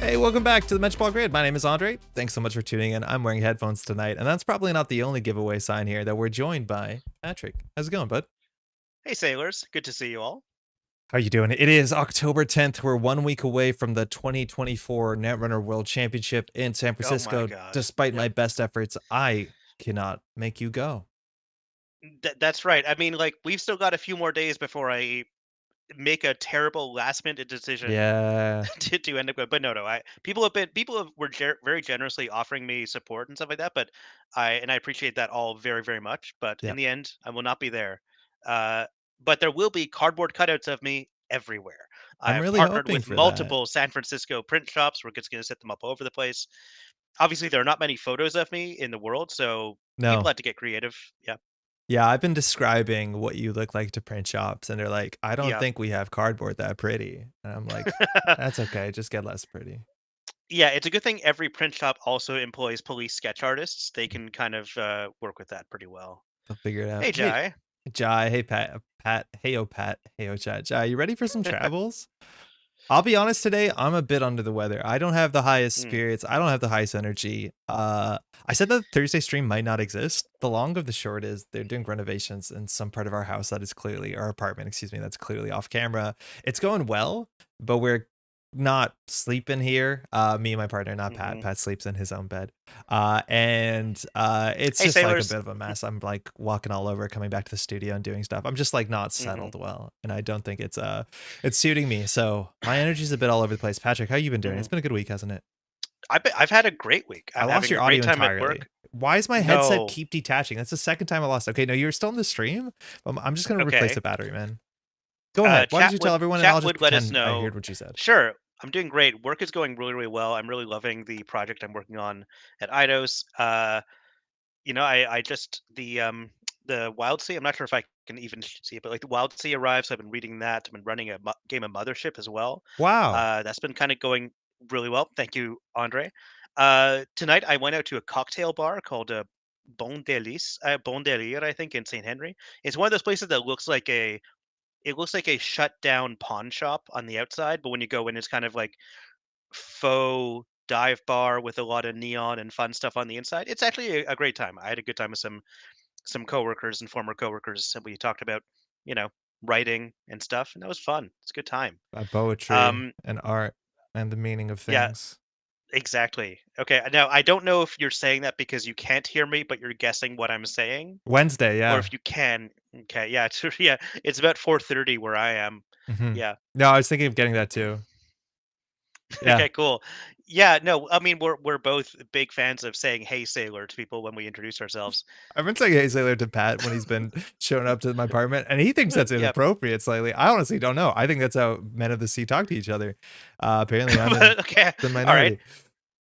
Hey, welcome back to the Metropole Grid. My name is Andre. Thanks so much for tuning in. I'm wearing headphones tonight, and that's probably not the only giveaway sign here that we're joined by Patrick. How's it going, bud? Hey, sailors. Good to see you all. How are you doing? It is October 10th. We're 1 week away from the 2024 Netrunner World Championship in San Oh my Francisco. god. Despite my Yep. best efforts, I cannot make you go. That's right. I mean, like, we've still got a few more days before I make a terrible last minute decision Yeah. to end up going. But no, I people have were very generously offering me support and stuff like that. But I appreciate that all very very much. But in Yeah. the end, I will not be there. Uh, but there will be cardboard cutouts of me everywhere. I'm I've really partnered hoping with for that. multiple San Francisco print shops. We're just going to set them up all over the place. Obviously, there are not many photos of me in the world, so people No. had to get creative. Yeah. Yeah, I've been describing what you look like to print shops, and they're like, I don't Yeah. think we have cardboard that pretty. And I'm like, that's okay. Just get less pretty. Yeah, it's a good thing every print shop also employs police sketch artists. They can kind of work with that pretty well. They'll figure it out. Hey, Hey, Jai. Jai. Hey, Pat. Hey, oh, chat. Jai, you ready for some travels? I'll be honest today, I'm a bit under the weather. I don't have the highest Mm, spirits. I don't have the highest energy. I said that Thursday stream might not exist. The long of the short is they're doing renovations in some part of our house that is clearly our apartment, excuse me, that's clearly off camera. It's going well, but we're not sleeping here. Me and my partner, not Pat. mhm. Pat sleeps in his own bed. And it's Hey, just like a sailors. bit of a mess. I'm like walking all over, coming back to the studio and doing stuff. I'm just like not Hmm. settled well. And I don't think it's suiting me. So my energy's a bit all over the place. Patrick, how you been doing? Hmm. It's been a good week, hasn't it? I've had a great week. I I'm lost having your a great audio time at entirely. work. Why does my headset No. keep detaching? That's the second time I lost it. Okay, no, you're still in the stream. I'm just gonna replace Okay. the battery, man. Go ahead. Why don't you tell everyone and I'll Chat just would let us pretend I know. heard what you said. Sure. I'm doing great. Work is going really, really well. I'm really loving the project I'm working on at Eidos. I just the Wild Sea. I'm not sure if I can even see it, but like the Wild Sea arrives. I've been reading that. I've been running a game of Mothership as well. Wow. That's been kind of going really well. Thank you, Andre. Tonight I went out to a cocktail bar called Bon Délire, I think, in St. Henry. It's one of those places that looks like a shut down pawn shop on the outside, but when you go in, it's kind of like faux dive bar with a lot of neon and fun stuff on the inside. It's actually a great time. I had a good time with some coworkers and former coworkers, and we talked about, you know, writing and stuff, and that was fun. It's a good time. Poetry Um, and art and the meaning of yeah, things. exactly. Okay, now I don't know if you're saying that because you can't hear me, but you're guessing what I'm saying, Wednesday, or yeah. if you can. Okay, yeah, yeah, it's about 4:30 where I am. Hmm. Yeah. No, I was thinking of getting that too. Yeah. Okay, cool. Yeah, no, I mean we're both big fans of saying "Hey, sailor" to people when we introduce ourselves. I've been saying hey sailor to Pat when he's been showing up to my apartment, and he thinks that's Yeah. inappropriate slightly. I honestly don't know. I think that's how men of the sea talk to each other. Apparently, I'm in Okay. the All right. minority.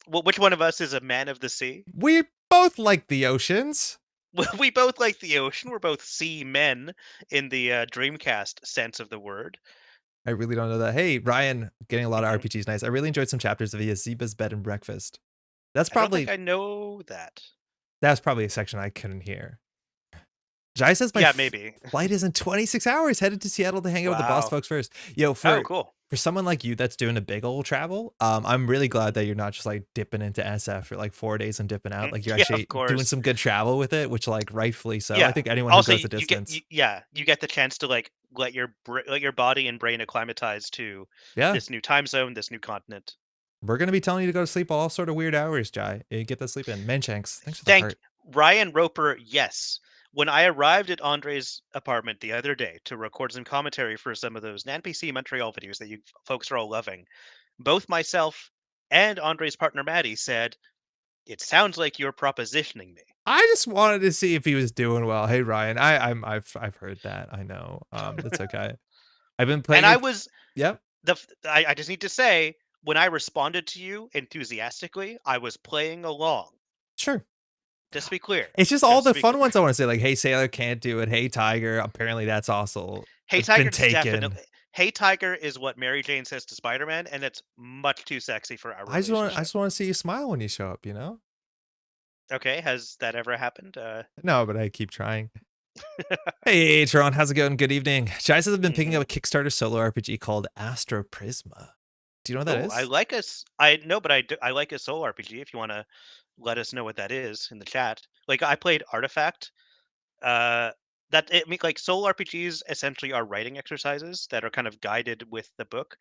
Well, which one of us is a man of the sea? We both like the oceans. Well, we both like the ocean. We're both sea men in the Dreamcast sense of the word. I really don't know that. Hey, Ryan, getting a lot of Hmm. RPGs. Nice. I really enjoyed some chapters of Yaziba's Bed and Breakfast. That's I don't think probably I know that. that's probably a section I couldn't hear. Jai says my Yeah, maybe. flight is in 26 hours, headed to Seattle to hang out with the boss Wow. folks first. Yo, Oh, for cool. someone like you that's doing a big old travel, I'm really glad that you're not just like dipping into SF for like 4 days and dipping out. Mhm. Like you're Yeah, of actually doing course. some good travel with it, which like rightfully so. I Yeah. think anyone who Also, goes the distance. you get the chance to like let your body and brain acclimatize to Yeah. this new time zone, this new continent. We're gonna be telling you to go to sleep all sort of weird hours, Jai. Get that sleep in. Manchanks, thanks for the Thank heart. Ryan Roper. Yes. When I arrived at Andre's apartment the other day to record some commentary for some of those NPC Montreal videos that you folks are all loving, both myself and Andre's partner Maddie said, "It sounds like you're propositioning me." I just wanted to see if he was doing well. Hey Ryan, I've heard that. I know. That's okay. I've been And playing I it. was Yep. I just need to say, when I responded to you enthusiastically, I was playing along. Sure. Just to be clear. It's just all Just to the be fun clear. ones I want to say, like, hey Sailor can't do it. Hey Tiger, apparently that's also Hey been Tiger is taken. definitely Hey Tiger is what Mary Jane says to Spider-Man, and it's much too sexy for our I relationship. just want to see you smile when you show up, you know? Okay, has that ever happened? No, but I keep trying. Hey Tron, how's it going? Good evening. Chai says I've been picking Mhm. up a Kickstarter solo RPG called Astro Prisma. Do you know what that Oh, I is? like us. I know, but I like a solo RPG. If you want to let us know what that is in the chat. Like I played Artifact. Uh, that it mean like solo RPGs essentially are writing exercises that are kind of guided with the book.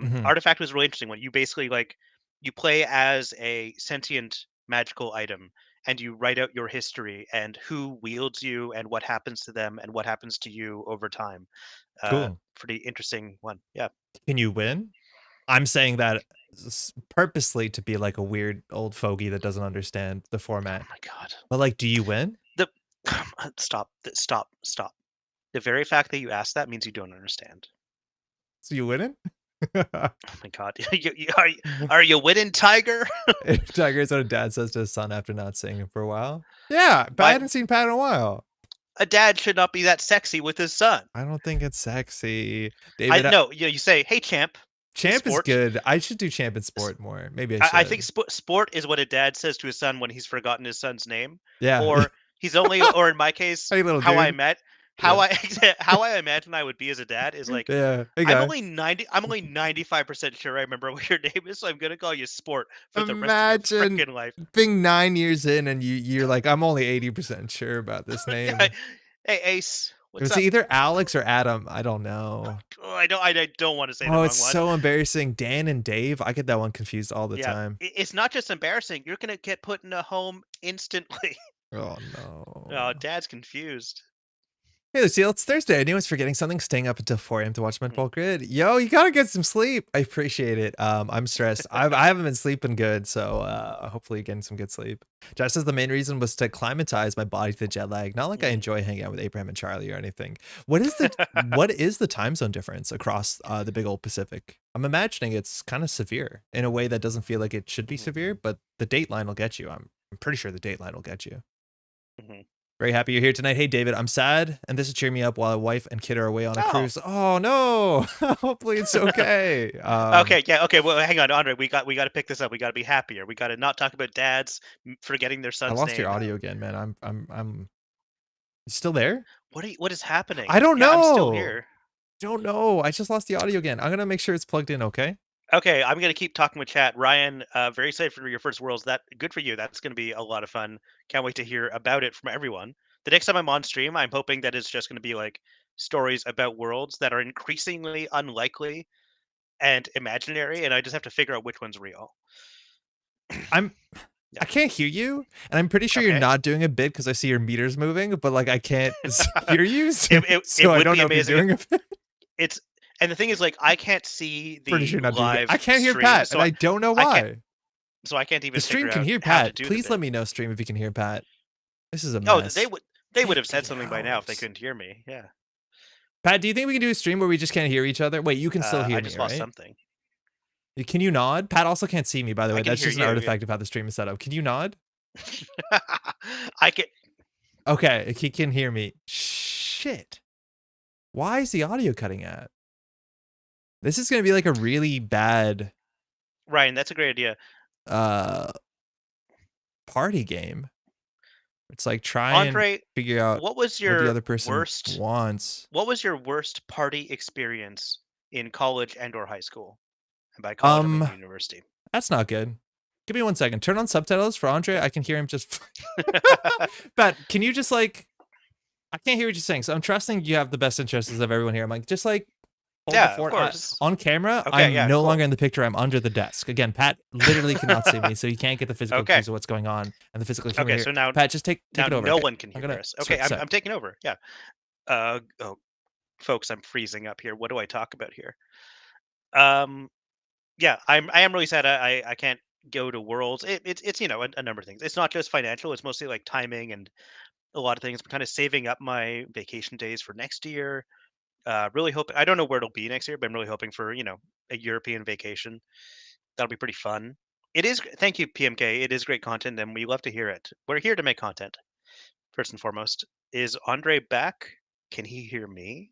Mhm. Artifact was a really interesting one. You basically like you play as a sentient magical item and you write out your history and who wields you and what happens to them and what happens to you over time. Cool. Pretty interesting one. Yeah. Can you win? I'm saying that purposely to be like a weird old fogey that doesn't understand the Oh format. my god. But like, do you win? The stop. Stop. The very fact that you asked that means you don't understand. So you winning? Oh my god. Are you winning, Tiger? Tiger is what a dad says to his son after not seeing him for a while. Yeah, but I Why hadn't seen Pat in a while. a dad should not be that sexy with his son. I don't think it's sexy. I David, no, you say, "Hey champ, hey Champ is sport." good. I should do Champ and Sport more. Maybe I I think should. sport is what a dad says to his son when he's forgotten his son's name, Yeah. or he's only, or in my case, Hey, little how I dude. met, how Yeah. I how I imagine I would be as a dad is like Yeah. Hey, guy. I'm only 95% sure I remember what your name is, so I'm gonna call you sport for the rest of your Imagine freaking life. being 9 years in and you're like, "I'm only 80% sure about this Yeah. name." Hey Ace, It what's was up? either Alex or Adam. I don't know. Oh, I don't want to say the Oh, it's wrong one. so embarrassing. Dan and Dave. I get that one confused all the Yeah, time. it's not just embarrassing. You're gonna get put in a home instantly. Oh, Oh, no. dad's confused. Hey, Lucille, it's Thursday. Anyone's forgetting something, staying up until 4 a.m. to watch Mm, Métropole Grid. Yo, you gotta get some sleep. I appreciate it. I'm stressed. I haven't been sleeping good, so hopefully you're getting some good sleep. Josh says the main reason was to acclimatize my body to the jet lag. Not like I mm, enjoy hanging out with Abraham and Charlie or anything. What is the time zone difference across the big old Pacific? I'm imagining it's kind of severe in a way that doesn't feel like it should be mhm, severe, but the date line will get you. I'm pretty sure the date line will get you. mhm. Very happy you're here tonight. Hey, David, I'm sad, and this is cheer me up while wife and kid are away on a Oh, cruise. Oh no! Hopefully it's okay. okay, yeah, okay. Well, hang on, Andre. We got to pick this up. We got to be happier. We got to not talk about dads forgetting their I son's lost your name. audio again, man. I'm. You still there? What is happening? I don't Yeah, I'm still know. here. Don't know. I just lost the audio again. I'm gonna make sure it's plugged in. Okay. Okay, I'm gonna keep talking with chat. Ryan, very excited for your first Worlds. That good for you. That's gonna be a lot of fun. Can't wait to hear about it from everyone. The next time I'm on stream, I'm hoping that it's just gonna be like stories about worlds that are increasingly unlikely and imaginary, and I just have to figure out which one's real. I'm. Yeah. I can't hear you, and I'm pretty sure you're Okay. not doing a bit because I see your meters moving, but like I can't hear you, so, It so I would don't be know if you're amazing if doing a bit. it's and the thing is like I can't see Pretty sure the you're not doing it. I live can't hear stream, Pat, and I don't know I can't why. so I can't The even stream figure can out hear how to Pat. do the Please bit. let me know, stream, if you can hear Pat. This is a Oh, mess. they would have said 50 something by now if they hours. couldn't hear me. Yeah. Pat, do you think we can do a stream where we just can't hear each other? Wait, you can still I hear me, just lost right? something. Can you nod? Pat also can't see me, by the I way. can That's hear just an you. Yeah. artifact of how the stream is set up. Can you nod? I can. Okay, he can hear me. Shit. Why is the audio cutting out? This is going to be like a really bad Ryan, that's a great idea. uh party game. It's like try and Andre, figure out what was what the your other person worst? wants. What was your worst party experience in college and or high school? And by college, I mean Um, university. that's not good. Give me 1 second. Turn on subtitles for Andre. I can hear him just. Pat, can you just like? I can't hear what you're saying, so I'm trusting you have the best interests of everyone here. I'm like, just like hold the Yeah, of fort. course. On camera, Okay, I'm yeah, no cool. longer in the picture. I'm under the desk. Again, Pat literally cannot see me, so he can't get the physical Okay. cues of what's going on and the physical humor Okay, here. so now Pat, just take now it over. no Okay, one can I'm hear gonna us. Okay, sorry, sorry. I'm taking over. Yeah. Oh, folks, I'm freezing up here. What do I talk about here? Um, yeah, I am really sad. I can't go to Worlds. It's a number of things. It's not just financial. It's mostly like timing and a lot of things. I'm kind of saving up my vacation days for next year. Really hoping. I don't know where it'll be next year, but I'm really hoping for a European vacation. That'll be pretty fun. It is. Thank you, PMK. It is great content, and we love to hear it. We're here to make content first and foremost. Is Andre back? Can he hear me?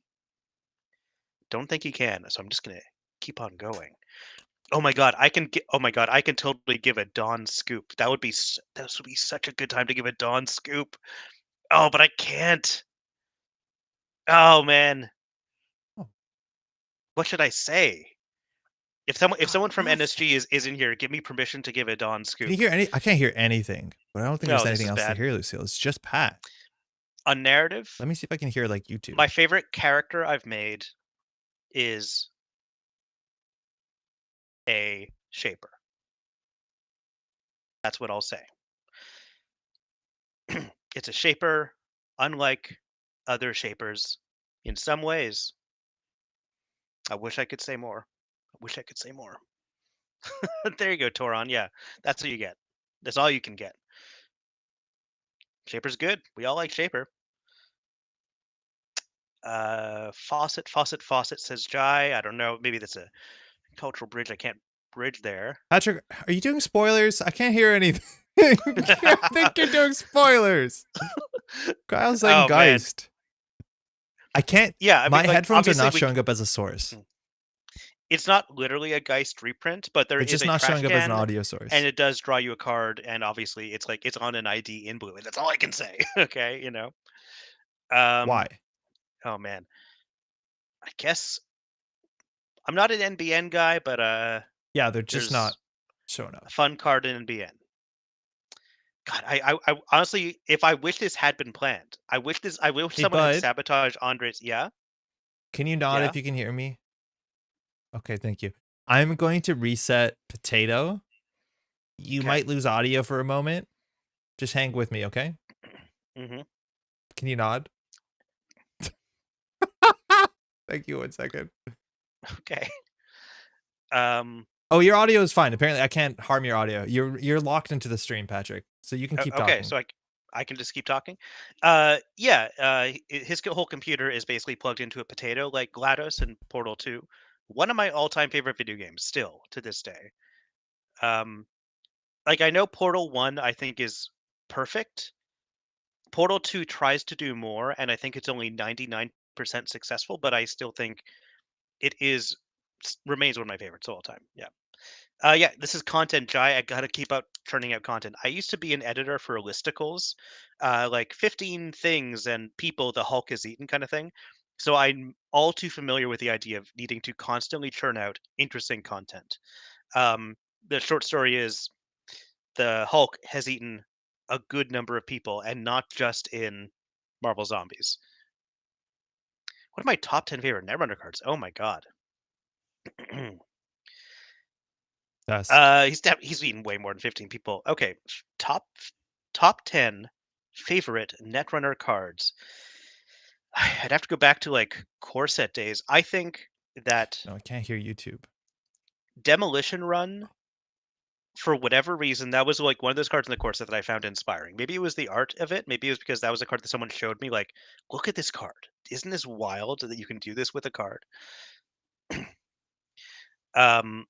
Don't think he can, so I'm just gonna keep on going. Oh my god, I can get. Oh my god, I can totally give a Dawn scoop. That would be such a good time to give a Dawn scoop. Oh, but I can't. Oh man, Oh, what should I say? If someone from Nothing. NSG is in here, give me permission to give a Don Can you scoop. hear any? I can't hear anything, but I don't think there's No, this anything is else to bad. hear, Lucille. It's just Pat. On narrative, Let me see if I can hear like YouTube. my favorite character I've made is a shaper. That's what I'll say. It's a shaper, unlike other shapers. In some ways, I wish I could say more. I wish I could say more. There you go, Toron. Yeah, that's what you get. That's all you can get. Shaper's good. We all like Shaper. Faucet says Jai. I don't know. Maybe that's a cultural bridge. I can't bridge there. Patrick, are you doing spoilers? I can't hear anything. I think you're doing spoilers. Kyle's saying Oh man. Geist. I can't. Yeah, I mean, My like headphones are obviously not showing up as a source. mm, it's not literally a Geist reprint, but there It's is just a not trash showing up as an can, audio and source. it does draw you a card, and obviously it's like it's on an ID in blue, and that's all I can say. Okay, Um. Why? Oh man, I guess I'm not an NBN guy, but Yeah, they're just not there's showing a up. fun card in NBN. God, I honestly, if I wish this had been planned, I wish Hey, someone had bud, sabotaged Andres. Yeah, can you nod yeah, if you can hear me? Okay, thank you. I'm going to reset Potato. You okay. might lose audio for a moment. Just hang with me, okay? Hmm. Can you nod? Thank you. 1 second. Okay. Um. Oh, your audio is fine. Apparently, I can't harm your audio. You're locked into the stream, Patrick. So you can keep Okay, talking. so I can just keep talking. Yeah. His whole computer is basically plugged into a potato, like GLaDOS and Portal 2. One of my all-time favorite video games, still to this day. Um, like I know Portal 1, I think is perfect. Portal 2 tries to do more, and I think it's only 99% successful, but I still think it is remains one of my favorites of all time. Yeah. Yeah, this is content, Jai. I gotta keep out churning out content. I used to be an editor for listicles, like 15 things and people the Hulk has eaten kind of thing. So I'm all too familiar with the idea of needing to constantly churn out interesting content. Um, the short story is the Hulk has eaten a good number of people, and not just in Marvel Zombies. What are my top 10 favorite Netrunner cards? Oh my god. Best. He's eaten way more than 15 people. Okay, top 10 favorite Netrunner cards. I'd have to go back to like core set days. I think that No, I can't hear YouTube. Demolition Run, for whatever reason, that was like one of those cards in the core set that I found inspiring. Maybe it was the art of it. Maybe it was because that was a card that someone showed me. Like, look at this card. Isn't this wild that you can do this with a card? Um,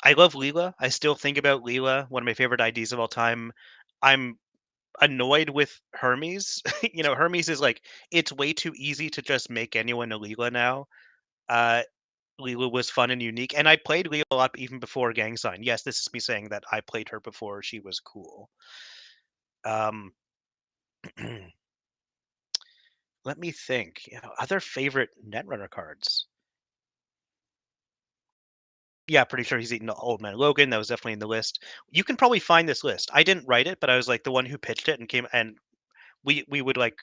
I love Leela. I still think about Leela, one of my favorite IDs of all time. I'm annoyed with Hermes. Hermes is like it's way too easy to just make anyone a Leela now. Uh, Leela was fun and unique, and I played Leela a lot even before Gang Sign. Yes, this is me saying that I played her before she was cool. Um, let me think. Other favorite Netrunner cards. Yeah, pretty sure he's eaten Old Man Logan. That was definitely in the list. You can probably find this list. I didn't write it, but I was like the one who pitched it and came and we would like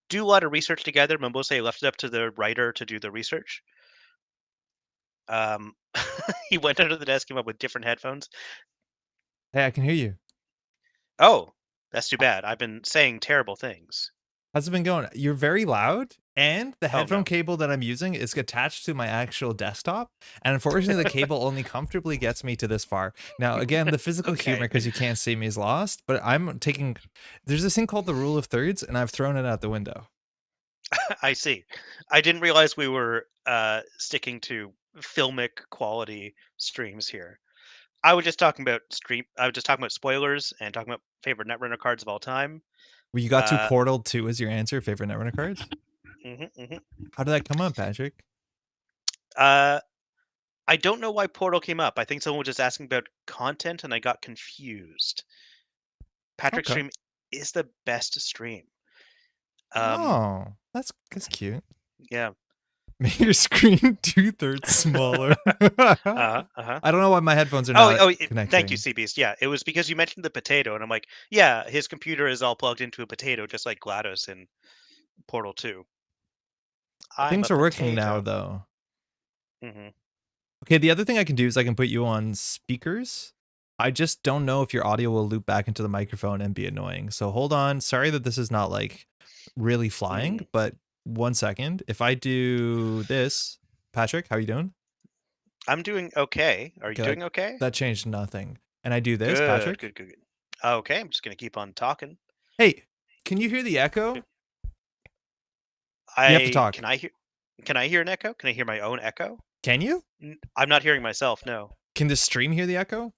do a lot of research together, but mostly I left it up to the writer to do the research. Um, he went under the desk, came up with different headphones. Hey, I can hear you. Oh, that's too bad. I've been saying terrible things. How's it been going? You're very loud, and the Oh headphone no. cable that I'm using is attached to my actual desktop. And unfortunately, the cable only comfortably gets me to this far. Now, again, the physical humor, Okay. because you can't see me, is lost. But I'm taking. There's this thing called the rule of thirds, and I've thrown it out the window. I see. I didn't realize we were sticking to filmic quality streams here. I was just talking about spoilers and talking about favorite Netrunner cards of all time. Well, you got to Uh, Portal 2 as your answer, favorite Netrunner cards. mhm, mhm. How did that come up, Patrick? uh, I don't know why Portal came up. I think someone was just asking about content, and I got confused. Patrick's Okay. stream is the best stream. Um, Oh, that's cute. yeah. Make your screen 2/3 smaller. Uh-huh. I don't know why my headphones are Oh, not thank you, connecting. Seabeast. Yeah, it was because you mentioned the potato, and I'm like, yeah, his computer is all plugged into a potato, just like GLaDOS in Portal 2. I'm a Things are working now, potato. though. Hmm. Okay, the other thing I can do is I can put you on speakers. I just don't know if your audio will loop back into the microphone and be annoying. So hold on. Sorry that this is not like really flying, Mm. but 1 second. If I do this, Patrick, how are you doing? I'm doing okay. Are you Okay, doing okay? that changed nothing. And I do this, Good, Patrick. good, good, good. Okay, I'm just gonna keep on talking. Hey, can you hear the echo? Good. You have to I talk. can I hear can I hear an echo? Can I hear my own echo? Can you? I'm not hearing myself. No. Can the stream hear the echo?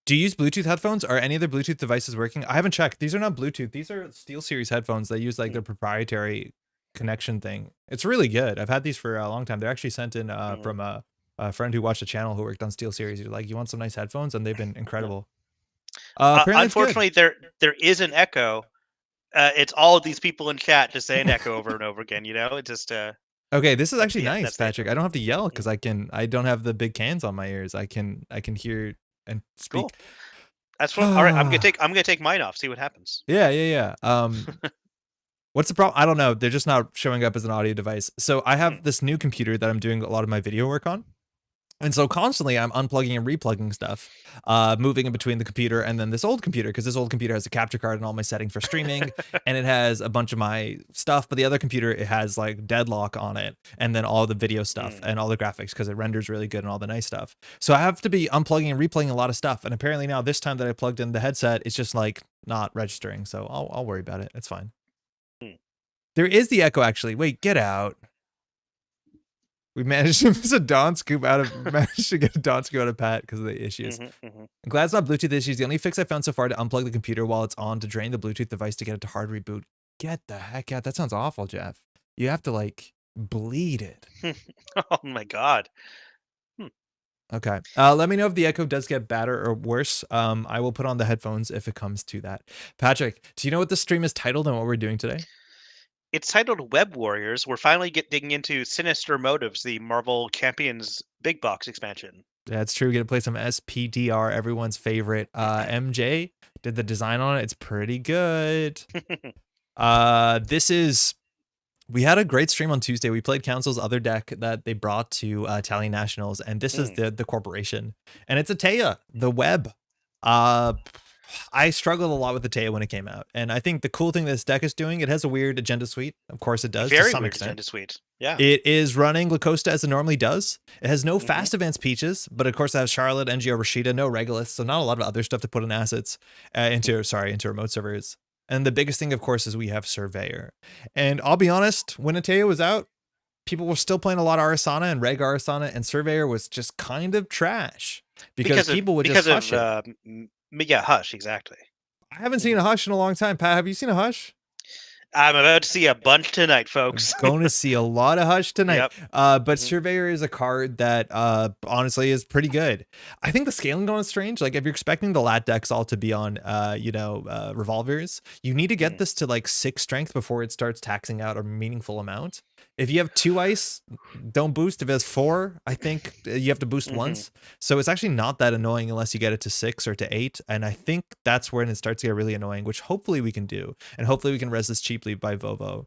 Do you use Bluetooth headphones? Are any of the Bluetooth devices working? I haven't checked. These are not Bluetooth. These are SteelSeries headphones. They use like Mm, their proprietary connection thing. It's really good. I've had these for a long time. They're actually sent in mhm, from a friend who watched a channel who worked on SteelSeries. He's like, you want some nice headphones? And they've been yeah. incredible. Apparently it's good. Unfortunately, there is an echo. It's all of these people in chat just saying echo over and over again. You know, it just Okay, this is that's actually the nice, that's the Patrick. echo. I don't have to yell because Mm, I don't have the big cans on my ears. I can hear and speak. cool. That's fun. All right, I'm gonna take mine off. See what happens. Yeah, yeah, yeah. What's the problem? I don't know. They're just not showing up as an audio device. So I Hmm. have this new computer that I'm doing a lot of my video work on. And so constantly I'm unplugging and replugging stuff, moving in between the computer and then this old computer, because this old computer has a capture card and all my settings for streaming, and it has a bunch of my stuff. But the other computer, it has like deadlock on it, and then all the video stuff Mm. and all the graphics because it renders really good and all the nice stuff. So I have to be unplugging and replugging a lot of stuff. And apparently now this time that I plugged in the headset, it's just like not registering. So I'll worry about it. It's fine. Mm. There is the echo actually. Wait, get out. We managed to miss a Dawn scoop out of managed to get a Dawn scoop out of Pat because of the issues. Mhm, mhm. I'm glad it's not Bluetooth issues. The only fix I found so far to unplug the computer while it's on to drain the Bluetooth device to get it to hard reboot. Get the heck out. That sounds awful, Jeff. You have to like bleed it. Oh my god. Hmm. Okay. Let me know if the echo does get better or worse. I will put on the headphones if it comes to that. Patrick, do you know what the stream is titled and what we're doing today? It's titled Web Warriors. We're finally digging into Sinister Motives, the Marvel Champions big box expansion. Yeah, it's true. We get to play some SPDR, everyone's favorite. MJ did the design on it. It's pretty good. This is we had a great stream on Tuesday. We played Council's other deck that they brought to Italian Nationals, and this is Mm, the corporation, and it's a Teia, the web. Uh, I struggled a lot with the Teia when it came out, and I think the cool thing this deck is doing, it has a weird agenda suite. Of course, it does to very some weird extent. agenda suite. Yeah. It is running Lacosta as it normally does. It has no Hmm. fast advanced Peaches, but of course it has Charlotte, NGO, Rashida, no Regulus, so not a lot of other stuff to put in assets into remote servers. And the biggest thing, of course, is we have Surveyor. And I'll be honest, when Ateo was out, people were still playing a lot of Arsana and Reg Arsana, and Surveyor was just kind of trash because people would just Because hush of it. yeah, Hush, exactly. I haven't seen Hmm. a hush in a long time. Pat, have you seen a hush? I'm about to see a bunch tonight, folks. Going to see a lot of Hush tonight. Yep. But Hmm. Surveyor is a card that honestly is pretty good. I think the scaling on is strange. Like if you're expecting the lat decks all to be on revolvers, you need to get Mm. this to like 6 strength before it starts taxing out a meaningful amount. If you have 2 ice, don't boost. If it has 4, I think you have to boost Hmm. once. So it's actually not that annoying unless you get it to 6 or to 8. And I think that's when it starts to get really annoying, which hopefully we can do. And hopefully we can res this cheaply by Vovo.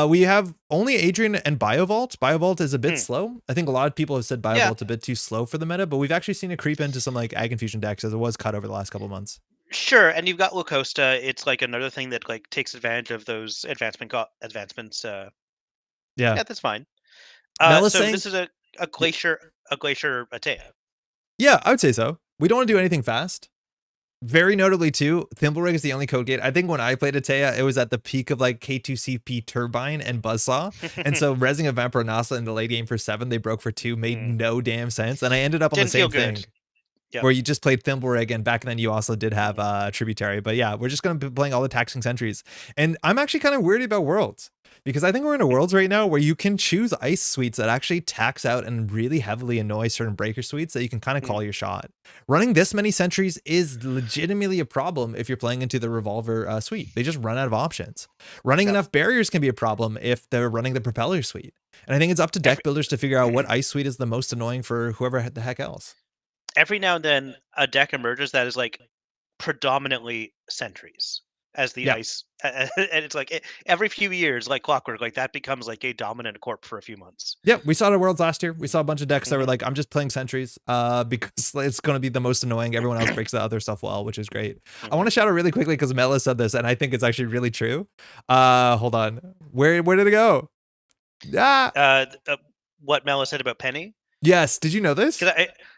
We have only Adrian and Biovault. Biovault is a bit Hmm. slow. I think a lot of people have said Yeah, Biovault's a bit too slow for the meta, but we've actually seen it creep into some like Ag Infusion decks as it was cut over the last couple months. sure. And you've got Lacosta. It's like another thing that like takes advantage of those advancements. Yeah. Yeah, that's fine. Mel is So saying, this is a glacier Atea. yeah, I would say so. We don't want to do anything fast. Very notably too, Thimblerig is the only code gate. I think when I played Atea, it was at the peak of like K2CP Turbine and Buzzsaw. And so resing a Vampire Nasa in the late game for 7, they broke for 2, made Mm. no damn sense. And I ended up on the Didn't feel same good. thing Yep. where you just played Thimblerig, and back then you also did have Mhm. Tributary. But yeah, we're just going to be playing all the taxing sentries. And I'm actually kind of worried about Worlds. because I think we're in a world right now where you can choose ice suites that actually tax out and really heavily annoy certain breaker suites that you can kind of Mm, call your shot. Running this many sentries is legitimately a problem if you're playing into the revolver suite. They just run out of options. Running yep. enough barriers can be a problem if they're running the propeller suite. And I think it's up to deck Every builders to figure out what ice suite is the most annoying for whoever the heck else. every now and then, a deck emerges that is like predominantly sentries as the Yeah. ice, and it's like every few years, like clockwork, like that becomes like a dominant corp for a few months. Yeah, we saw it at Worlds last year. We saw a bunch of decks that were Hmm. like, I'm just playing sentries because it's going to be the most annoying. Everyone else breaks the other stuff well, which is great. I want Hmm. to shout out really quickly because Mela said this, and I think it's actually really true. Hold on. Where did it go? Ah, What Mela said about Penny, yes. Did you know this? because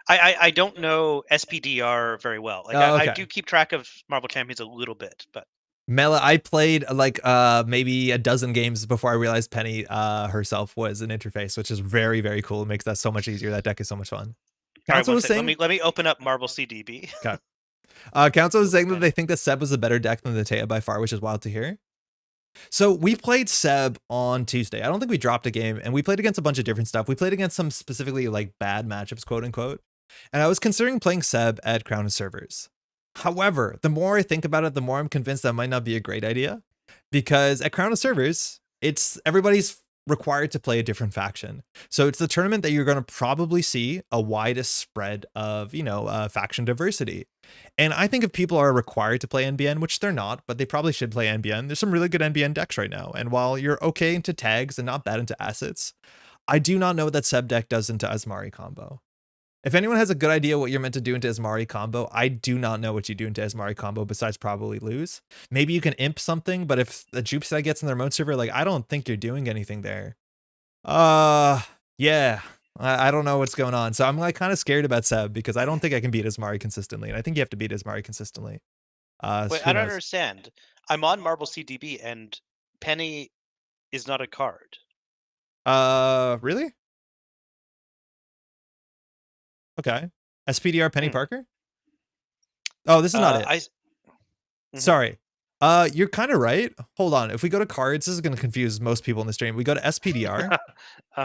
I don't know SPDR very well. Like Oh, I okay. do keep track of Marvel Champions a little bit, but Mela, I played like maybe a dozen games before I realized Penny herself was an interface, which is very, very cool. It makes that so much easier. That deck is so much fun. all right, Council one was sec. Let saying, me let me open up Marvel CDB. okay. Council was Google saying that they Penny. think that Seb was a better deck than the Teia by far, which is wild to hear. So we played Seb on Tuesday. I don't think we dropped a game, and we played against a bunch of different stuff. We played against some specifically like bad matchups, quote unquote. And I was considering playing Seb at Crown of Servers. However, the more I think about it, the more I'm convinced that might not be a great idea. Because at Crown of Servers, it's everybody's required to play a different faction. So it's the tournament that you're going to probably see a widest spread of, faction diversity. And I think if people are required to play NBN, which they're not, but they probably should play NBN, there's some really good NBN decks right now. And while you're okay into tags and not bad into assets, I do not know what that Seb deck does into Asmari combo. If anyone has a good idea what you're meant to do into Asmari combo, I do not know what you do into Asmari combo besides probably lose. Maybe you can imp something, but if the jupe set gets in their remote server, like I don't think you're doing anything there. Uh yeah. I don't know what's going on. So I'm like kind of scared about Seb because I don't think I can beat Asmari consistently. And I think you have to beat Asmari consistently. Wait, I Who don't knows? understand. I'm on Marvel CDB and Penny is not a card. Really? Okay. SPDR Penny Hmm. Parker? Oh, this is not it. I. Mm-hmm. Sorry. You're kind of right. Hold on. If we go to cards, this is going to confuse most people in the stream. We go to SPDR.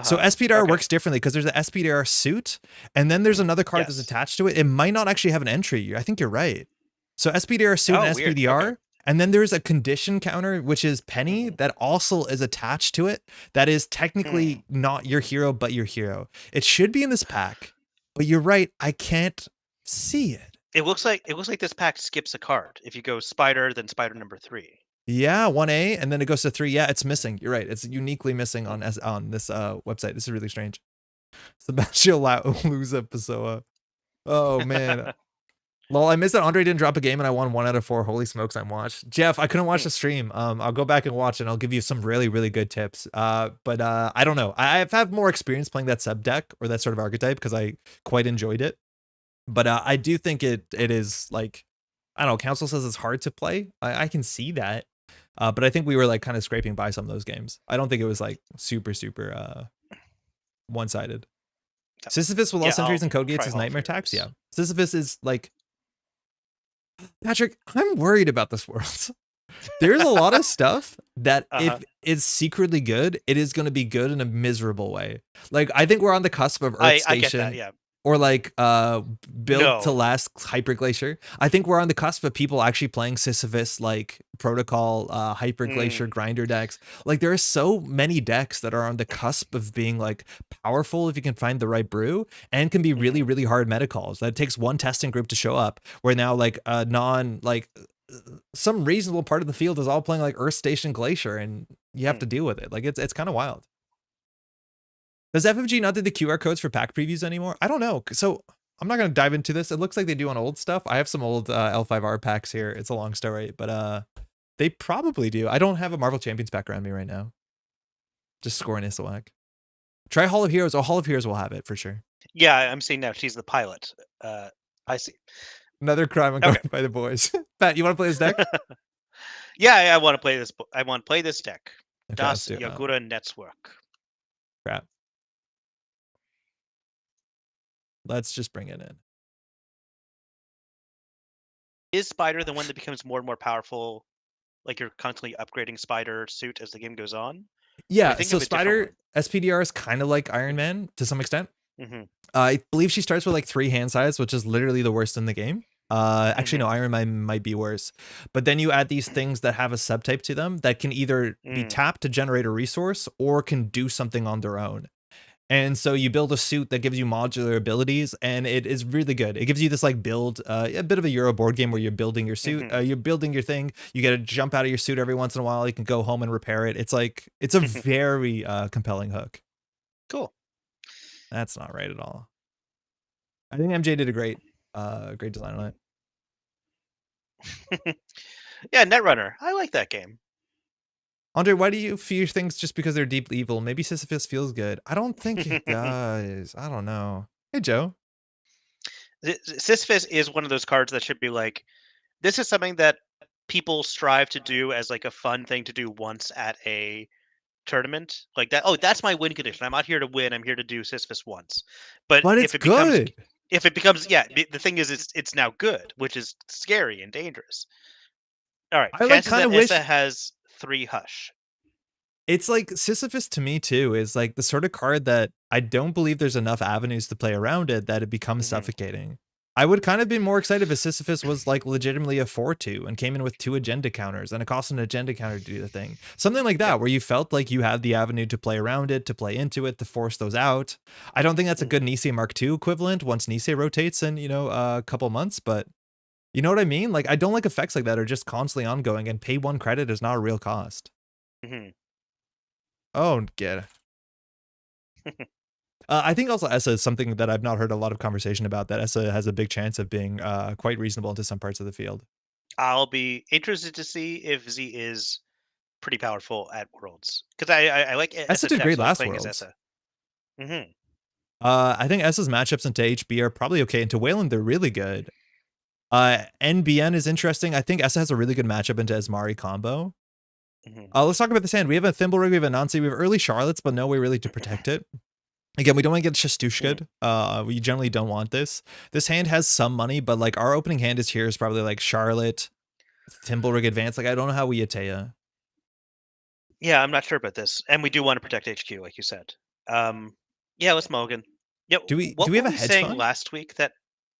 So Uh-huh. SPDR Okay. works differently because there's an SPDR suit, and then there's another card that's Yes. attached to it. It might not actually have an entry. I think you're right. So SPDR suit and Oh, weird. Okay. SPDR, and then there's a condition counter, which is Penny, Hmm. that also is attached to it. That is Hmm. technically not your hero, but your hero. It should be in this pack, but you're right. I can't see it. It looks like this pack skips a card. If you go Spider, then Spider number 3. Yeah, 1A, and then it goes to 3. Yeah, it's missing. You're right. It's uniquely missing Hmm. on this website. This is really strange. Sebastian Luza Pessoa. Oh man. Lol, I missed that Andre didn't drop a game and I won 1 out of 4. Holy smokes, I'm watched. Jeff, I couldn't watch Hmm. the stream. I'll go back and watch and I'll give you some really, really good tips. But I don't know. I've had more experience playing that sub deck or that sort of archetype because I quite enjoyed it. But I do think it is like, I don't know, Council says it's hard to play. I can see that. But I think we were like kind of scraping by some of those games. I don't think it was like super, super one-sided. Sisyphus with all Yeah, sentries I'll and code gates try is Hall of nightmare tax. Yeah. Heroes. Sisyphus is like, Patrick, I'm worried about this world. There's a lot of stuff that Uh-huh. if it's secretly good, it is going to be good in a miserable way. Like I think we're on the cusp of Earth I get that. Station Yeah. or like build to No. last Hyperglacier. I think we're on the cusp of people actually playing Sisyphus like protocol Hyperglacier Mm. grinder decks. Like there are so many decks that are on the cusp of being like powerful if you can find the right brew and can be really Hmm. really hard meta calls. That it takes one testing group to show up where now like a non like some reasonable part of the field is all playing like Earth Station Glacier and you have Hmm. to deal with it. Like it's kind of wild. Does FFG not do the QR codes for pack previews anymore? I don't know. So I'm not going to dive into this. It looks like they do on old stuff. I have some old L5R packs here. It's a long story, but they probably do. I don't have a Marvel Champions pack around me right now. Just scoring Isawak. Try Hall of Heroes. Oh, Hall of Heroes will have it for sure. Yeah, I'm seeing now. She's the pilot. I see. Another crime Okay. guarded by the boys. Pat, you want to play this deck? Yeah, I want to play this. I want to play this deck. Okay, let's Das do it. Yagura Netzwerk. Crap. Let's just bring it in. Is Spider the one that becomes more and more powerful? Like you're constantly upgrading Spider suit as the game goes on? But I Yeah, think so of a different one. Spider SPDR is kind of like Iron Man to some extent. Hmm. I believe she starts with like 3 hand size, which is literally the worst in the game. Actually, no, Hmm. Iron Man might be worse. But then you add these things that have a subtype to them that can either be Mm. tapped to generate a resource or can do something on their own. And so you build a suit that gives you modular abilities, and it is really good. It gives you this like build, a bit of a Euro board game where you're building your suit, Hmm. you're building your thing. You get to jump out of your suit every once in a while. You can go home and repair it. It's like it's a very compelling hook. Cool. That's not right at all. I think MJ did a great design on it. Yeah, Netrunner. I like that game. Andre, why do you fear things just because they're deeply evil? Maybe Sisyphus feels good. I don't think it does. I don't know. Hey, Joe. Sisyphus is one of those cards that should be like, this is something that people strive to do as like a fun thing to do once at a tournament. Like that. Oh, that's my win condition. I'm not here to win. I'm here to do Sisyphus once. But But it's good. if it becomes, yeah, the thing is, it's now good, which is scary and dangerous. All right, I like chances kind that of Essa wish has 3 Hush. it's like Sisyphus to me too is like the sort of card that I don't believe there's enough avenues to play around it that it becomes Hmm. suffocating. I would kind of be more excited if Sisyphus was like legitimately a 4-2 and came in with 2 agenda counters and it cost an agenda counter to do the thing. Something like Yep. that where you felt like you had the avenue to play around it, to play into it, to force those out. I don't think that's a Hmm. good Nisei Mark II equivalent once Nisei rotates in, a couple months, but you know what I mean? Like I don't like effects like that are just constantly ongoing and pay 1 credit is not a real cost. Hmm. Oh, get it. I think also ESSA is something that I've not heard a lot of conversation about, that ESSA has a big chance of being quite reasonable into some parts of the field. I'll be interested to see if Z is pretty powerful at Worlds because I like ESSA Essa did tech, great so I like last playing as Worlds. Essa. Hmm. I think ESSA's matchups into HB are probably okay. Into Wayland, they're really good. NBN is interesting. I think ESSA has a really good matchup into Esmari combo. Hmm. Let's talk about this hand. We have a Thimblerig, we have a Nancy, we have early Charlottes, but no way really to protect it. Again, we don't want to get Shastushka'd. We generally don't want this. This hand has some money, but like our opening hand is here is probably like Charlotte, Thimblerig Advance. Like I don't know how we A Teia. Yeah, I'm not sure about this, and we do want to protect HQ, like you said. Um, yeah, let's mulligan. Yeah, Do what we were have a we hedge saying fund? last week that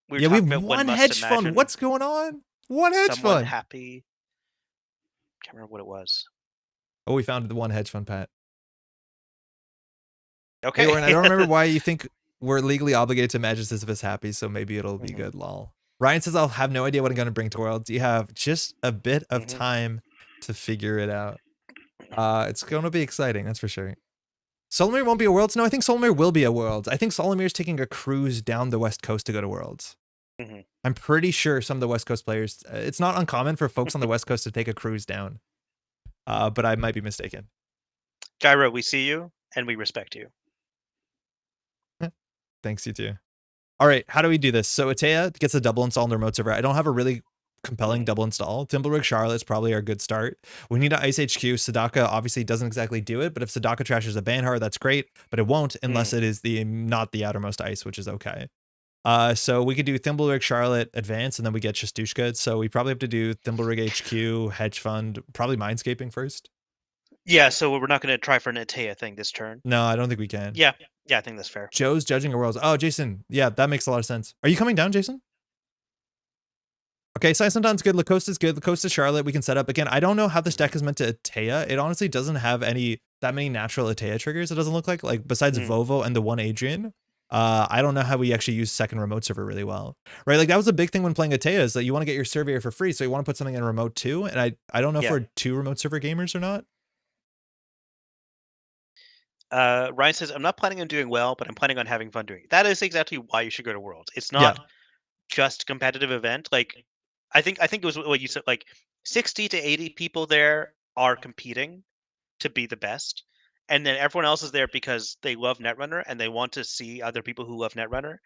we were Yeah, we talking have about? One one must hedge fund. imagine What's going on? One hedge someone fund. happy. Can't remember what it was. Oh, we found the one hedge fund, Pat. Hey, Okay. Oren, I don't remember why you think we're legally obligated to imagine Sisyphus happy, so maybe it'll be Hmm. good, lol. Ryan says, I'll have no idea what I'm going to bring to Worlds. You have just a bit of Hmm. time to figure it out. It's going to be exciting, that's for sure. Solomir won't be a Worlds? No, I think Solomir will be a Worlds. I think Solomir's taking a cruise down the West Coast to go to Worlds. Hmm. I'm pretty sure some of the West Coast players, it's not uncommon for folks on the West Coast to take a cruise down, but I might be mistaken. Gyro, we see you and we respect you. Thanks, you too. All right, how do we do this? So A Teia gets a double install on the remote server. I don't have a really compelling Hmm. double install. Thimblerig Charlotte is probably our good start. We need an Ice HQ. Sadaka obviously doesn't exactly do it, but if Sadaka trashes a Banhar, that's great, but it won't unless Hmm. it is not the outermost ice, which is okay. So we could do Thimblerig Charlotte advance, and then we get Shastushka. So we probably have to do Thimblerig HQ, Hedge Fund, probably Mindscaping first. Yeah, so we're not going to try for an Atea thing this turn. No, I don't think we can. Yeah, yeah, I think that's fair. Joe's judging a world. Oh, Jason. Yeah, that makes a lot of sense. Are you coming down, Jason? Okay, Sysonton's good. Lacosta's good. Lacosta Charlotte, we can set up. Again, I don't know how this deck is meant to Atea. It honestly doesn't have that many natural Atea triggers, it doesn't look like besides Hmm. Vovo and the one Adrian. I don't know how we actually use second remote server really well. Right? Like that was a big thing when playing Atea is that you want to get your Surveyor for free, so you want to put something in remote too. And I don't know if Yeah. we're 2 remote server gamers or not. Ryan says, I'm not planning on doing well, but I'm planning on having fun doing it. That is exactly why you should go to Worlds. It's Yeah. not just competitive event. Like I think it was what you said, like 60 to 80 people there are competing to be the best. And then everyone else is there because they love Netrunner and they want to see other people who love Netrunner.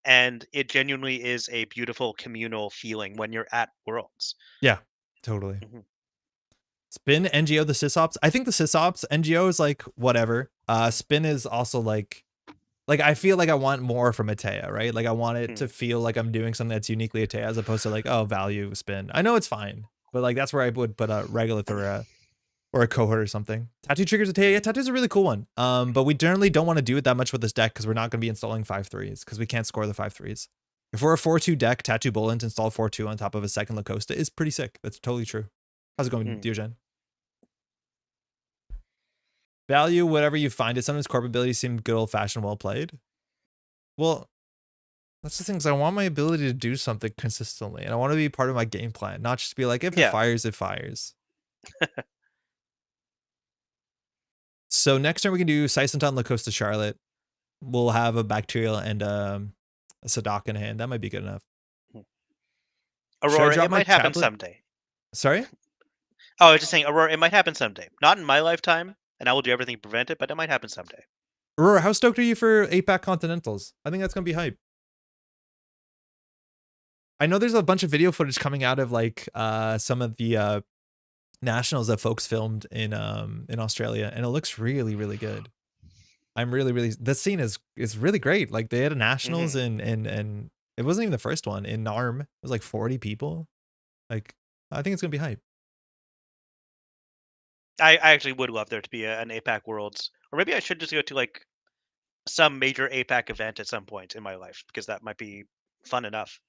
And it genuinely is a beautiful communal feeling when you're at Worlds. Yeah. Totally. Hmm. Spin, NGO, the sysops. I think the sysops, NGO is like whatever. Spin is also like I feel like I want more from Atea, right? Like I want it Hmm. to feel like I'm doing something that's uniquely Atea as opposed to like, oh, value spin. I know it's fine, but like that's where I would put a Regolith or a or a cohort or something. Tattoo triggers a Teia. Yeah, tattoo's a really cool one. But we generally don't want to do it that much with this deck because we're not going to be installing 5/3s because we can't score the 5/3s. If we're a 4/2 deck, Tattoo Bullet install 4/2 on top of a second Lacosta is pretty sick. That's totally true. How's it going, Diogen? Value, whatever you find it. Sometimes corp abilities seem good old fashioned, well played. Well, that's the thing is I want my ability to do something consistently, and I want to be part of my game plan, not just be like, if it fires, it fires. So next turn we can do Saisentan, Lacosta, Charlotte. We'll have a Bacterial and a Sadaka in hand. That might be good enough. Aurora, it might happen someday. Sorry? Oh, I was just saying, Aurora, it might happen someday. Not in my lifetime, and I will do everything to prevent it, but it might happen someday. Aurora, how stoked are you for 8-pack Continentals? I think that's going to be hype. I know there's a bunch of video footage coming out of like some of the nationals that folks filmed in Australia, and it looks really, really good. I'm really the scene is really great. Like they had a nationals and it wasn't even the first one in NARM. It was like 40 people. Like I think it's gonna be hype. I actually would love there to be an APAC Worlds, or maybe I should just go to like some major APAC event at some point in my life because that might be fun enough.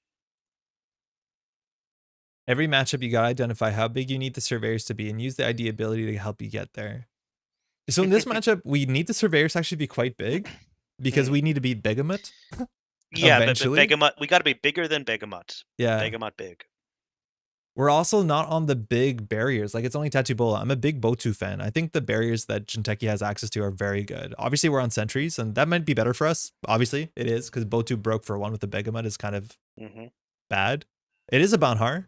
Every matchup you gotta identify how big you need the surveyors to be and use the ID ability to help you get there. So in this matchup, we need the surveyors to actually be quite big because we need to beat Begamot. Yeah, eventually. But Begamot, we got to be bigger than Begamot. Yeah, Begamot big. We're also not on the big barriers. Like it's only Tattoo Bola. I'm a big Botu fan. I think the barriers that Jinteki has access to are very good. Obviously, we're on sentries, and that might be better for us. Obviously, it is because Botu broke for one with the Begamot is kind of bad. It is a Banhar.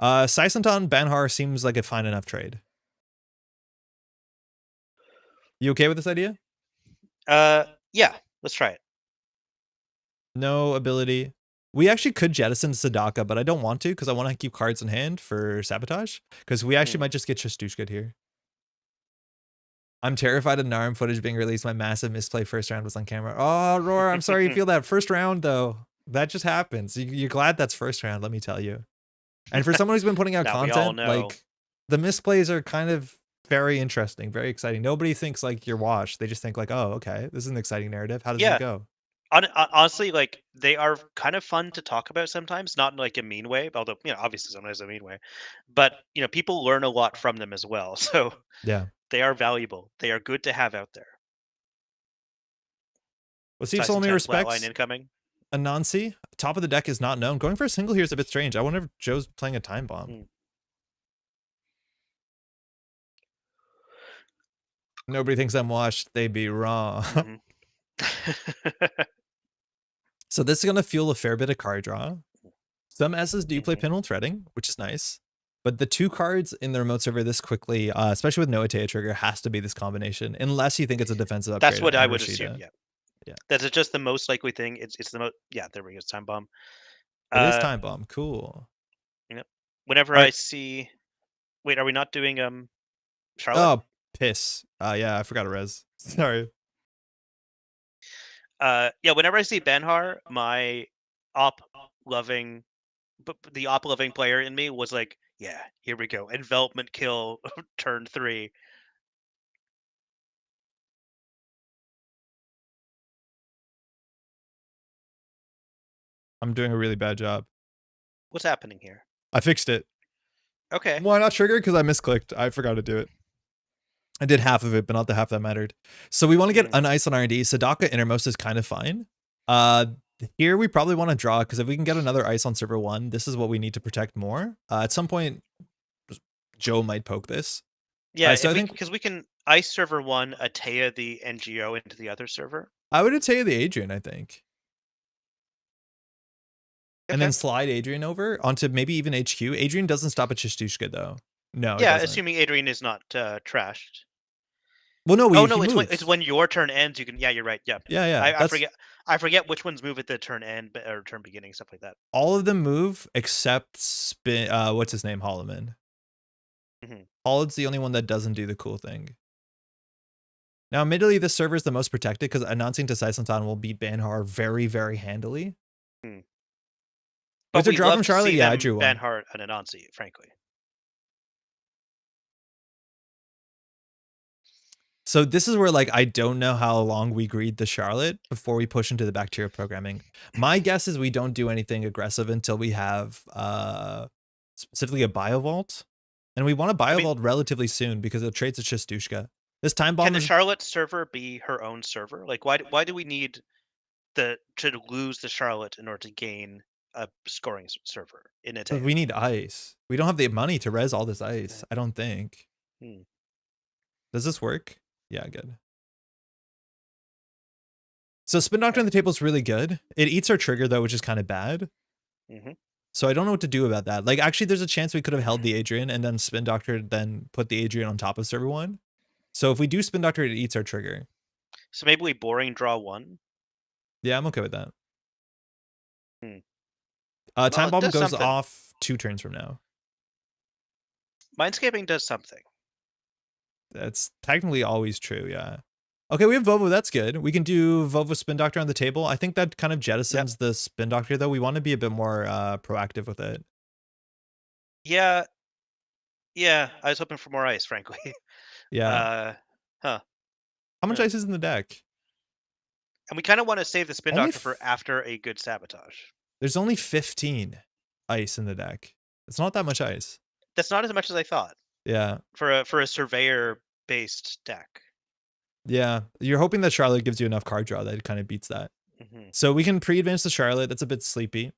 Saisentan Banhar seems like a fine enough trade. You okay with this idea? Yeah, let's try it. No ability. We actually could jettison Sadaka, but I don't want to because I want to keep cards in hand for sabotage. Because we actually might just get Chestushka here. I'm terrified of Narm footage being released. My massive misplay first round was on camera. Oh, Roar, I'm sorry you feel that. First round, though. That just happens. You're glad that's first round, let me tell you. And for someone who's been putting out content, like, the misplays are kind of very interesting, very exciting. Nobody thinks, like, you're washed. They just think, like, oh, okay, this is an exciting narrative. How does it go? Honestly, like, they are kind of fun to talk about sometimes, not in, like, a mean way, although, obviously sometimes a mean way. But, people learn a lot from them as well. So yeah, they are valuable. They are good to have out there. Let's see if Solomon respects incoming. Anansi, top of the deck is not known. Going for a single here is a bit strange. I wonder if Joe's playing a time bomb. Nobody thinks I'm washed. They'd be wrong. So this is going to fuel a fair bit of card draw. Some S's do play Pinhole Threading, which is nice. But the two cards in the remote server this quickly, especially with no A Teia trigger, has to be this combination, unless you think it's a defensive upgrade. That's what I would assume, yeah. That's just the most likely thing. It's the most, there we go, time bomb. It is time bomb, cool. Yep. Whenever I see... Wait, are we not doing Charlotte? Oh, piss. Yeah, I forgot to res. Sorry. Yeah, whenever I see Banhar, my op-loving player in me was like, yeah, here we go. Envelopment kill, turn 3. I'm doing a really bad job. What's happening here? I fixed it. Okay. Why not trigger? Because I misclicked. I forgot to do it. I did half of it, but not the half that mattered. So we want to get an ice on R&D. Sadaka Innermost is kind of fine. Here we probably want to draw because if we can get another ice on server 1, this is what we need to protect more. At some point, Joe might poke this. Yeah, so I think because we can ice server 1, A Teia the NGO into the other server. I would A Teia the Adrian, I think. Okay. And then slide Adrian over onto maybe even HQ. Adrian doesn't stop at Chestushka though. No. Yeah, assuming Adrian is not trashed. Well, no. It's when your turn ends. You can. Yeah, you're right. Yeah. Yeah. I forget which ones move at the turn end or turn beginning, stuff like that. All of them move except spin. What's his name? Holloman. Holland's the only one that doesn't do the cool thing. Now, admittedly, this server is the most protected because announcing to Saisentan will beat Banhar very, very handily. But we draw from Charlotte. Yeah, I drew one. Banhar and Anansi, frankly. So this is where like I don't know how long we greed the Charlotte before we push into the bacteria programming. My guess is we don't do anything aggressive until we have specifically a biovault. And we want a I mean, biovault relatively soon because it trades at Shistushka. This time can bomb the is Charlotte server be her own server? Like, why do we need to lose the Charlotte in order to gain a scoring server in a because Teia? we need ice. We don't have the money to res all this Okay. ice. I don't think. Hmm. Does this work? Yeah, good. So Spin Doctor Okay. on the table is really good. It eats our trigger though, which is kind of bad. Hmm. So I don't know what to do about that. Like, actually, there's a chance we could have held the Adrian and then Spin Doctor, then put the Adrian on top of server one. So if we do Spin Doctor, it eats our trigger. So maybe we boring draw one. Yeah, I'm okay with that. Hmm. Well, Time it Bomb does goes something. off 2 turns from now. Mindscaping does something. That's technically always true, yeah. Okay, we have Vovo, that's good. We can do Vovo Spin Doctor on the table. I think that kind of Yep. jettisons the Spin Doctor, though. We want to be a bit more proactive with it. Yeah. Yeah. I was hoping for more ice, frankly. Yeah. uh. Huh. How much Huh. ice is in the deck? And we kind of want to save the spin Only doctor for after a good sabotage. There's only 15 ice in the deck. It's not that much ice. That's not as much as I thought Yeah. for a surveyor based deck. Yeah. You're hoping that Charlotte gives you enough card draw that it kind of beats that. Hmm. So we can pre-advance the Charlotte. That's a bit sleepy.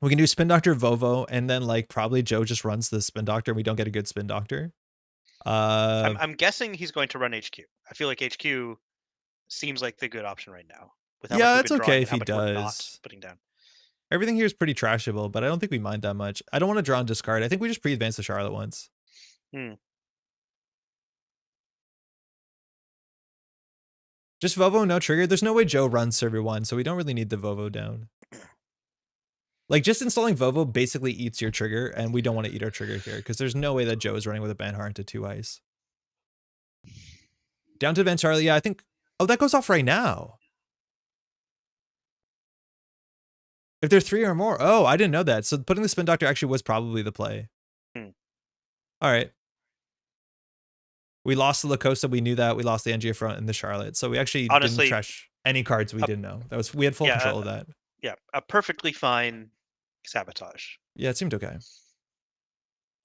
We can do Spin Doctor Vovo, and then like probably Joe just runs the Spin Doctor and we don't get a good Spin Doctor. I'm guessing he's going to run HQ. I feel like HQ seems like the good option right now with how much Yeah, we've that's been okay drawing and if how he much we're not does. putting down. Everything here is pretty trashable, but I don't think we mind that much. I don't want to draw and discard. I think we just pre-advance the Charlotte once. Hmm. Just Vovo, no trigger. There's no way Joe runs server one, so we don't really need the Vovo down. Like, just installing Vovo basically eats your trigger, and we don't want to eat our trigger here, because there's no way that Joe is running with a Banhar into 2 ice. Down to Van Charlie, yeah, I think... Oh, that goes off right now. If there's 3 or more... Oh, I didn't know that. So putting the Spin Doctor actually was probably the play. Hmm. All right. We lost the La Costa, we knew that. We lost the Angia front and the Charlotte. So we actually didn't Honestly, trash any cards we didn't know. We had full yeah, control of that. yeah, a perfectly fine sabotage. Yeah, it seemed okay.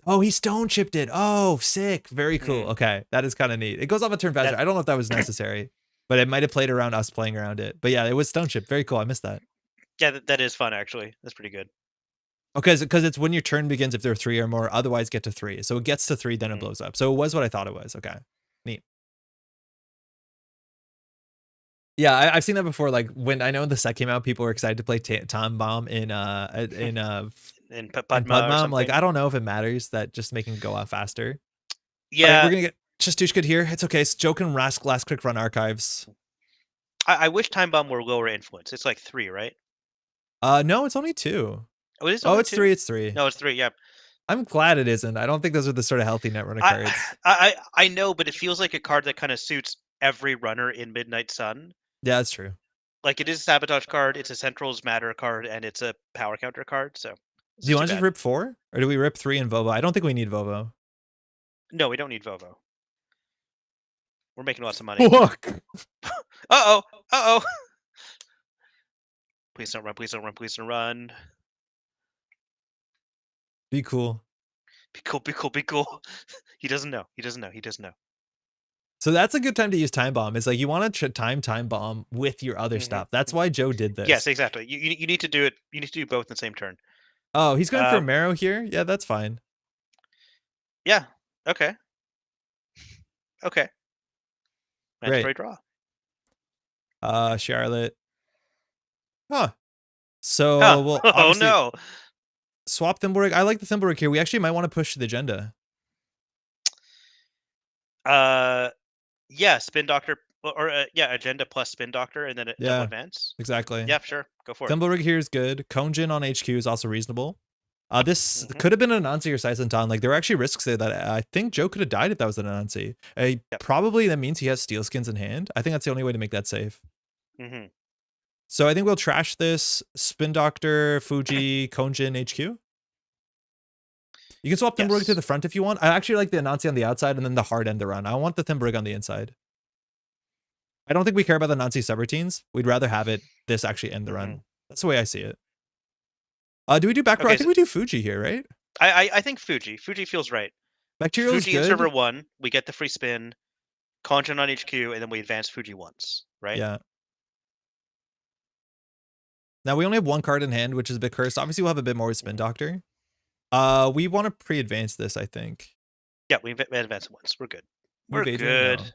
Oh, he stone chipped it. Oh, sick. Very cool. Hmm. Okay, that is kind of neat. It goes off a turn faster. That I don't know if that was necessary, but it might have played around us playing around it. But yeah, it was stone chipped. Very cool. I missed that. yeah, that is fun actually. That's pretty good. Okay, because it's when your turn begins if there are 3 or more, otherwise get to 3. So it gets to 3, then it Hmm. blows up. So it was what I thought it was. Okay, neat. Yeah, I've seen that before. Like when I know the set came out, people were excited to play Time Bomb in In in Padma or Pudmom. Like I something. don't know if it matters that just making it go out faster. All right, we're Yeah, gonna get Chistushka here. It's okay. Joe can last click run archives. I wish Time Bomb were lower influence. It's like 3, right? No, it's only 2. Oh, it is Oh, only it's 2. 3. It's 3. No, it's 3. Yeah. I'm glad it isn't. I don't think those are the sort of healthy Netrunner I cards. I know, but it feels like a card that kind of suits every runner in Midnight Sun. Yeah, that's true. Like, it is a sabotage card, it's a Central's Matter card, and it's a power counter card, so it's Do you just too want to just bad. rip 4? Or do we rip 3 and Vovo? I don't think we need Vovo. No, we don't need Vovo. We're making lots of money. Fuck. Uh-oh! Uh-oh! Please don't run, please don't run, please don't run. Be cool. Be cool, be cool, be cool. He doesn't know, he doesn't know, he doesn't know. So that's a good time to use Time Bomb. It's like you want to Time Bomb with your other Mhm, stuff. That's mhm. why Joe did Yes, this. exactly. You need to do it, you need to do both in the same turn. Oh, he's going for Um, Marrow here? Yeah, that's fine. yeah, okay. Okay. Great. Mandatory draw. Charlotte. Huh. Huh. So we'll Oh, obviously no! swap Thimblerig. I like the Thimblerig here. We actually might want to push to the agenda. Uh, yeah, Spin Doctor or, yeah, Agenda plus Spin Doctor and then a double Yeah, advance. exactly. Yeah, sure, go for it. Thimblerig here is good. Konjin on HQ is also reasonable. This Mhm, could have been an Anansi or Saisentan. Like there were actually risks there that I think Joe could have died if that was an Anansi. yep, Probably that means he has steel skins in hand. I think that's the only way to make that safe. mhm. So I think we'll trash this Spin Doctor, Fuji, Konjin, HQ. You can swap Thimblerig to Yes. the front if you want. I actually like the Anansi on the outside and then the hard end the run. I want the Thimblerig on the inside. I don't think we care about the Nazi subroutines. We'd rather have it this actually end the Hmm. run. That's the way I see it. Do we do back row? I Okay, think so we do Fuji here, right? I think Fuji. Fuji feels right. Bacterial is Fuji in server good. 1, we get the free spin, content on HQ, and then we advance Fuji once, right? Yeah. Now we only have one card in hand, which is a bit cursed. Obviously, we'll have a bit more with Spin Mhm. Doctor. We want to pre-advance this, I think. Yeah, we advance once. We're good. We're Move Adrian? good. No.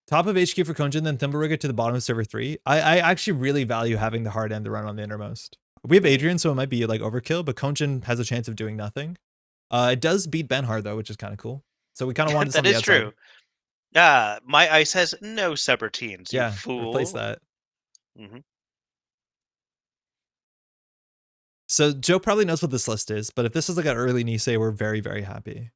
Top of HQ for Konjin, then Thimblewrigger to the bottom of server 3. I actually really value having the hard end to run on the innermost. We have Mhm. Adrian, so it might be like overkill, but Konjin has a chance of doing nothing. It does beat Benhar though, which is kind of cool. So we kind of wanted That some of the is outside. true. Ah, my ice has no subroutines, you Yeah, replace fool. that. Hmm. So Joe probably knows what this list is, but if this is like an early Nisei, we're very, very happy.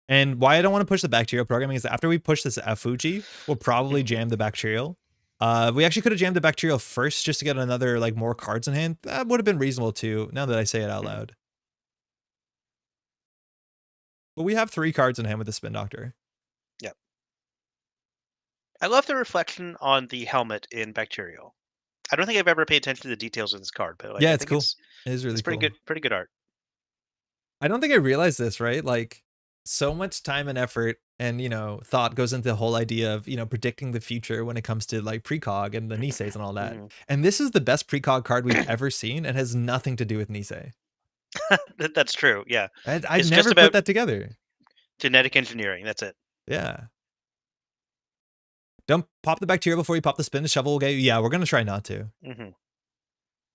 And why I don't want to push the bacterial programming is after we push this Fuji, we'll probably Hmm. jam the bacterial. We actually could have jammed the bacterial first just to get another like more cards in hand. That would have been reasonable too, now that I say it out Hmm. loud. But we have 3 cards in hand with the Spin Doctor. Yep. I love the reflection on the helmet in Bacterial. I don't think I've ever paid attention to the details of this card, but like Yeah, I it's think cool. It is it's really cool. pretty good art. I don't think I realized this, right? Like so much time and effort and thought goes into the whole idea of predicting the future when it comes to like precog and the Niseis and all that. Hmm. And this is the best precog card we've ever seen and has nothing to do with Nisei. That's true. Yeah, I'd it's just never put about that together. genetic engineering. That's it. Yeah. Don't pop the bacteria before you pop the spin. The shovel will get you. Yeah, we're gonna try not to. Hmm.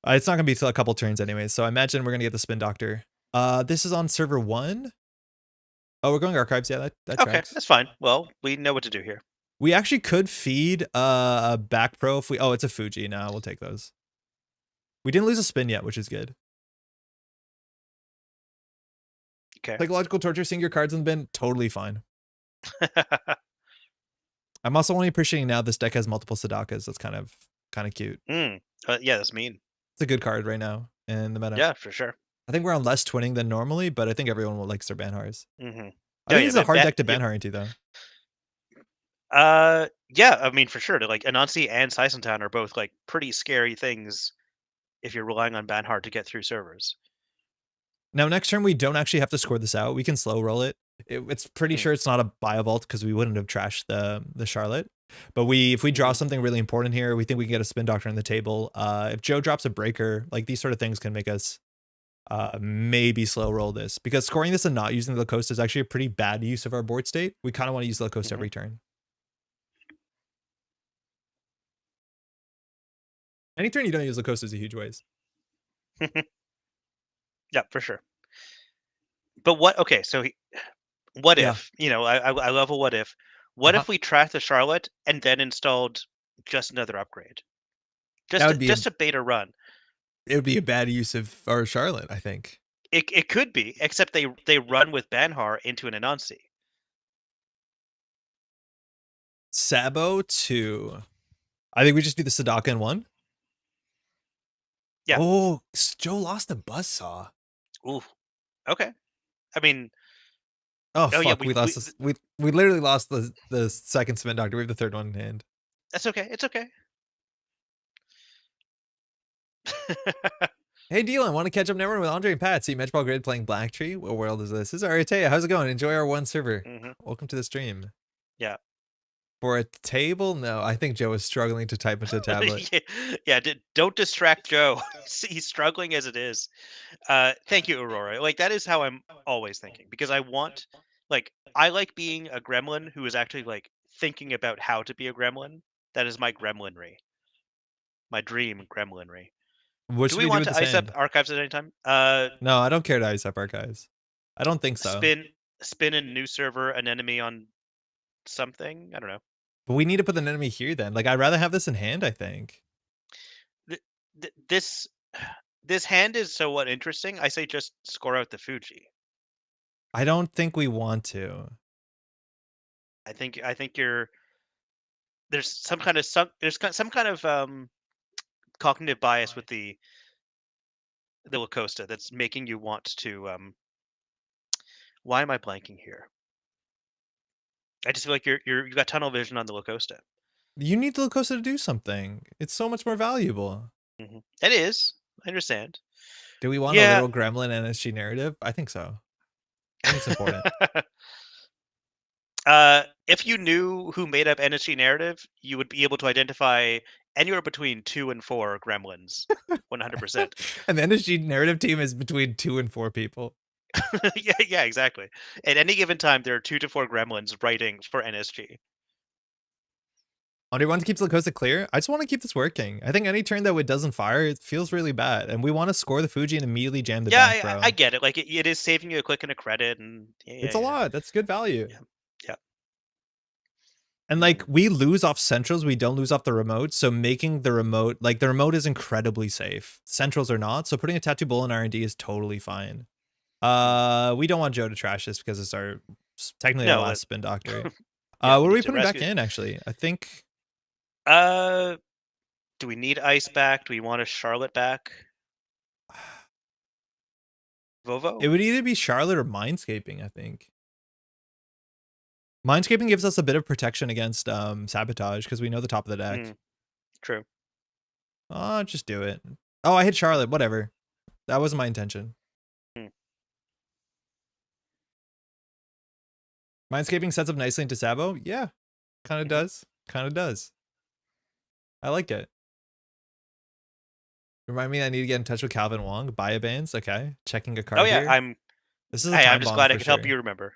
It's not gonna be till a couple turns anyways, so I imagine we're gonna get the spin doctor. This is on server 1. Oh, we're going archives. Yeah, that Okay, tracks. that's fine. Well, we know what to do here. We actually could feed a back pro if we. Oh, it's a Fuji. Now we'll take those. We didn't lose a spin yet, which is good. Okay. Psychological torture, seeing your cards in the bin, totally fine. I'm also only appreciating now this deck has multiple Sadakas. That's kind of cute. Mm. Yeah, that's mean. It's a good card right now in the meta. Yeah, for sure. I think we're on less twinning than normally, but I think everyone will like their Banhars. Hmm. I Oh think yeah, this is a hard deck to yeah, Banhar into though. yeah. I mean, for sure. Like Anansi and Seisentown are both like pretty scary things if you're relying on Banhart to get through servers. Now next turn we don't actually have to score this out. We can slow roll it. It's pretty Mm. sure it's not a buy a vault because we wouldn't have trashed the Charlotte. But if we draw Hmm. something really important here, we think we can get a spin doctor on the table. If Joe drops a breaker, like these sort of things can make us maybe slow roll this because scoring this and not using the coast is actually a pretty bad use of our board state. We kind of want to use the coast Hmm. every turn. Any turn you don't use the coast is a huge waste. Yeah, for sure. But what? Okay, so what Yeah. if? I love a what if. What Uh-huh. if we tracked the Charlotte and then installed just another upgrade, That would be just a beta run? it would be a bad use of our Charlotte, I think. It could be, except they run with Banhar into an Anansi. Sabo 2. I think we just do the Sadaka in 1. Yeah. Oh, Joe lost a buzzsaw. Ooh. Okay. I mean, Oh oh yeah, fuck, we lost this. We literally lost the second spin doctor. We have the third one in hand. that's okay. It's okay. Hey Dylan, want to catch up network with Andre and Pat? See Metropole Grid playing Black Tree? What world is this? This is A Teia. How's it going? Enjoy our one server. Hmm. Welcome to the stream. Yeah. For a table? No, I think Joe is struggling to type into a tablet. Yeah. Yeah. Don't distract Joe. He's struggling as it is. Thank you, Aurora. Like that is how I'm always thinking because I like being a gremlin who is actually like thinking about how to be a gremlin. That is my gremlinry, my dream gremlinry. What Do should we we do want with to this ice up hand? archives at any time? No, I don't care to ice up archives. I don't think so. Spin spin a new server, an enemy on something. I don't know. But we need to put an enemy here then. Like I'd rather have this in hand, I think. Th- this this hand is somewhat interesting. I say just score out the Fuji. I don't think we want to. I think you're there's some kind of cognitive bias with the Lacosta that's making you want to why am I blanking here? I just feel like you got tunnel vision on the Locosta. You need the Lacosta to do something. It's so much more valuable. It is. I understand. Do we want a Yeah. literal gremlin NSG narrative? I think so. I think it's important. If you knew who made up NSG narrative, you would be able to identify anywhere between 2 and 4 gremlins, 100%. And the NSG narrative team is between 2 and 4 people. Yeah, exactly. At any given time, there are 2 to 4 gremlins writing for NSG. Do you want to keep the Lacosta clear? I just want to keep this working. I think any turn that it doesn't fire, it feels really bad. And we want to score the Fuji and immediately jam the Yeah, bank, I bro. get it. Like, it is saving you a click and a credit, and It's a lot. That's good value. yeah, yeah. And like we lose off centrals, we don't lose off the remote. So making the remote, like the remote is incredibly safe. Centrals are not. So putting a tattoo bull in R&D is totally fine. We don't want Joe to trash this because it's technically our No, last spin doctor. yeah, What we are need we to putting back rescue. in actually? I think Uh, do we need Ice back? Do we want a Charlotte back? it Vovo? would either be Charlotte or Mindscaping, I think. Mindscaping gives us a bit of protection against sabotage because we know the top of the deck. True. Just do it. Oh, I hit Charlotte. Whatever. That wasn't my intention. Hmm. Mindscaping sets up nicely into Sabo. Yeah, kind of does. Kind of does. I like it. Remind me I need to get in touch with Calvin Wong. Buy bands. Okay. Checking a Oh card yeah, here. This is a I'm time just bomb glad I for could help sure. you remember.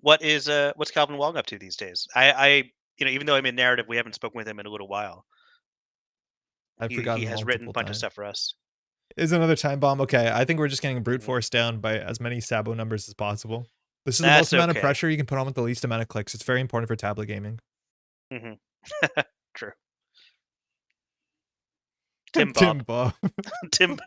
What's Calvin Wong up to these days? Even though I'm in narrative, we haven't spoken with him in a little while. I've He forgotten has written a multiple bunch of times. stuff for us. Is another time bomb. Okay. I think we're just getting brute Mhm. force down by as many Sabo numbers as possible. This is the most That's amount of okay. pressure you can put on with the least amount of clicks. It's very important for tablet gaming. hmm True. Tim Tim Bob. Bob. Tim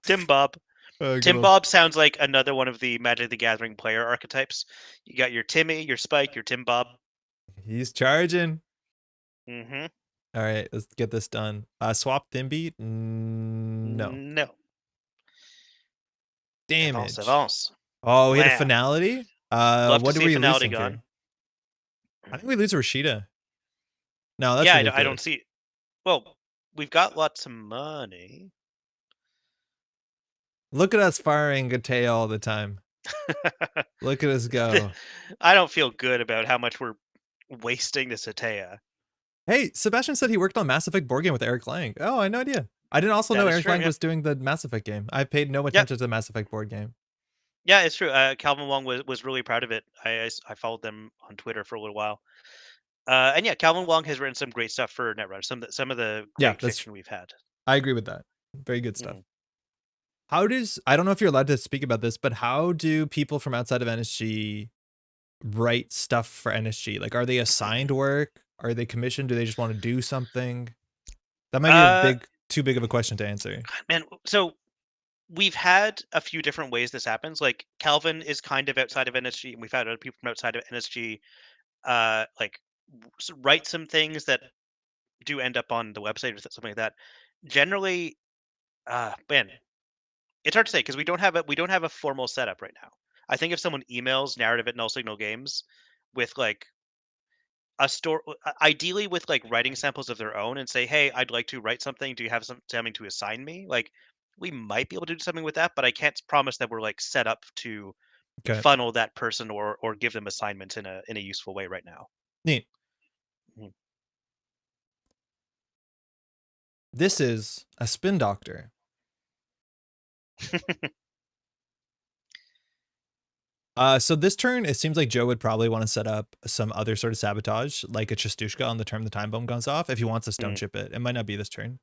Tim Bob. Good Tim old. Bob sounds like another one of the Magic the Gathering player archetypes. You got your Timmy, your Spike, your Tim Bob. He's charging. Mm-hmm. All right, let's get this done. Swap Thimby? No. No. Avance, Damage. avance. Oh, we hit a Wham. finality? Love to What are see a we finality losing gone. here? I think we lose Rashida. No, that's Yeah, I don't ridiculous. see. Well, we've got lots of money. Look at us firing A Teia all the time. Look at us go. I don't feel good about how much we're wasting this Atea. Hey, Sebastian said he worked on Mass Effect board game with Eric Lang. Oh, I had no idea. I didn't also That know is Eric true. Lang Yeah. was doing the Mass Effect game. I paid no Yep. attention to the Mass Effect board game. Yeah, it's true. Calvin Wong was really proud of it. I followed them on Twitter for a little while. And yeah, Calvin Wong has written some great stuff for Netrunner. Some of the Yeah, great fiction we've had. I agree with that. Very good stuff. Mhm. I don't know if you're allowed to speak about this, but how do people from outside of NSG write stuff for NSG? Like, are they assigned work? Are they commissioned? Do they just want to do something? That might be Uh, too big of a question to answer. man, so we've had a few different ways this happens. Like Calvin is kind of outside of NSG, and we've had other people from outside of NSG, like write some things that do end up on the website or something like that. Generally, man, it's hard to say because we don't have a formal setup right now. I think if someone emails narrative at Null Signal Games with like a store, ideally with like writing samples of their own, and say, "Hey, I'd like to write something. Do you have something to assign me?" Like, we might be able to do something with that, but I can't promise that we're like set up to Okay. funnel that person or give them assignments in a useful way right now. Neat. Mhm. This is a spin doctor. So this turn, it seems like Joe would probably want to set up some other sort of sabotage, like a Chastushka on the turn the time bomb goes off. If he wants to stone Mm. chip it, it might not be this turn.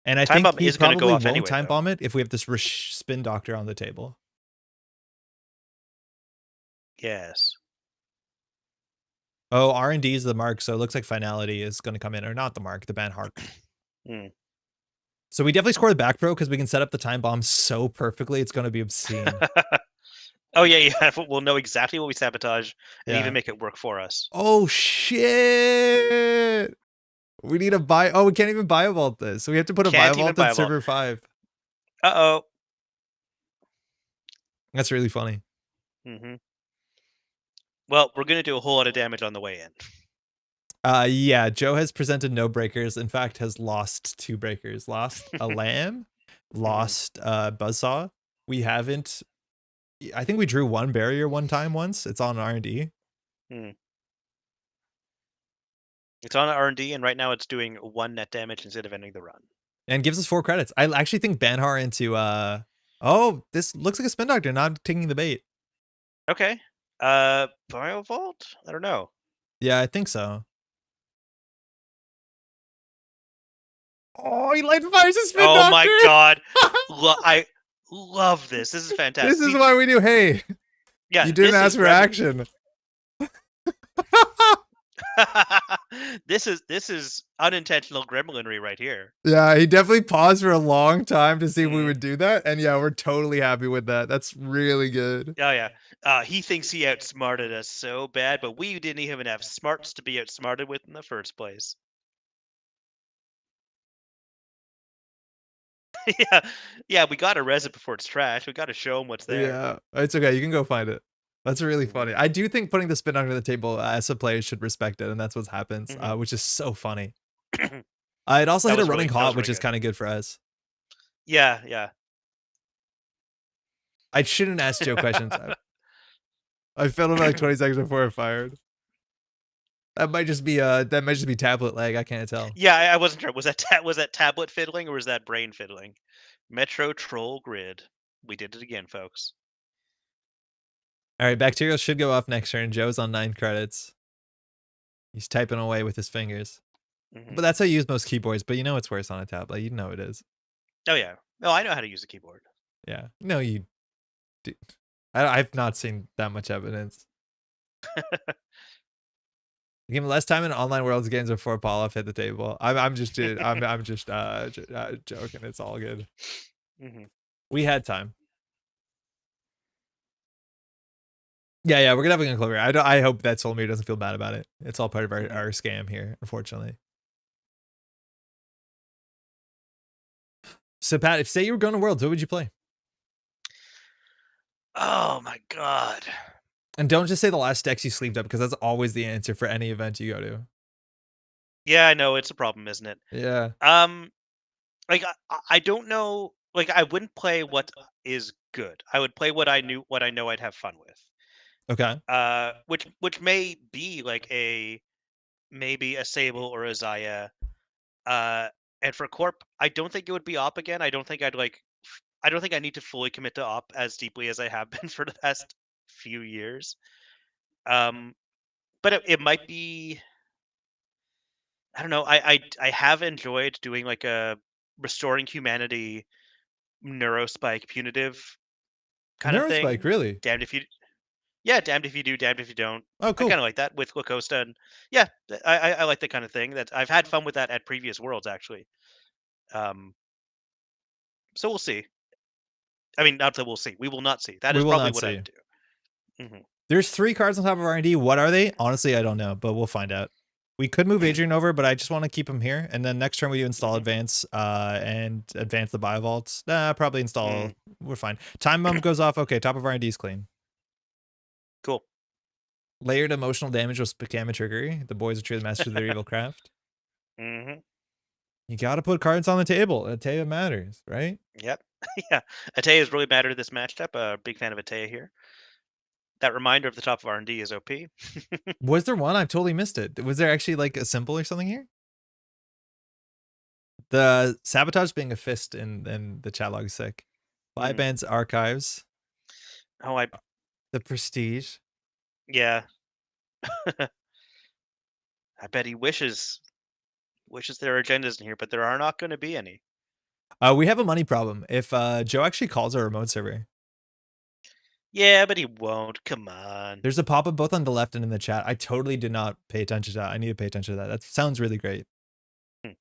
And I Time think bomb he is going to go probably off won't anyway, time though. bomb it if we have this spin doctor on the table. Yes. Oh, R&D is the mark, so it looks like finality is going to come in, or not the mark, the ban hark. Mm. So we definitely score the back pro because we can set up the time bomb so perfectly, it's going to be obscene. Oh yeah, yeah. We'll know exactly what we sabotage and Yeah. even make it work for us. Oh shit! We need a buy. Oh, we can't even buy vault this. So we have to put a buy Can't even vault buy on a vault. server 5. Uh-oh. That's really funny. hmm Well, we're gonna do a whole lot of damage on the way in. Yeah, Joe has presented no breakers. In fact, has lost 2 breakers. Lost a lamb, Mhm. lost buzzsaw. We haven't. I think we drew 1 barrier one time once. It's on R&D. Mm. It's on R&D, and right now it's doing 1 net damage instead of ending the run. And gives us 4 credits. I actually think Banhar into oh, this looks like a spin doctor not taking the bait. Okay. Biovault? I don't know. Yeah, I think so. Oh, he light fires a spin Oh my doctor. god. I love this. This is This fantastic. is See, why we do. Hey, yeah, you didn't this ask is for action. this is unintentional gremlinry right here. Yeah, he definitely paused for a long time to see if we Mm. would do that. And yeah, we're totally happy with that. That's really good. Oh yeah. He thinks he outsmarted us so bad, but we didn't even have smarts to be outsmarted with in the first place. Yeah, yeah. We got to res it before it's trash. We got to show him what's there. Yeah, it's okay. You can go find it. That's really Hmm. funny. I do think putting the spin under the table as a player should respect it, and that's what happens, Hmm. which is so funny. It also That hit a was running really that hot, was which really is good. kind of good for us. Yeah, yeah. I shouldn't ask Joe questions. I failed him like 20 seconds before it fired. That might just be tablet lag. I can't tell. Yeah, I wasn't sure. Was that tablet fiddling or was that brain fiddling? Metro Troll Grid. We did it again, folks. All right, Bacterial should go off next turn. Joe's on 9 credits. He's typing away with his fingers. Hmm. But that's how you use most keyboards. But you know it's worse on a tablet. You know it is. Oh yeah. No, I know how to use a keyboard. Yeah. No, you do. I've not seen that much evidence. Give him less time in online worlds games before Pauloff hit the table. I'm just joking. It's all good. Hmm. We had time. Yeah, we're gonna have a clover. I hope that Solmir doesn't feel bad about it. It's all part of Hmm. our scam here, unfortunately. So Pat, if say you were going to Worlds, what would you play? Oh my god. And don't just say the last decks you sleeved up because that's always the answer for any event you go to. Yeah, I know it's a problem, isn't it? Yeah. Um, like I don't know. Like I wouldn't play what is good. I would play what I know I'd have fun with. Okay. Which may be like a maybe a Sable or a Zaya. Uh, and for Corp, I don't think it would be op again. I don't think I'd like. I don't think I need to fully commit to op as deeply as I have been for the past few years. Um, but it might be. I don't know. I have enjoyed doing like a restoring humanity neurospike punitive kind of Neurospike, thing. really? Damned if you Yeah, damned if you do, damned if you don't. Oh, I kind cool. of like that with Lacosta, and yeah, I like that kind of thing. That I've had fun with that at previous worlds actually. Um, so we'll see. I mean, not that we'll see. We will not see. That We is will probably not what I see. would do. Hmm. There's 3 cards on top of R&D. What are they? Honestly, I don't know, but we'll find out. We could move Adrian over, but I just want to keep him here. And then next turn we do install Hmm. advance and advance the biovaults. Probably Mm. install. We're fine. Time bomb goes off. Okay, top of R&D is clean. Cool. Layered emotional damage with spam and trickery. The boys are truly masters of their evil craft. Hmm. You got to put cards on the table. A Teia matters, right? Yep. Yeah. Atea is really matter to this matchup. A big fan of Atea here. That reminder of the top of R&D is OP. Was there one? I've totally missed it. Was there actually like a symbol or something here? The sabotage being a fist in the chat log is sick. Five Mm. bands archives. Oh, I The prestige. yeah. I bet he wishes there are agendas in here, but there are not going to be any. We have a money problem. If Joe actually calls our remote server, Yeah, but he won't. Come on. there's a pop-up both on the left and in the chat. I totally did not pay attention to that. I need to pay attention to that. That sounds really great. Hmm.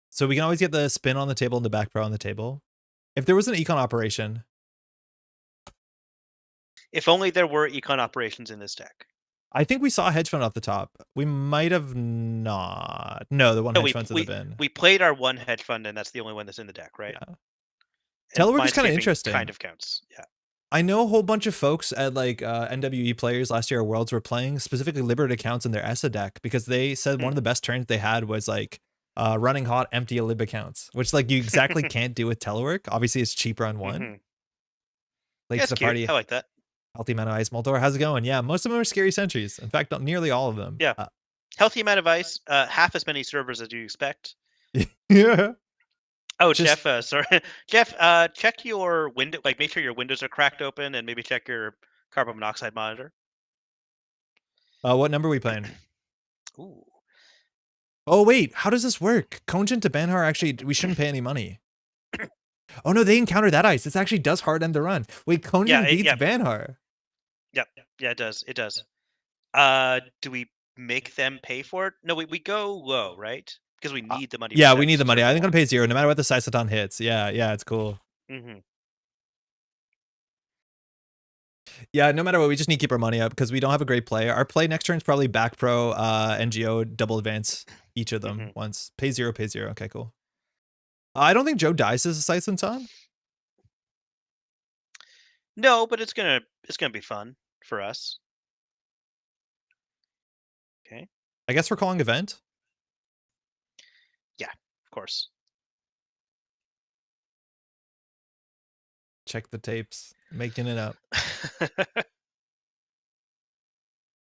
So we can always get the spin on the table and the back pro on the table. If there was an econ operation, If only there were econ operations in this deck. I think we saw a hedge fund off the top. We might have not. No, the one No, hedge fund's in the bin. we played our one hedge fund, and that's the only one that's in the deck, right? Yeah. and Telework is kind of minescaping interesting. kind of counts. Yeah. I know a whole bunch of folks at like NWE players last year at Worlds were playing specifically Liberate accounts in their ESA deck because they said one of the best turns they had was like running hot empty lib accounts, which like you exactly can't do with telework. Obviously, it's cheaper on one. Late to That's the cute. party, I like that. healthy amount of ice. Moldor, how's it going? Yeah, most of them are scary sentries. In fact, nearly all of them. Yeah. Healthy amount of ice. Half as many servers as you expect. Yeah. Oh, Just Jeff. Sorry, Jeff. Check your window. Like, make sure your windows are cracked open, and maybe check your carbon monoxide monitor. what number are we playing? Ooh. Oh wait, how does this work? Konjin to Banhar actually we shouldn't pay any money. Oh no, they encounter that ice. This actually does hard end the run. Wait, Konjin beats Banhar. Yep. Yeah, it does. It does. Do we make them pay for it? No, we go low, right? Because we need the money. Yeah, For we need the money. I think I'm gonna pay 0 no matter what the Saisaton hits. Yeah, it's cool. Yeah, no matter what, we just need to keep our money up because we don't have a great play. Our play next turn is probably back pro, NGO, double advance each of them once. Pay 0, pay 0. Okay, cool. I don't think Joe dies as a Saisaton. No, but it's gonna be fun for us. Okay. I guess we're calling event. Yeah, of course. Check the tapes. Making it up.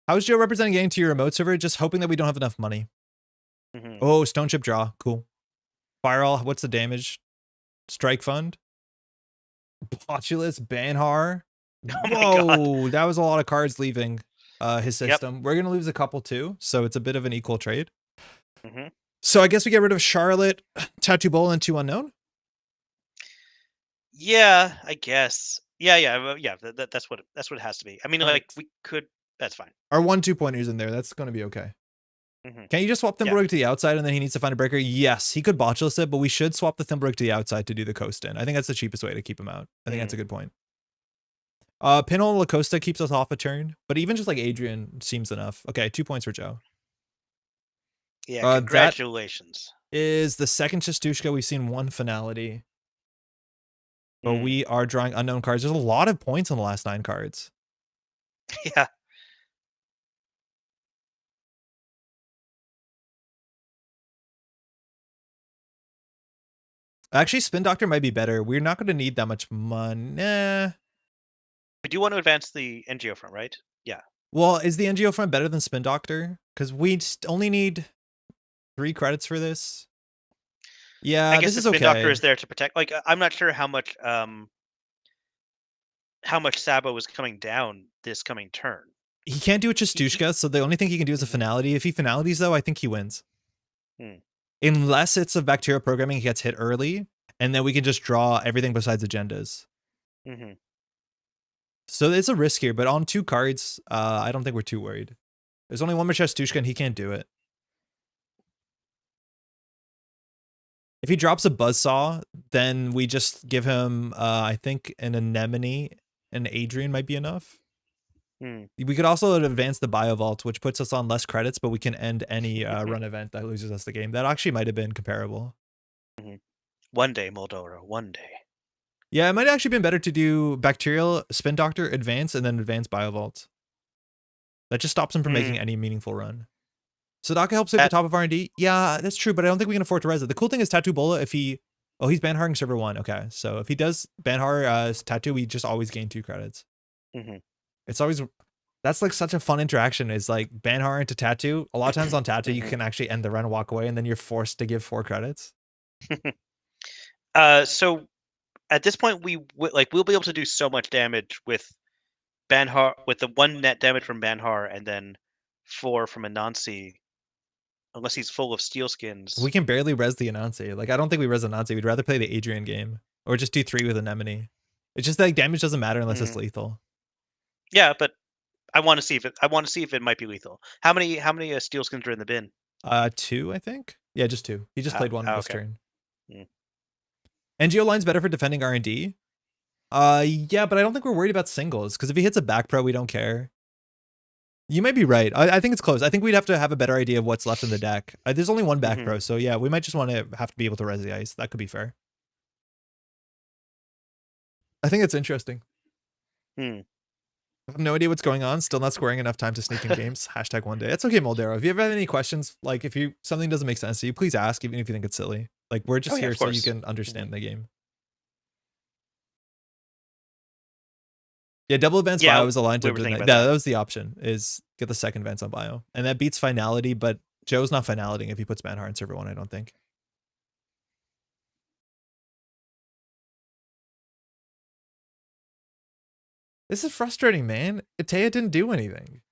How's Joe representing getting to your remote server? Just hoping that we don't have enough money. Oh, stone chip draw. Cool. Fireall, what's the damage? Strike fund. Populous, Banhar. Whoa, that was a lot of cards leaving his system. We're gonna lose a couple too, so it's a bit of an equal trade. So I guess we get rid of Charlotte, Tattoo Bowl, and 2 unknown. Yeah, I guess. Yeah. That's what it has to be. I mean, like we could. That's fine. Our 1-2 pointers in there. That's gonna be okay. Can you just swap Thimblewig to the outside and then he needs to find a breaker? Yes, he could botchless it, but we should swap the Thimblewig to the outside to do the coast in. I think that's the cheapest way to keep him out. I think that's a good point. Pinhole Lacosta keeps us off a turn, but even just like Adrian seems enough. Okay, 2 points for Joe. Yeah, congratulations. That is the second Chestushka. We've seen one finality. But we are drawing unknown cards. There's a lot of points on the last 9 cards. Yeah. Actually, Spin Doctor might be better. We're not going to need that much money. We do want to advance the NGO front, right? Yeah. Well, is the NGO front better than Spin Doctor? Because we only need 3 credits for this. Yeah, I guess this the is Spin okay. Doctor is there to protect. Like, I'm not sure how much Sabo is coming down this coming turn. He can't do a Chestushka, so the only thing he can do is a finality. If he finalities, though, I think he wins. Unless it's a bacterial programming, he gets hit early, and then we can just draw everything besides agendas. So it's a risk here, but on 2 cards, I don't think we're too worried. There's only one more Chestushka, and he can't do it. If he drops a Buzzsaw, then we just give him, I think, an Anemone, and Adrian might be enough. We could also advance the Biovault, which puts us on less credits, but we can end any run event that loses us the game. That actually might have been comparable. One day, Moldora, one day. Yeah, it might have actually been better to do Bacterial, Spin Doctor, Advance, and then Advance Biovault. That just stops him from making any meaningful run. Sadaka helps save the top of R&D. Yeah, that's true, but I don't think we can afford to res it. The cool thing is Tattoo Bola, if he... Oh, he's Banharing server 1. Okay, so if he does Banhar Tattoo, we just always gain 2 credits. It's always... That's like such a fun interaction, is like Banhar into Tattoo. A lot of times on Tattoo, you can actually end the run and walk away, and then you're forced to give 4 credits. So at this point, we'll be able to do so much damage with Banhar, with the 1 net damage from Banhar, and then 4 from Anansi. Unless he's full of steel skins. We can barely res the Anansi. Like, I don't think we res Anansi. We'd rather play the Adrian game. Or just do 3 with Anemone. It's just like damage doesn't matter unless it's lethal. Yeah, but I want to see if it might be lethal. How many steel skins are in the bin? 2, I think. Yeah, just 2. He just played 1 this turn. Mm. NGO line's better for defending R&D. Yeah, but I don't think we're worried about singles, because if he hits a back pro, we don't care. You might be right. I think it's close. I think we'd have to have a better idea of what's left in the deck. There's only 1 back pro, so yeah, we might just want to have to be able to res the ice. That could be fair. I think it's interesting. Hmm. I have no idea what's going on. Still not scoring enough time to sneak in games. Hashtag one day. It's okay, Moldero. If you ever have any questions, like if you something doesn't make sense to you, please ask, even if you think it's silly. Like we're Oh just yeah, here of so you course. can Mhm. understand the game. Yeah, double advanced Yeah, bio is aligned we to were the thinking yeah, about that. that was the option, is get the second advance on bio. And that beats finality, but Joe's not finalitying if he puts Manhar in server one, I don't think. This is frustrating, man. A Teia didn't do anything.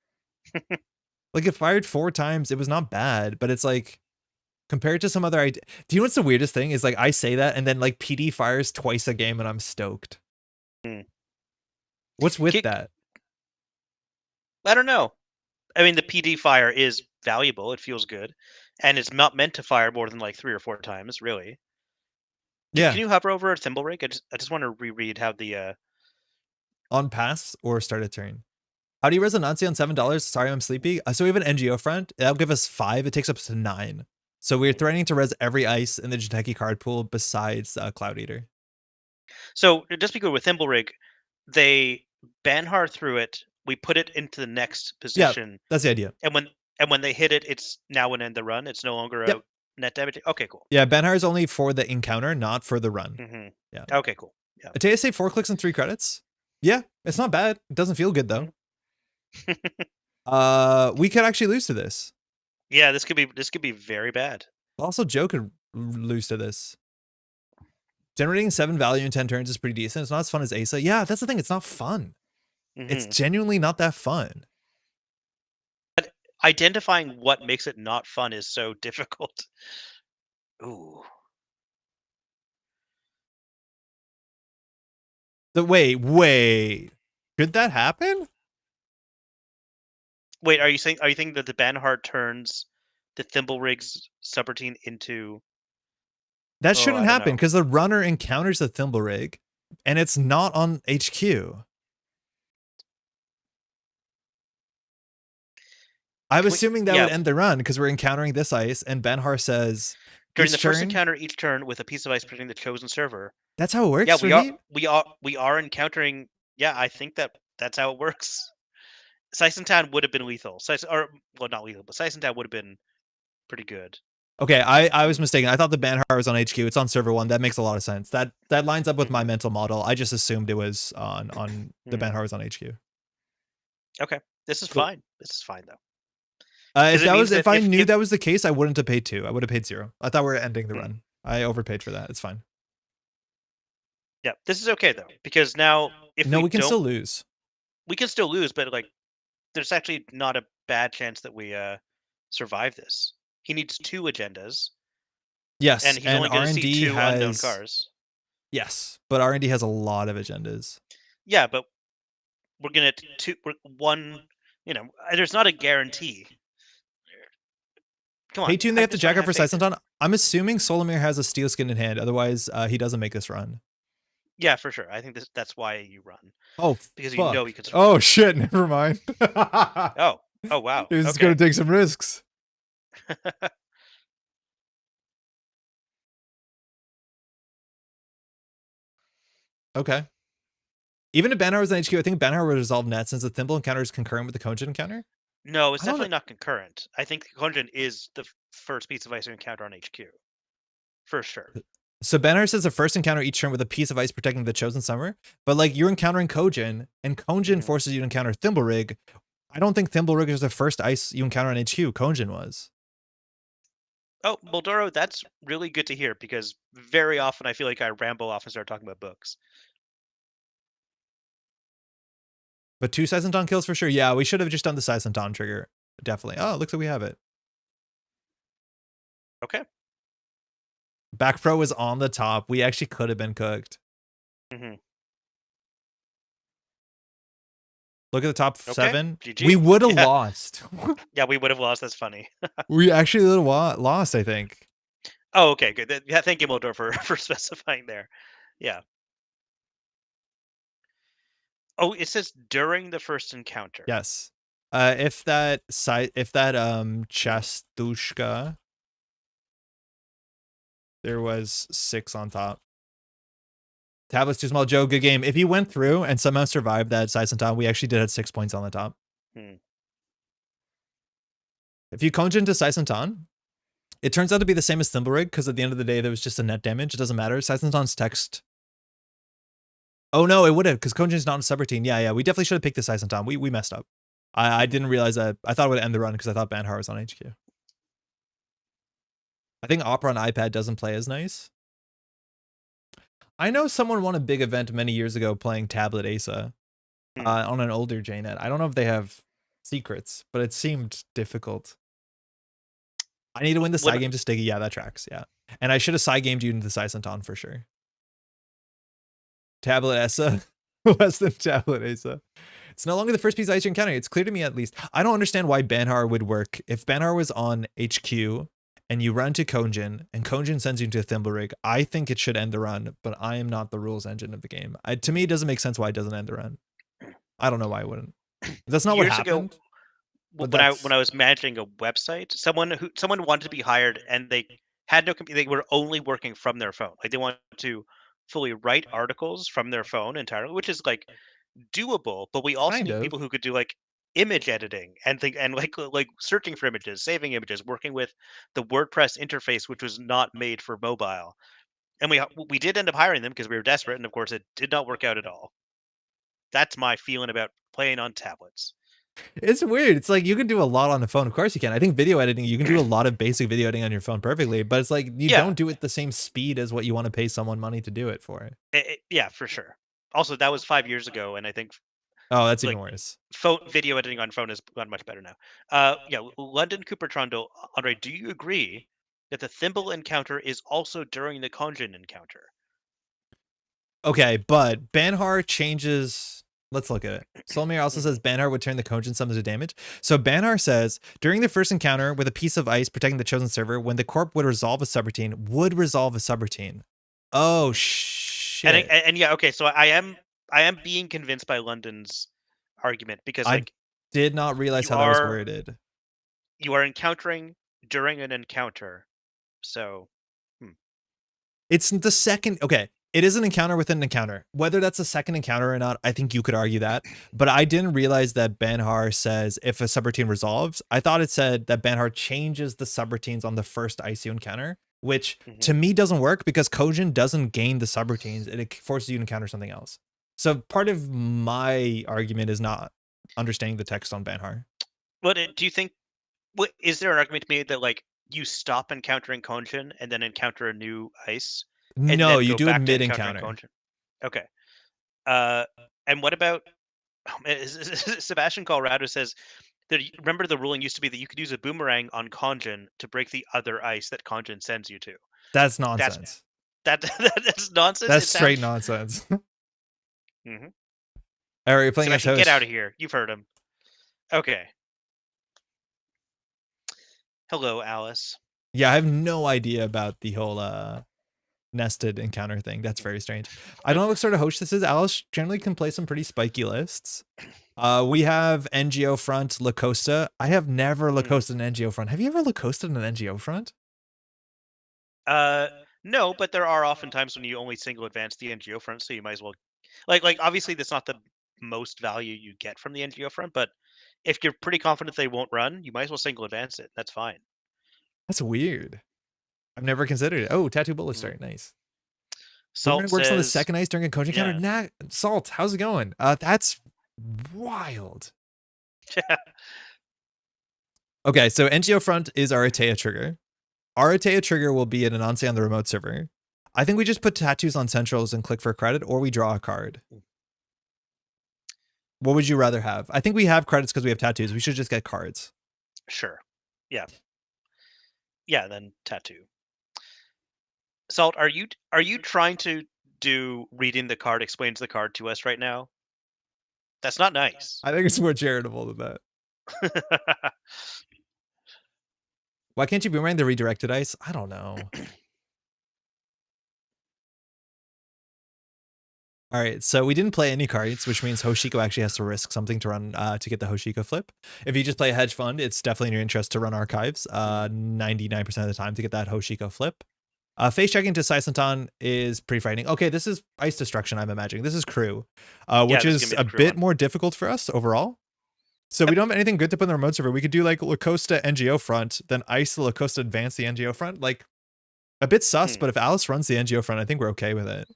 Like it fired 4 times. It was not bad, but it's like compared to some other do you know what's the weirdest thing is like I say that and then like PD fires twice a game and I'm stoked. Hmm. What's with that? I don't know. I mean, the PD fire is valuable. It feels good, and it's not meant to fire more than like 3 or 4 times, really. Can Yeah, you hover over a thimble rig? I just want to reread how the on pass or start a turn. How do you resonancy on $7? Sorry, I'm sleepy. So we have an NGO front. That'll give us 5. It takes us to 9. So we're threatening to res every ice in the Jinteki card pool besides Cloud Eater. So just be good with thimble rig. They Banhar through it. We put it into the next Yeah, position, that's the idea. and when they hit it, it's now an end the run. It's no longer Yep. a net damage. Okay, cool. Yeah, Benhar is only for the encounter, not for the run. Hmm. Yeah. Okay, cool. Yeah. Atea say 4 clicks and 3 credits. Yeah, it's not bad. It doesn't feel good though. Mhm. We could actually lose to this. Yeah, this could be very bad. Also, Joe could lose to this. Generating 7 value in 10 turns is pretty decent. It's not as fun as Asa. Yeah, that's the thing. It's not fun. It's Hmm. genuinely not that fun. Identifying what makes it not fun is so difficult. Ooh. Wait. Could that happen? Wait, are you thinking that the Banhart turns the Thimble Rigs subroutine into? That Oh, shouldn't I don't happen know. because the runner encounters the thimble rig and it's not on HQ. I'm Can we? assuming that would Yeah, end the run because we're encountering this ice and Benhar says during the each first turn. encounter each turn with a piece of ice protecting the chosen server. That's how it Yeah, works, we are Rahit? we are we are encountering. Yeah, I think that's how it works. Town would have been lethal. Or well, not lethal, but Town would have been pretty good. Okay, I was Mm, mistaken. I thought the Banhar was on HQ. It's on server one. That makes a lot of sense. That lines up with my mhm, mental model. I just assumed it was on the mm. Banhar was on HQ. Okay, this is Cool. fine. This is fine though, because it means If that I if knew if that was the case, I wouldn't have paid 2. I would have paid 0. I thought we were ending the mm, run. I overpaid for that. It's fine. yeah, this is okay though, because now if No, we we can don't, still lose. we can still lose, but like there's actually not a bad chance that we survive this. He needs 2 agendas, Yes, and he's and only going to see R&D 2 unknown has cars. yes, but R&D has a lot of agendas. Yeah, but we're gonna two we're, one. There's not a guarantee. Come on, Hey, Tune, they I have to just want jack to up have for faith. Sisenton. I'm assuming Solomir has a steel skin in hand. Otherwise, he doesn't make this run. Yeah, for sure. I think that's why you run, Oh, because you know fuck. you can Oh, survive. shit. Never mind. Oh, oh wow. This is going Okay. to take some risks. Okay. Even if Banner was an HQ, I think Banner would resolve net since the Thimble encounter is concurrent with the Kojin encounter. No, it's I don't know. definitely not concurrent. I think Conjun is the first piece of ice you encounter on HQ for sure. So Banner says the first encounter each turn with a piece of ice protecting the chosen summer, but like you're encountering Kojin, and Kojin Hmm. forces you to encounter Thimblerig. I don't think Thimblerig is the first ice you encounter on HQ. Kojin was. Oh, Moldoro, that's really good to hear because very often I feel like I ramble off and start talking about books. But 2 Sisenton kills for sure. Yeah, we should have just done the Sisenton trigger. Definitely. Oh, looks like we have it. Okay. Back Pro is on the top. We actually could have been cooked. Hmm. Look at the top Okay. 7. We GG. would have Yeah. lost. Yeah, we would have lost. That's funny. We actually would have lost, I think. Oh, okay, good. Yeah, thank you, Moldoro, for for specifying there. Yeah. Oh, it says during the first encounter. Yes. If that Hmm. Chastushka, there was 6 on top. Tablets too small. Joe, good game. If you went through and somehow survived that Saisentan, we actually did have 6 points on the top. Hmm. If you Konjin to Saisentan, it turns out to be the same as Thimblerig, because at the end of the day, there was just a net damage. It doesn't matter. Saisentan's text. Oh no, it would have, because Konjin's not a subroutine. Yeah, we definitely should have picked the Saisentan. We messed up. I didn't realize that. I thought it would end the run because I thought Banhar was on HQ. I think Opera on iPad doesn't play as nice. I know someone won a big event many years ago playing tablet Asa on an older JNet. I don't know if they have secrets, but it seemed difficult. I need to win the side game to Stiggy. Yeah, that tracks. Yeah. And I should have side gamed you into the Saisentan for sure. Tablet Asa. Less than tablet Asa. It's no longer the first piece of ice you encounter. It's clear to me at least. I don't understand why Banhar would work. If Banhar was on HQ and you run to Konjin and Konjin sends you to Thimblerig, I think it should end the run, but I am not the rules engine of the game. To me, it doesn't make sense why it doesn't end the run. I don't know why it wouldn't. That's not what happened. When I was managing a website, someone wanted to be hired and they had no they were only working from their phone. Like they wanted to fully write articles from their phone entirely, which is like doable, but we also need people who could do like image editing and like searching for images, saving images, working with the WordPress interface, which was not made for mobile. And we did end up hiring them because we were desperate, and of course it did not work out at all. That's my feeling about playing on tablets. It's weird. It's like you can do a lot on the phone. Of course you can. I think video editing, you can do a lot of basic video editing on your phone perfectly, but it's like you don't do it the same speed as what you want to pay someone money to do it for. Yeah, for sure. Also, that was 5 years ago, and I think that's even worse. Video editing on phone has gotten much better now. Yeah, London Cooper Trondo, Andre, do you agree that the thimble encounter is also during the Konjin encounter? Okay, but Banhar changes. Let's look at it. Solmir also says Banhar would turn the Konjin summons to damage. So Banhar says, during the first encounter with a piece of ice protecting the chosen server, when the corp would resolve a subroutine. Oh, shit. And yeah, okay, so I am being convinced by London's argument because I did not realize how that was worded. You are encountering during an encounter. So it's the second. Okay. It is an encounter within an encounter. Whether that's a second encounter or not, I think you could argue that. But I didn't realize that Banhar says if a subroutine resolves. I thought it said that Banhar changes the subroutines on the first ICU encounter, which to me doesn't work because Kojin doesn't gain the subroutines. It forces you to encounter something else. So part of my argument is not understanding the text on Banhar. But do you think, is there an argument made that like you stop encountering Kojin and then encounter a new ice? No, you do it mid-encounter. Okay. And what about Sebastian Colorado says that remember the ruling used to be that you could use a boomerang on Konjin to break the other ice that Konjin sends you to. That's nonsense. That's nonsense. That's straight nonsense. All right, you're playing as host. Get out of here. You've heard him. Okay. Hello, Alice. Yeah, I have no idea about the whole nested encounter thing. That's very strange. I don't know what sort of host this is. Alice generally can play some pretty spiky lists. We have NGO front Lacosta. I have never Lacosta an NGO front. Have you ever Lacosta an NGO front? No, but there are often times when you only single advance the NGO front, so you might as well like obviously that's not the most value you get from the NGO front, but if you're pretty confident they won't run, you might as well single advance it. That's fine. That's weird. I've never considered it. Oh, tattoo bullet start. Nice. Salt works on the second ice during a coaching counter. Nah, Salt, how's it going? That's wild. Okay, so NGO front is our A Teia trigger. Our A Teia trigger will be an Anansi on the remote server. I think we just put tattoos on centrals and click for credit, or we draw a card. What would you rather have? I think we have credits because we have tattoos. We should just get cards. Sure. Yeah. Yeah, then tattoo. Salt, are you trying to do reading the card explains the card to us right now? That's not nice. I think it's more charitable than that. Why can't you boomerang the redirected ice? I don't know. All right, so we didn't play any cards, which means Hoshiko actually has to risk something to run to get the Hoshiko flip. If you just play a hedge fund, it's definitely in your interest to run archives 99% of the time to get that Hoshiko flip. Face checking to Saisantan is pretty frightening. Okay, this is ice destruction, I'm imagining. This is crew, Yeah, which this is gonna is be a the crew bit one. more difficult for us overall. So we Yep. don't have anything good to put in the remote server. We could do like La Costa NGO front, then ice the La Costa advance the NGO front. Like a bit sus, Hmm. but if Alice runs the NGO front, I think we're okay with it.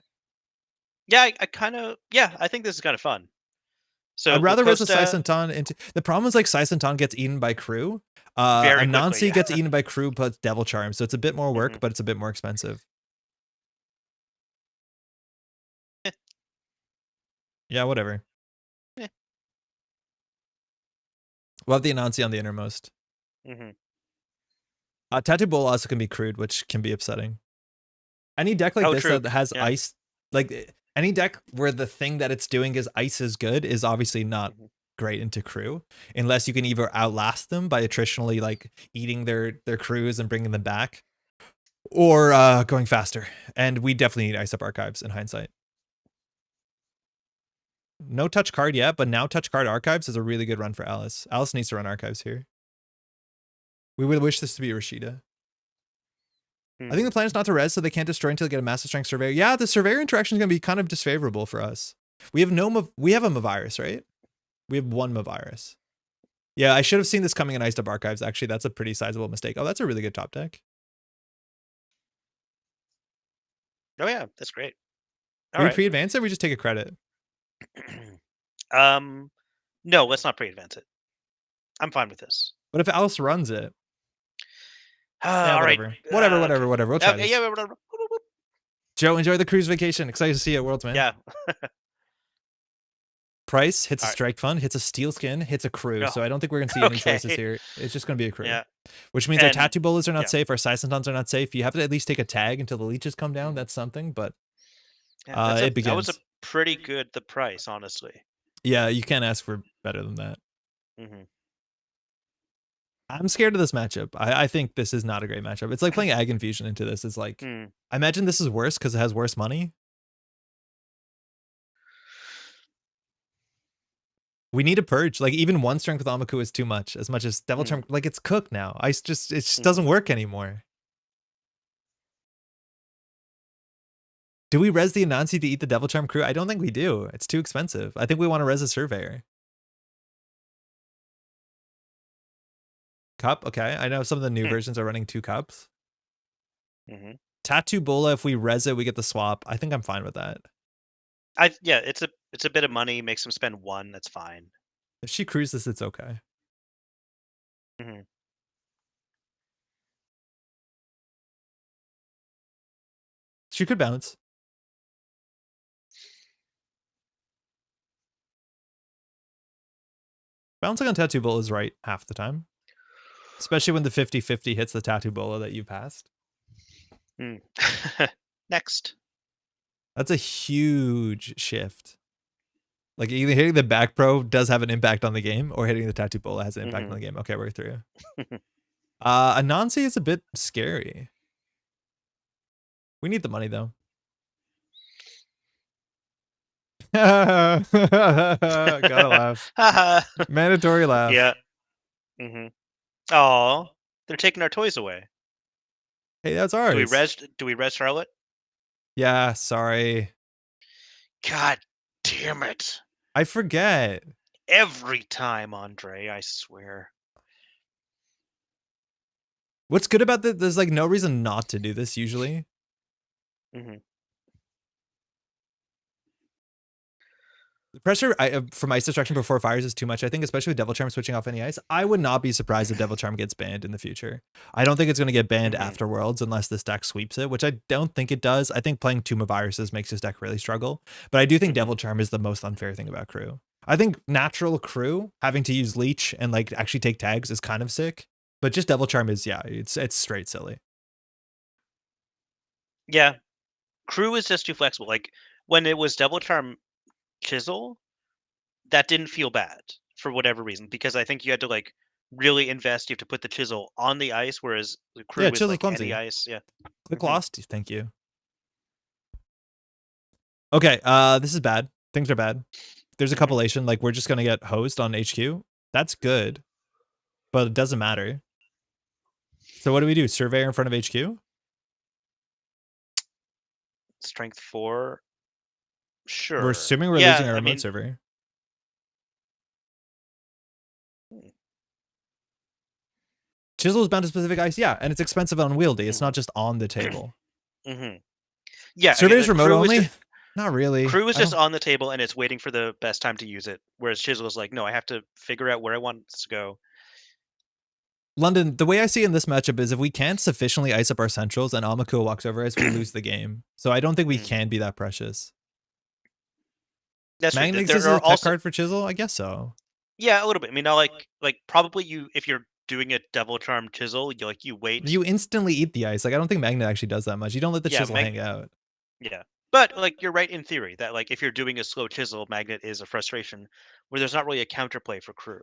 Yeah, I kind of. Yeah, I think this is kind of fun. So I'd rather res a Lacosta Saisantan into the problem is like Saisantan gets eaten by crew. very quickly. Anansi Yeah. gets eaten by crew plus Devil Charm. So it's a bit more Hmm. work, but it's a bit more expensive. Eh, Yeah, whatever. eh. We'll have the Anansi on the innermost. Hmm. Tattoo Bowl also can be crude, which can be upsetting. Any deck like Oh, this true. that has Yeah. ice, like any deck where the thing that it's doing is ice is good, is obviously not Hmm. great into crew, unless you can either outlast them by attritionally like eating their crews and bringing them back, or going faster. And we definitely need ice up archives in hindsight. No touch card yet, but now touch card archives is a really good run for Alice. Alice needs to run archives here. We would wish this to be Rashida. I think Hmm. the plan is not to res, so they can't destroy until they get a massive strength surveyor. Yeah, the surveyor interaction is going to be kind of disfavorable for us. We have we have a Mavirus, right? We have one Mavirus. Yeah, I should have seen this coming in Iced Up Archives. Actually, that's a pretty sizable mistake. Oh, that's a really good top deck. Oh yeah, that's great. All We right. pre-advance it, or we just take a credit. um, no, let's not pre-advance it. I'm fine with this. But if Alice runs it, yeah, All right. whatever. Okay. Whatever. We'll try Okay. Yeah. this. Joe, enjoy the cruise vacation. Excited to see you at Worlds, man. Yeah. Price hits a All right. strike fund, hits a steel skin, hits a crew. No. So I don't think we're gonna see any choices Okay. here. It's just gonna be a crew. Yeah. Which means our And tattoo bullets are not yeah. safe, our Sisentons are not safe. You have to at least take a tag until the leeches come down. Mhm. That's something, but Yeah. it That was a begins. pretty good the price, honestly. Yeah, you can't ask for better than that. Hmm. I'm scared of this matchup. I think this is not a great matchup. It's like playing Ag Infusion into this. It's like, Hmm. I imagine this is worse because it has worse money. We need a purge. Like even one strength with Amaku is too much. As much as Devil Charm, like it's cooked now. It just Hmm. doesn't work anymore. Do we res the Anansi to eat the Devil Charm crew? I don't think we do. It's too expensive. I think we want to res a Surveyor. Cup, okay. I know some of the new Hmm. versions are running 2 cups. Hmm. Tattoo Bola, if we res it, we get the swap. I think I'm fine with that. Yeah. It's a bit of money. Makes them spend one. That's fine. If she cruises, it's okay. Hmm. She could bounce. Bouncing on Tattoo Bola is right half the time. Especially when the 50-50 hits the Tattoo Bola that you passed. Hmm. Next. That's a huge shift. Like either hitting the back pro does have an impact on the game, or hitting the Tattoo Bola has an impact on the game. Okay, we're through. Anansi is a bit scary. We need the money though. Gotta laugh. Mandatory laugh. Yeah. Hmm. Oh, they're taking our toys away. Hey, that's ours. Do we res Charlotte? Yeah, sorry. God damn it. I forget. Every time, Andre, I swear. What's good about this? There's like no reason not to do this usually. Hmm. The pressure from ice destruction before fires is too much. I think, especially with Devil Charm switching off any ice, I would not be surprised if Devil Charm gets banned in the future. I don't think it's going to get banned Hmm. after Worlds unless this deck sweeps it, which I don't think it does. I think playing Tomb of Viruses makes this deck really struggle, but I do think Hmm. Devil Charm is the most unfair thing about crew. I think natural crew having to use leech and like actually take tags is kind of sick, but just Devil Charm is, yeah, it's straight silly. Yeah. Crew is just too flexible. Like when it was Double Charm Chisel, that didn't feel bad for whatever reason because I think you had to like really invest. You have to put the chisel on the ice, whereas the Yeah, crew is Chisel's like any clumsy. ice. Yeah. Click Hmm. lost. Thank you. Okay, this is bad. Things are bad. There's a Hmm. compilation, like we're just gonna get hosed on HQ. That's good, but it doesn't matter. So what do we do? Surveyor in front of HQ? Strength 4. We're Sure. assuming we're losing Yeah, our I remote mean, server. hmm, Chisel is bound to specific ice, yeah, and it's expensive and unwieldy. It's mhm, not just on the table. mhm. Yeah, again, Surveyor's the remote only? Not really. crew is I just don't. on the table and it's waiting for the best time to use it. Whereas Chisel is like, no, I have to figure out where I want this to go. London, the way I see in this matchup is if we can't sufficiently ice up our centrals and Amakua walks over us, we lose the game. So I don't think we Mm, can be that precious. that's true. Magnet There exists as are a tech also, card for Chisel? I guess so. yeah, a little bit. I mean, now like probably you if you're doing a double charm Chisel, you wait. You instantly eat the ice. Like, I don't think Magnet actually does that much. You don't let the Yeah, Chisel hang out. yeah. But like you're right in theory that like if you're doing a slow Chisel, Magnet is a frustration where there's not really a counterplay for crew.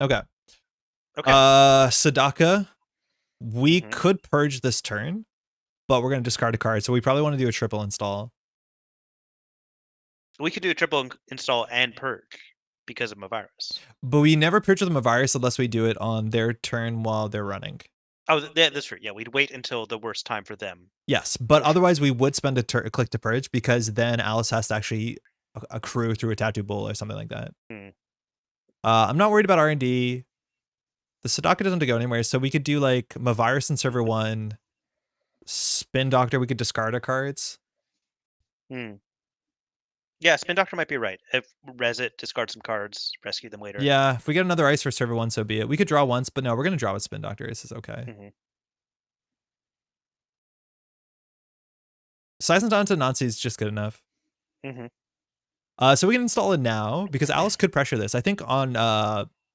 Okay. Okay. Sadaka, we hmm could purge this turn, but we're going to discard a card. So we probably want to do a triple install. We could do a triple install and purge because of a virus. But we never purge them a virus unless we do it on their turn while they're running. Oh, that's true. Yeah, we'd wait until the worst time for them. Yes, but For sure. otherwise we would spend a click to purge because then Alice has to actually accrue through a tattoo bowl or something like that. Hmm. I'm not worried about R&D. The Sadaka doesn't go anywhere, so we could do like Mavirus in server 1, Spin Doctor, we could discard our cards. Hmm. Yeah, Spin Doctor might be right. If res it, discard some cards, rescue them later. Yeah, if we get another ice for server 1, so be it. We could draw once, but no, we're going to draw with Spin Doctor. This is okay. hmm Seismidon to Nazi is just good enough. hmm So we can install it now because Alice could pressure this. I think on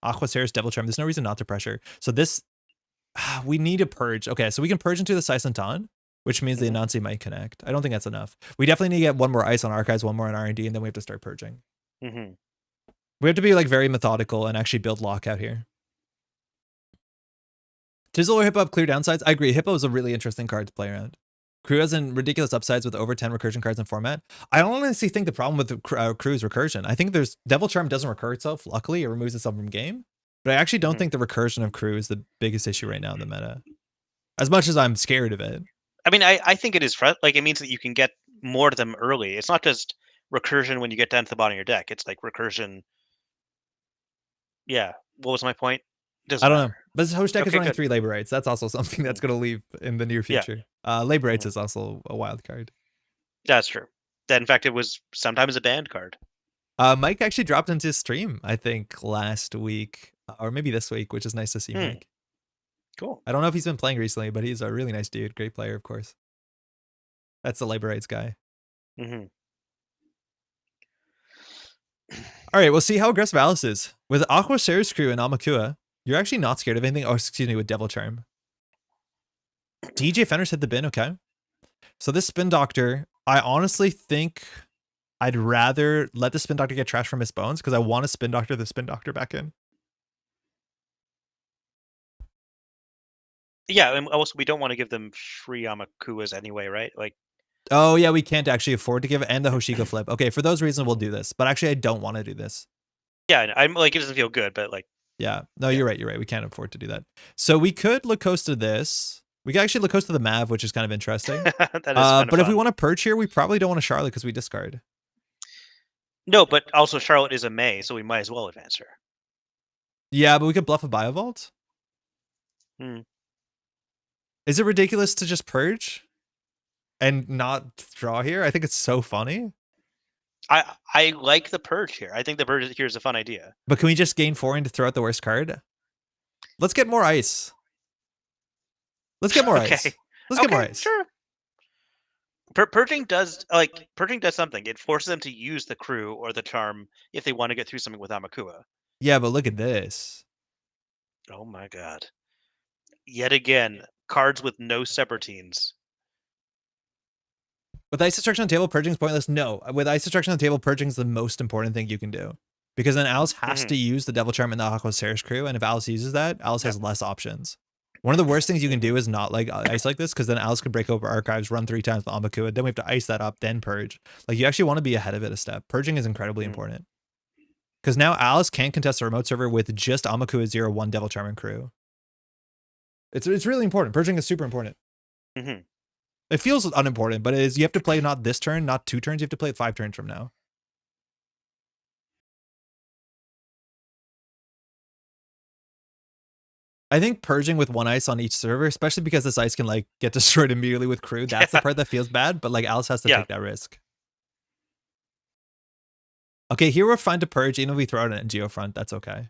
Aquacer's Devil Charm, there's no reason not to pressure. So this, we need a purge. Okay, so we can purge into the Seismidon, which means the hmm Anansi might connect. I don't think that's enough. We definitely need to get one more ice on Archives, one more on R&D, and then we have to start purging. hmm We have to be like very methodical and actually build lockout here. Tizzle or Hippo have clear downsides? I agree. Hippo is a really interesting card to play around. Crew has ridiculous upsides with over 10 recursion cards in format. I don't honestly think the problem with Crew is recursion. I think there's Devil Charm doesn't recur itself. Luckily, it removes itself from game. But I actually don't hmm think the recursion of Crew is the biggest issue right now in the meta. As much as I'm scared of it. I mean, I think it is like it means that you can get more of them early. It's not just recursion when you get down to the bottom of your deck. It's like recursion. Yeah. What was my point? I Doesn't don't know. matter. But this host deck is Okay, running good. 3 labor rights. That's also something that's Mhm. going to leave in the near Yeah, future. Labor rights mhm. is also a wild card. That's true. That in fact it was sometimes a banned card. Mike actually dropped into his stream, I think, last week. Or maybe this week, which is nice to see Hmm. Mike. Cool. I don't know if he's been playing recently, but he's a really nice dude. Great player, of course. That's the labor rights guy. hmm All right, we'll see how aggressive Alice is. With Aqua Ceres Crew and Amakua, you're actually not scared of anything. Oh, excuse me, with Devil Charm. DJ Fenner's hit the bin, okay. So this Spin Doctor, I honestly think I'd rather let the Spin Doctor get trash from his bones because I want to Spin Doctor the Spin Doctor back in. Yeah, and also we don't want to give them free Amakuas anyway, right? Like, Oh, yeah, we can't actually afford to give it, and the Hoshiko flip. Okay, for those reasons, we'll do this. But actually, I don't want to do this. yeah, I'm like it doesn't feel good, but like, Yeah, no, yeah. you're right. You're right. We can't afford to do that. So we could Lacosta this. We could actually Lacosta the Mav, which is kind of interesting. That is kind of But if we fun. want to purge here, we probably don't want to Charlotte because we discard. No, but also Charlotte is a May, so we might as well advance her. Yeah, but we could bluff a Biovault. Hmm. Is it ridiculous to just purge and not draw here? I think it's so funny. I like the purge here. I think the purge here is a fun idea. But can we just gain 4 and throw out the worst card? Let's get more ice. Let's get more Okay. ice. Let's get more Okay, ice. sure. Purging does something. It forces them to use the crew or the charm if they want to get through something with Amakua. Yeah, but look at this. Oh my god. Yet again, cards with no subroutines. With ice destruction on the table, purging is pointless. No, with ice destruction on the table, purging is the most important thing you can do. Because then Alice has to use the Devil Charm in the Aqua Ceres crew, and if Alice uses that, Alice has less options. One of the worst things you can do is not like ice like this, because then Alice could break over archives, run 3 times with Amakua, then we have to ice that up, then purge. Like, you actually want to be ahead of it a step. Purging is incredibly important. Because now Alice can contest a remote server with just Amakua 0-1 Devil Charm and crew. It's really important. Purging is super important. It feels unimportant, but it is. You have to play not this turn, not 2 turns. You have to play it 5 turns from now. I think purging with 1 ice on each server, especially because this ice can like get destroyed immediately with crew, that's the part that feels bad, but like Alice has to take that risk. Okay, here we're fine to purge, even if we throw out an NGO front, that's okay.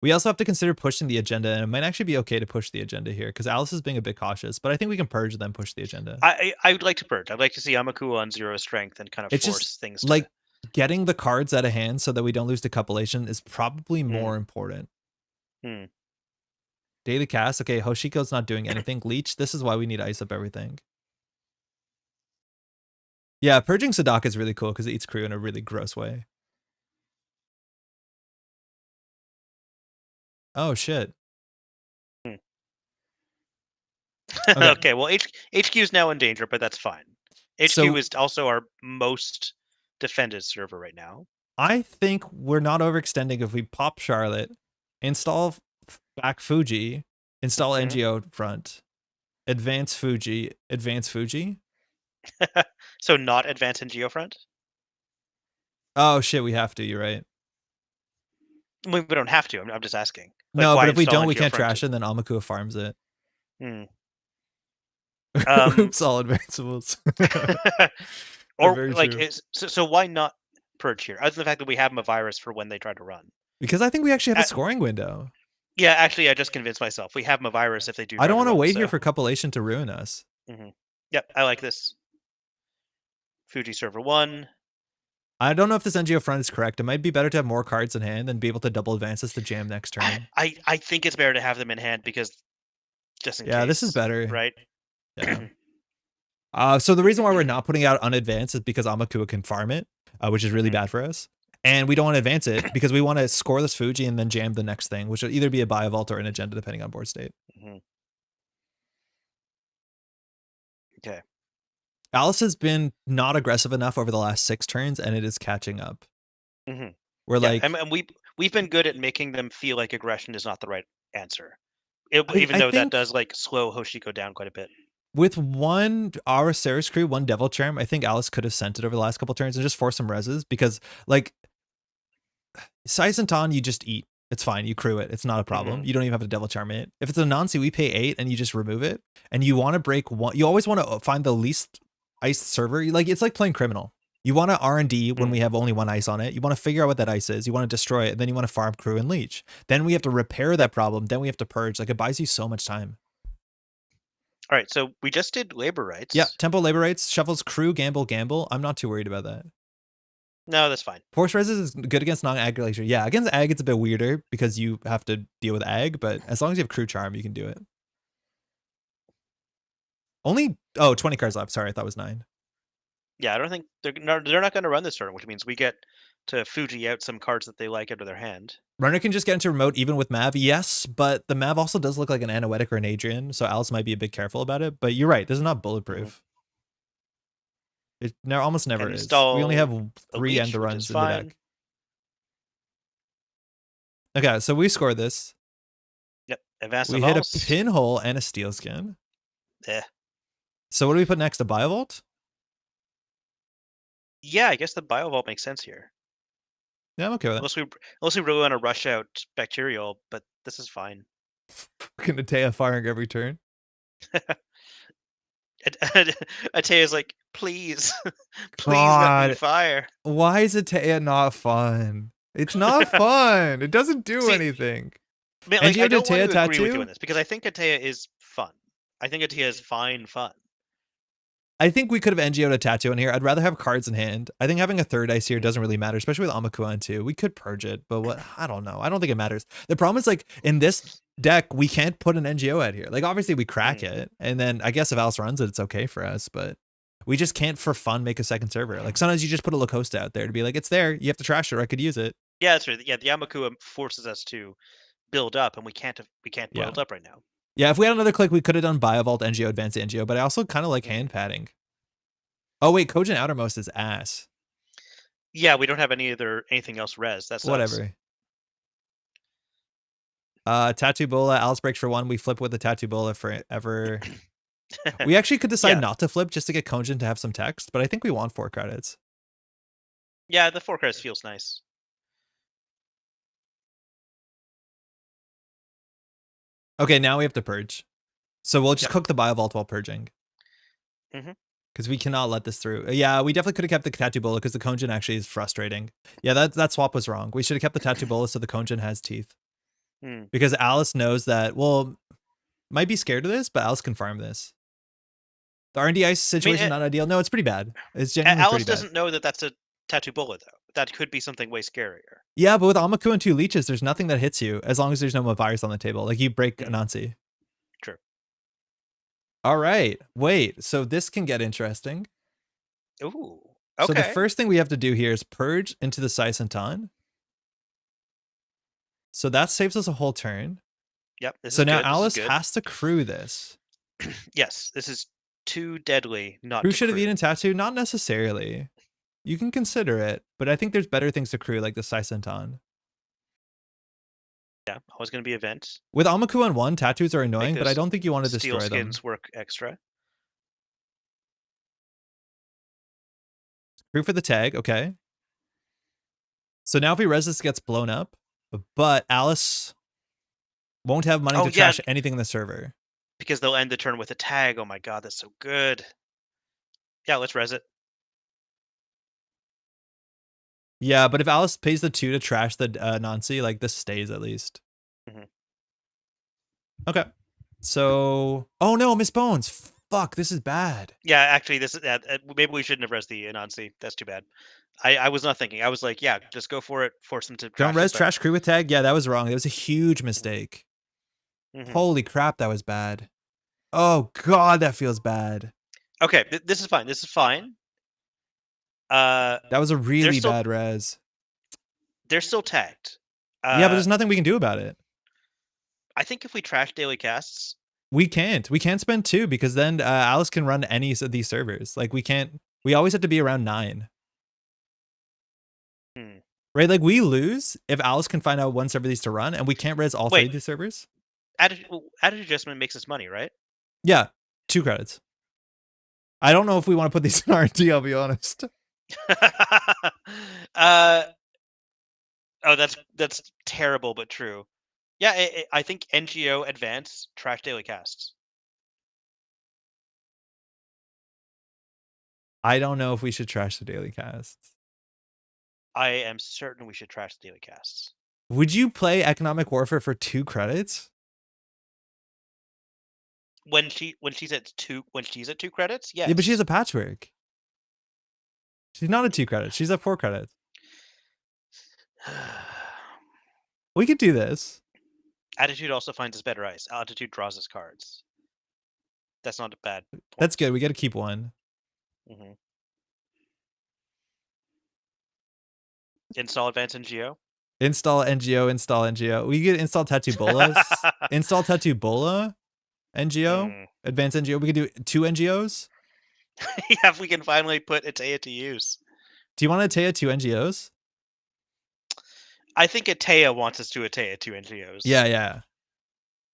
We also have to consider pushing the agenda, and it might actually be okay to push the agenda here, because Alice is being a bit cautious, but I think we can purge and then push the agenda. I would like to purge. I'd like to see Amaku on 0 strength and kind of It's force just, things to... like, getting the cards out of hand so that we don't lose decouplation is probably more important. Daily cast, okay, Hoshiko's not doing anything. Leech, this is why we need to ice up everything. Yeah, purging Sadaka is really cool because it eats crew in a really gross way. Oh, shit. Okay. Okay, well, HQ is now in danger, but that's fine. HQ is also our most defended server right now. I think we're not overextending if we pop Charlotte, install back Fuji, install NGO front, advance Fuji, advance Fuji. So not advance NGO front? Oh, shit, we have to. You're right. We don't have to. I'm just asking. Like, no, why but if we don't, NGO we can't front trash it, and then Amakua farms it. Oops, all advanceables. Or like, so why not purge here? Other than the fact that we have them a virus for when they try to run. Because I think we actually have a scoring window. Yeah, actually, I just convinced myself. We have them a virus if they do. I don't want to wait here for couplation to ruin us. Yep, I like this. Fuji server 1. I don't know if this NGO front is correct. It might be better to have more cards in hand and be able to double advances to jam next turn. I think it's better to have them in hand because just in case. Yeah, this is better. Right? Yeah. So the reason why we're not putting out unadvanced is because Amakua can farm it, which is really bad for us. And we don't want to advance it because we want to score this Fuji and then jam the next thing, which will either be a Biovault or an agenda, depending on board state. Okay. Alice has been not aggressive enough over the last 6 turns, and it is catching up. We're like, and we've been good at making them feel like aggression is not the right answer, even though that does like slow Hoshiko down quite a bit. With one Ceres crew, 1 Devil Charm, I think Alice could have sent it over the last couple turns and just forced some reses because, like, Saisentan, you just eat. It's fine. You crew it. It's not a problem. You don't even have to Devil Charm it. If it's a Nancy, we pay 8 and you just remove it. And you want to break one. You always want to find the least iced server. Like, it's like playing Criminal. You want to R&D when we have only 1 ice on it. You want to figure out what that ice is. You want to destroy it. Then you want to farm crew and leech. Then we have to repair that problem. Then we have to purge. Like, it buys you so much time. All right, so we just did labor rights. Yeah, tempo labor rights, shuffles crew, gamble. I'm not too worried about that. No, that's fine. Force res is good against non-ag glacier. Yeah, against ag it's a bit weirder because you have to deal with ag, but as long as you have crew charm, you can do it. Only 20 cards left. Sorry, I thought it was 9. Yeah, I don't think they're not going to run this turn, which means we get to Fuji out some cards that they like out of their hand. Runner can just get into remote even with Mav, yes, but the Mav also does look like an Anoetic or an Adrian, so Alice might be a bit careful about it. But you're right, this is not bulletproof. It almost never is. We only have 3 end runs in the deck. Okay, so we score this. Yep, advance. We hit a pinhole and a steel skin. Yeah. So what do we put next? A Biovault? Yeah, I guess the Biovault makes sense here. Yeah, I'm okay with it. Unless we really want to rush out Bacterial, but this is fine. Fucking A Teia firing every turn. A Teia's like, please, please let me fire. Why is A Teia not fun? It's not fun. It doesn't do anything. I don't want to agree with you on this because I think A Teia is fun. I think A Teia is fun. I think we could have NGO'd a Tattoo in here. I'd rather have cards in hand. I think having a 3rd ice here doesn't really matter, especially with Amakua on 2. We could purge it, but what? I don't know. I don't think it matters. The problem is, like, in this deck, we can't put an NGO out here. Like, obviously, we crack it, and then I guess if Alice runs it, it's okay for us, but we just can't, for fun, make a 2nd server. Like, sometimes you just put a Lacosta out there to be like, it's there. You have to trash it, or I could use it. Yeah, that's right. Yeah, the Amakua forces us to build up, and we can't build up right now. Yeah, if we had another click, we could have done Biovault, NGO, Advanced NGO, but I also kind of like hand padding. Oh wait, Cogent Outermost is ass. Yeah, we don't have anything else res. That's whatever. Tattoo Bola, Alice breaks for 1. We flip with the Tattoo Bola forever. We actually could decide Yeah. not to flip just to get Konjin to have some text, but I think we want 4 credits. Yeah, the 4 credits feels nice. Okay, now we have to purge. So we'll just Yep. cook the Biovault while purging. Mhm. Because we cannot let this through. Yeah, we definitely could have kept the Tattoo Bola because the Konjin actually is frustrating. Yeah, that swap was wrong. We should have kept the Tattoo Bola so the Konjin has teeth. Mm. Because Alice knows that, well, might be scared of this, but Alice can farm this. The R&D ice I mean, situation, not ideal. No, it's pretty bad. It's genuinely Alice pretty bad. doesn't know that that's a tattoo bullet, though. That could be something way scarier. Yeah, but with Amaku and 2 leeches, there's nothing that hits you as long as there's no more virus on the table. Like, you break Mhm. Anansi. True. All right. Wait. So this can get interesting. Ooh. So the Okay. first thing we have to do here is purge into the Saisentan. So that saves us a whole turn. Yep. This So is now good. This is Alice good. has to crew this. Yes. This is too deadly not Crew to should have crew. eaten Tattoo? Not necessarily. You can consider it, but I think there's better things to crew like the Saisentan. Yeah. Always going to be event. With Amaku on 1, tattoos are Make annoying, but I those don't think you want to steel destroy them. skins work extra. Crew for the tag, okay. So now if he res this gets blown up, but Alice won't have money Oh, to yeah. trash anything in the server. Because they'll end the turn with a tag. Oh my god, that's so good. Yeah, let's res it. Yeah, but if Alice pays the 2 to trash the Nancy, like this stays at least. Mhm. Okay. So, oh no, Miss Bones. Fuck, this is bad. Yeah, actually, this is maybe we shouldn't have res the Anansi. That's too bad. I was not thinking. I was like, yeah, just go for it. Force them to Don't trash it. res But trash crew with tag. Yeah, that was wrong. That was a huge mistake. Mhm. Holy crap, that was bad. Oh god, that feels bad. Okay, this is fine. This is fine. That was a They're really still bad res. they're still tagged. Yeah, but there's nothing we can do about it. I think if we trash daily casts, We can't. We can't spend 2 because then Alice can run any of these servers. Like we can't. We always have to be around 9. hmm. Right? Like we lose if Alice can find out one server these to run, and we can't res all 3 Wait, of these servers. attitude adjustment makes us money, right? Yeah, 2 credits. I don't know if we want to put these in R&D, I'll be honest. uh, oh, that's terrible, but true. Yeah, I think NGO advance trash daily casts. I don't know if we should trash the daily casts. I am certain we should trash the daily casts. Would you play Economic Warfare for 2 credits? When she's at 2 credits, Yeah, but she has yes. a patchwork. She's not at 2 credits. She's at 4 credits. We could do this. Attitude also finds us better ice. Altitude draws us cards. That's not a bad That's point. good. We got to keep 1. hmm Install advance NGO. Install NGO, install NGO. We could install Tattoo Bolas. Install Tattoo Bola, NGO, Mm. advanced NGO. We could do 2 NGOs. Yeah, if we can finally put A Teia to use. Do you want to Teia 2 NGOs? I think A Teia wants us to A Teia 2 NGOs. Yeah, yeah.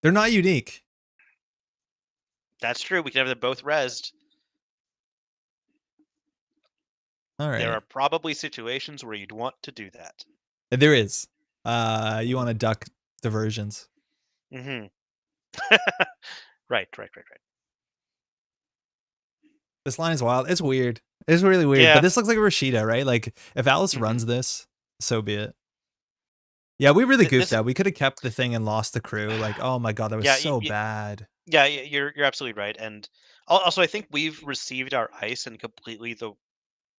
They're not unique. That's true. We can have them both rezzed. All There right. are probably situations where you'd want to do that. There is. You want to duck diversions. Mm-hmm. Right. This line is wild. It's weird. It's really weird. Yeah. But this looks like a Rashida, right? Like if Alice runs this, so be it. Yeah, we really goofed out. We could have kept the thing and lost the crew. Like, oh my god, that was Yeah, so bad. yeah, you're absolutely right. And also, I think we've received our ice in completely the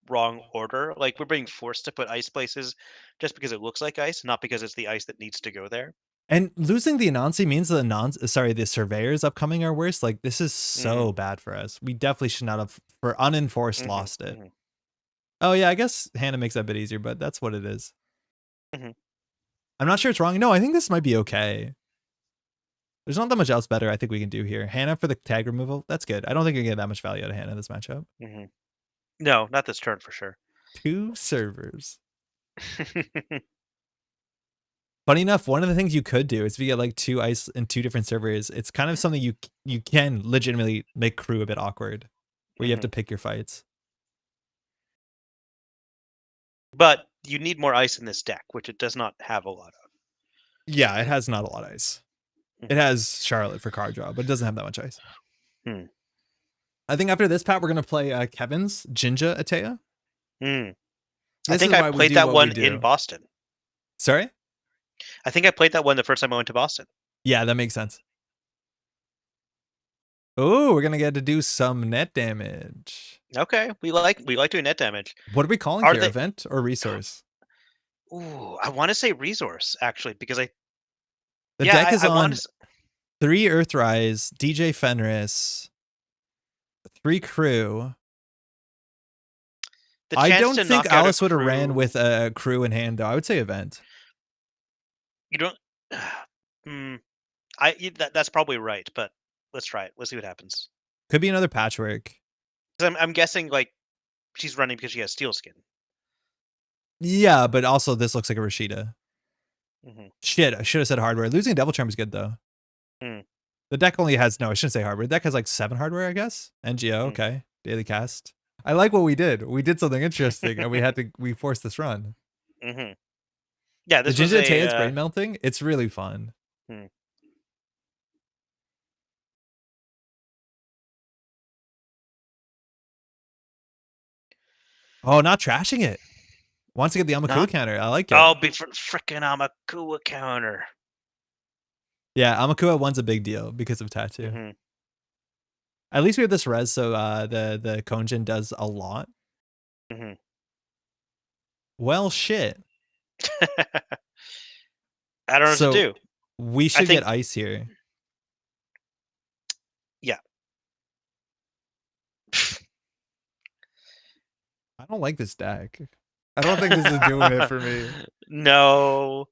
wrong order. Like we're being forced to put ice places just because it looks like ice, not because it's the ice that needs to go there. And losing the Anansi means the surveyors upcoming are worse. Like this is so Mm, bad for us. We definitely should not have for unenforced hmm lost it. hmm Oh yeah, I guess Hannah makes that a bit easier, but that's what it is. hmm I'm not sure it's wrong. No, I think this might be okay. There's not that much else better I think we can do here. Hannah for the tag removal, that's good. I don't think we get that much value out of Hannah this matchup. hmm No, not this turn for sure. 2 servers. Funny enough, one of the things you could do is if you get like 2 ice in 2 different servers, it's kind of something you can legitimately make crew a bit awkward, where you have to pick your fights. But you need more ice in this deck, which it does not have a lot of. Yeah, it has not a lot of ice. It has Charlotte for card draw, but it doesn't have that much ice. I think after this, Pat, we're gonna play Kevin's Jinja A Teia. I think I played that one in Boston. Sorry? I think I played that one the first time I went to Boston. Yeah, that makes sense. Oh, we're gonna get to do some net damage. Okay, we like doing net damage. What are we calling here? Event or resource? Ooh, I want to say resource actually because the deck is on 3 Earthrise, DJ Fenris, 3 crew. I don't think Alice would have ran with a crew in hand though. I would say event. You don't. That's probably right, but let's try it. Let's see what happens. Could be another patchwork. I'm guessing like she's running because she has steel skin. Yeah, but also this looks like a Rashida. Shit, I should have said hardware. Losing a Devil Charm is good though. The deck only has I shouldn't say hardware. The deck has like 7 hardware, I guess. NGO, okay. Daily cast. I like what we did. We did something interesting, and we forced this run. Yeah, this the Jinja Teia's brain melting. It's really fun. Oh, not trashing it. Wants to get the Amakua counter. I like it. Oh, be freaking Amakua counter. Yeah, Amakua 1's a big deal because of Tattoo. At least we have this res, so the Konjin does a lot. Well, shit. I don't know what to do. We should get ice here. Yeah. I don't like this deck. I don't think this is doing it for me. No,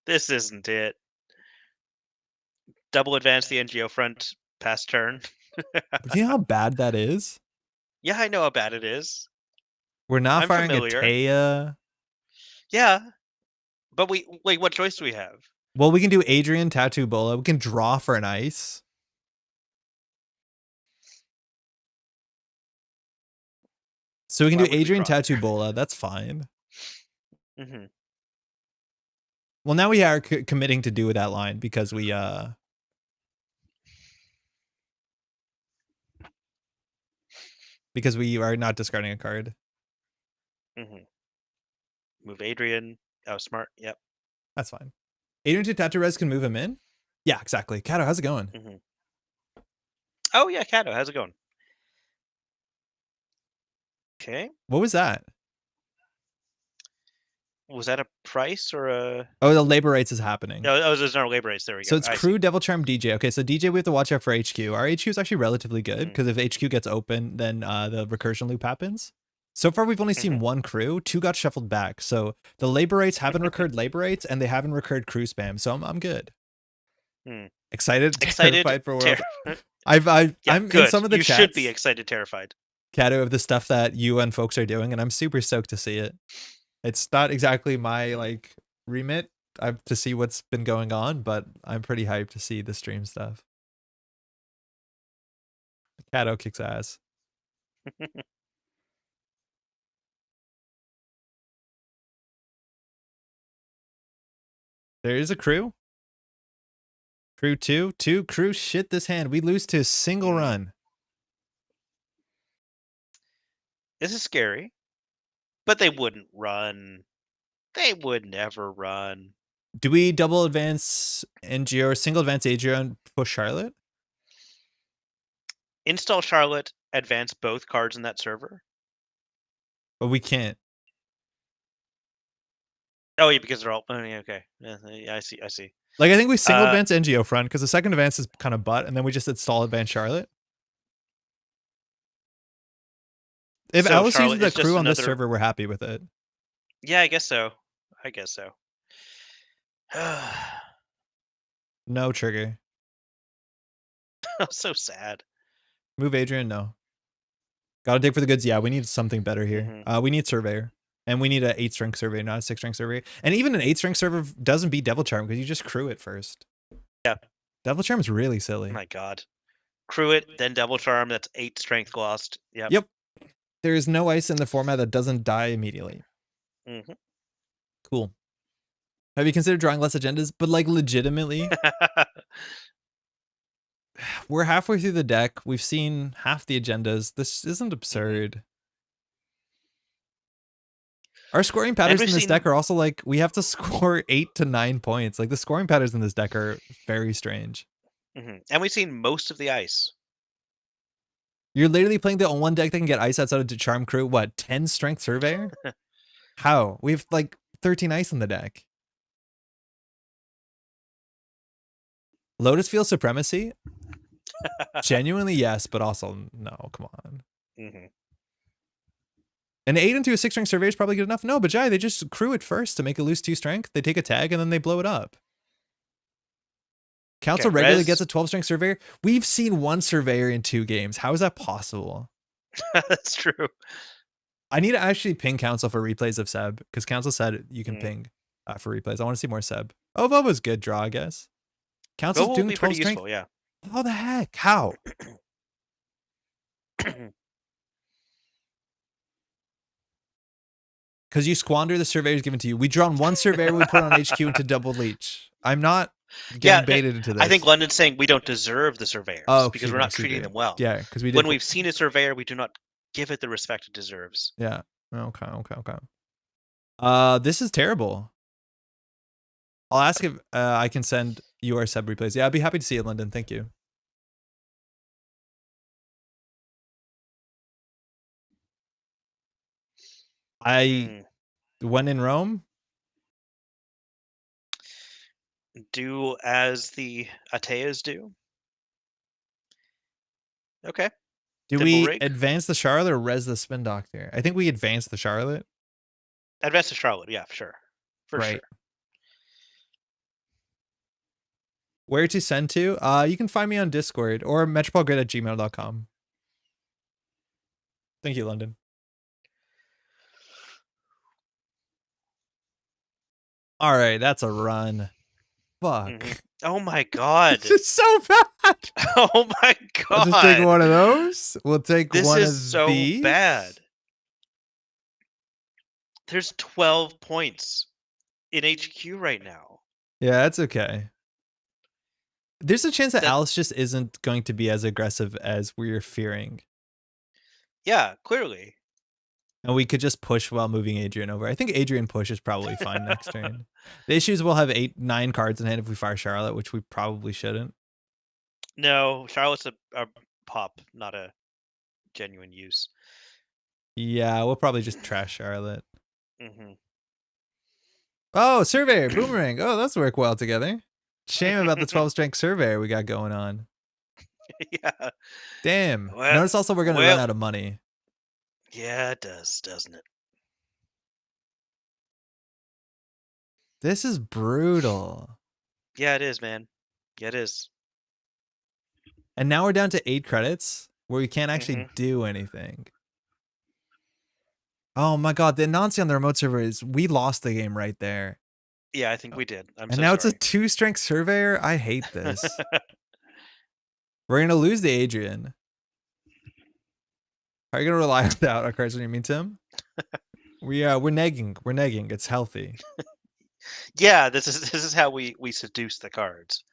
this isn't it. Double advance the NGO front past turn. Do you know how bad that is? Yeah, I know how bad it is. We're not firing a Teia. Yeah, but what choice do we have? Well, we can do Adrian, Tattoo, Bola. We can draw for an ice. So we can do Adrian, Tattoo, Bola. That's fine. Well, now we are committing to do that line because we are not discarding a card. Move Adrian. Oh, smart. Yep. That's fine. Adrian to Tattoo Res can move him in? Yeah, exactly. Kato, how's it going? Oh, yeah, Kato, how's it going? Okay. What was that? Was that a price or a... Oh, the labor rates is happening. Oh, there's no labor rates. There we go. So it's crew, Devil Charm, DJ. Okay, so DJ we have to watch out for HQ. Our HQ is actually relatively good because if HQ gets open, then the recursion loop happens. So far, we've only seen 1 crew. 2 got shuffled back. So the labor rates haven't recurred labor rates, and they haven't recurred crew spam. So I'm good. Excited, terrified for world. I'm good. In some of the chats. You should be excited, terrified. Kato, of the stuff that you and folks are doing, and I'm super stoked to see it. It's not exactly my remit to see what's been going on, but I'm pretty hyped to see the stream stuff. Kato kicks ass. There is a crew. Crew 2. 2 crew shit this hand. We lose to a single run. This is scary. But they wouldn't run. They would never run. Do we double advance NGO or single advance Adrian and push Charlotte? Install Charlotte, advance both cards in that server. But we can't. Oh, yeah, because they're all... Okay. Yeah, I see. Like, I think we single advance NGO front because the second advance is kind of butt, and then we just install advance Charlotte. If Alice uses the crew on this server, we're happy with it. Yeah, I guess so. No trigger. I'm so sad. Move Adrian, no. Gotta dig for the goods. Yeah, we need something better here. We need Surveyor. And we need an 8-strength surveyor, not a 6-strength surveyor. And even an 8-strength surveyor doesn't beat Devil Charm because you just crew it first. Yeah. Devil Charm is really Oh silly. my god. Crew it, then Devil Charm. That's 8 strength glossed. Yep. Yep. There is no ice in the format that doesn't die immediately. Mm-hmm. Cool. Have you considered drawing less agendas? But like legitimately, we're halfway through the deck. We've seen half the agendas. This isn't absurd. Our scoring patterns in this deck are also like, we have to score 8 to 9 points. Like the scoring patterns in this deck are very strange. And we've seen most of the ice. You're literally playing the one deck that can get ice outside of the Charm Crew. What, 10 Strength Surveyor? How? We have like 13 ice in the deck. Lotus Field Supremacy? Genuinely, yes, but also no. Come on. An 8 into a 6-strength surveyor is probably good enough. No, but Jai, they just crew it first to make it lose 2 strength. They take a tag and then they blow it up. Council regularly gets a 12-strength surveyor. We've seen 1 surveyor in 2 games. How is that possible? That's true. I need to actually ping Council for replays of Seb because Council said you can ping for replays. I want to see more Seb. Oh, Vova's good draw, I guess. Council's doing 12 strength. Useful, yeah. How the heck? How? Because you squander the surveyors given to you. We drawn 1 surveyor, we put on HQ into double leech. I'm not getting baited into this. I think London's saying we don't deserve the surveyors because we're not treating them well. Yeah, because when we've seen a surveyor, we do not give it the respect it deserves. Yeah. Okay. This is terrible. I'll ask if I can send you our sub replays. Yeah, I'd be happy to see it, London. Thank you. When in Rome, do as the A Teias do. Okay. Do we advance the Charlotte or res the Spin Doctor? I think we advance the Charlotte. Advance the Charlotte, yeah, for sure. For sure. Where to send to? You can find me on Discord or metropolegrid@gmail.com. Thank you, London. All right, that's a run. Fuck. Oh my god. This is so bad. Oh my god. Let's just take one of those. We'll take one of these. This is so bad. There's 12 points in HQ right now. Yeah, that's okay. There's a chance that Alice just isn't going to be as aggressive as we're fearing. Yeah, clearly. And we could just push while moving Adrian over. I think Adrian push is probably fine next turn. The issue is we'll have 9 cards in hand if we fire Charlotte, which we probably shouldn't. No, Charlotte's a pop, not a genuine use. Yeah, we'll probably just trash Charlotte. Oh, Surveyor, Boomerang. Oh, those work well together. Shame about the 12-strength Surveyor we got going on. Yeah. Damn. Well, notice also we're going to run out of money. Yeah, it does, doesn't it? This is brutal. Yeah, it is, man. Yeah, it is. And now we're down to 8 credits where we can't actually do anything. Oh my god, the Anansi on the remote server is, we lost the game right there. Yeah, I think we did. And now it's a 2-strength Surveyor? I hate this. We're going to lose the Adrian. Are you going to rely without our cards when you mean Tim? We're negging. We're negging. It's healthy. Yeah, this is how we seduce the cards.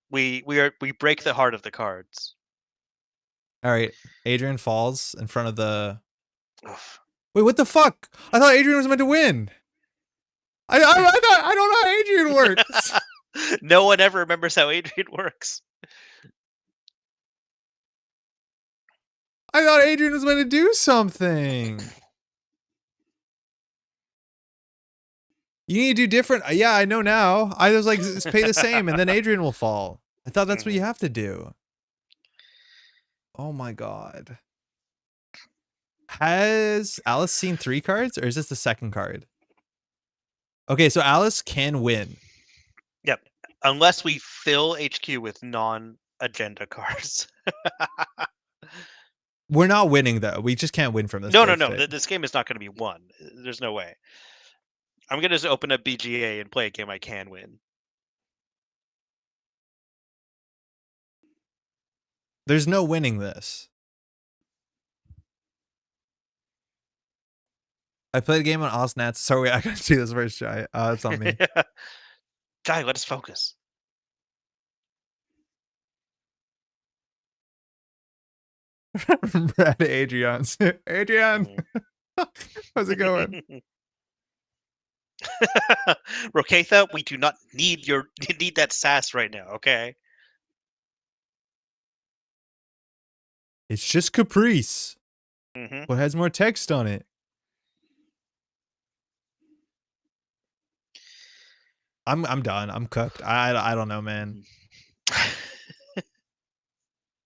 We break the heart of the cards. All right, Adrian falls in front of the. Wait, what the fuck? I thought Adrian was meant to win. I don't know how Adrian works. No one ever remembers how Adrian works. I thought Adrian was meant to do something. You need to do different. Yeah, I know now. I was like, pay the same, and then Adrian will fall. I thought that's what you have to do. Oh my god. Has Alice seen 3 cards, or is this the second card? Okay, so Alice can win. Yep. Unless we fill HQ with non-agenda cards. We're not winning though. We just can't win from this No, no, birth no. fit. This game is not going to be won. There's no way. I'm going to just open up BGA and play a game I can win. There's no winning this. I played a game on Osnats. Sorry, I gotta do this first try. It's on me. Guy, let us focus. Brad Adrian's. Adrian, how's it going? Rokatha, we do not need need that sass right now, okay? It's just Caprice. Mm-hmm. What has more text on it? I'm done. I'm cooked. I don't know, man.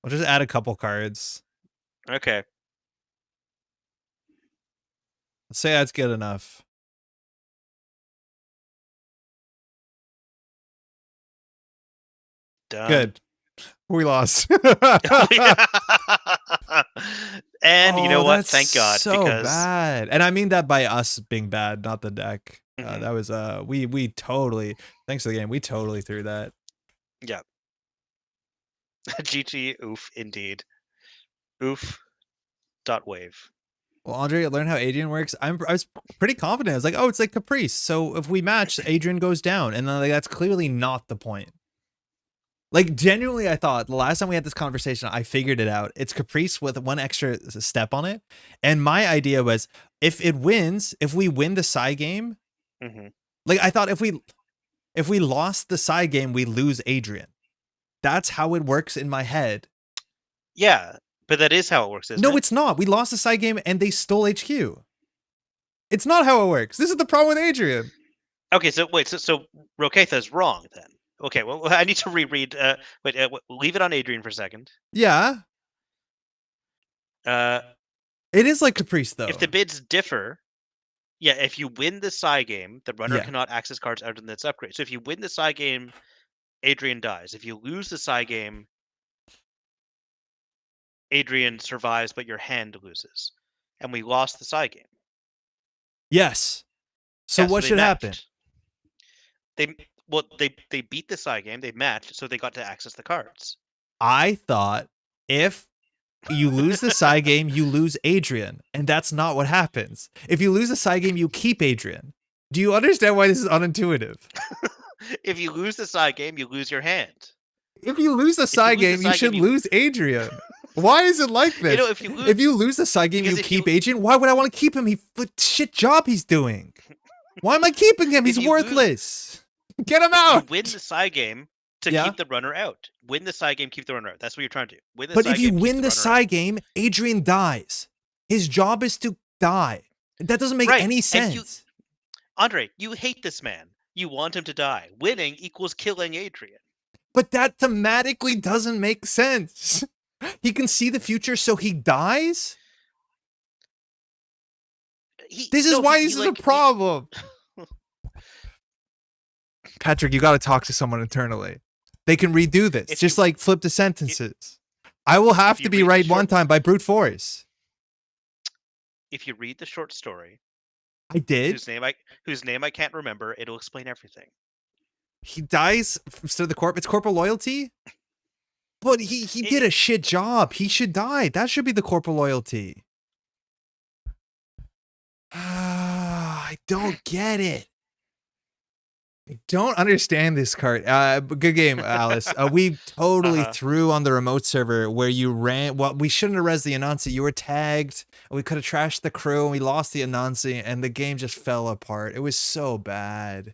I'll just add a couple cards. Okay. Let's say that's good enough. Done. Good. We lost. And you know what? That's Thank God, so because bad. And I mean that by us being bad, not the deck. Mhm. That was we totally, thanks to the game, we totally threw that. Yeah. GG, oof, indeed. Oof. Dot wave. Well, Andre, learn how Adrian works. I was pretty confident. I was like, oh, it's like Caprice. So if we match, Adrian goes down, and then like, that's clearly not the point. Like, genuinely, I thought the last time we had this conversation, I figured it out. It's Caprice with one extra step on it. And my idea was, if we win the side game, Mm-hmm. like I thought if we lost the side game, we lose Adrian. That's how it works in my head. Yeah, but that is how it works, isn't it? No, it's not. We lost the side game and they stole HQ. It's not how it works. This is the problem with Adrian. Okay, so wait, so Rokatha is wrong then. Okay, well, I need to reread. Wait, leave it on Adrian for a second. Yeah. It is like Caprice, though. If the bids differ, yeah, if you win the side game, the runner Yeah. cannot access cards out of this upgrade. So if you win the side game, Adrian dies. If you lose the side game, Adrian survives, but your hand loses. And we lost the side game. Yes. So Yeah, what they should happen? matched. They beat the side game. They matched, so they got to access the cards. I thought if you lose the side game, you lose Adrian, and that's not what happens. If you lose the side game, you keep Adrian. Do you understand why this is unintuitive? If you lose the side game, you lose your hand. If you lose the side game, you should lose Adrian. Why is it like this? You know, if you lose the side game, you keep Adrian. Why would I want to keep him? What shit job he's doing? Why am I keeping him? He's worthless. Get him out. You win the side game to keep the runner out. Win the side game, keep the runner out. That's what you're trying to do. Win the but side if you game, win the side game, Adrian dies. His job is to die. That doesn't make any sense. Andre, you hate this man. You want him to die. Winning equals killing Adrian. But that thematically doesn't make sense. He can see the future, so he dies? This is a problem. Patrick, you got to talk to someone internally. They can redo this. Just like flip the sentences. I will have to be right one time by brute force. If you read the short story, I did. Whose name I can't remember, it'll explain everything. He dies so it's corporal loyalty? But he did a shit job. He should die. That should be the corporal loyalty. I don't get it. I don't understand this card. Good game, Alice. We totally threw on the remote server where you ran. Well, we shouldn't have res the Anansi. You were tagged. We could have trashed the crew, and we lost the Anansi, and the game just fell apart. It was so bad.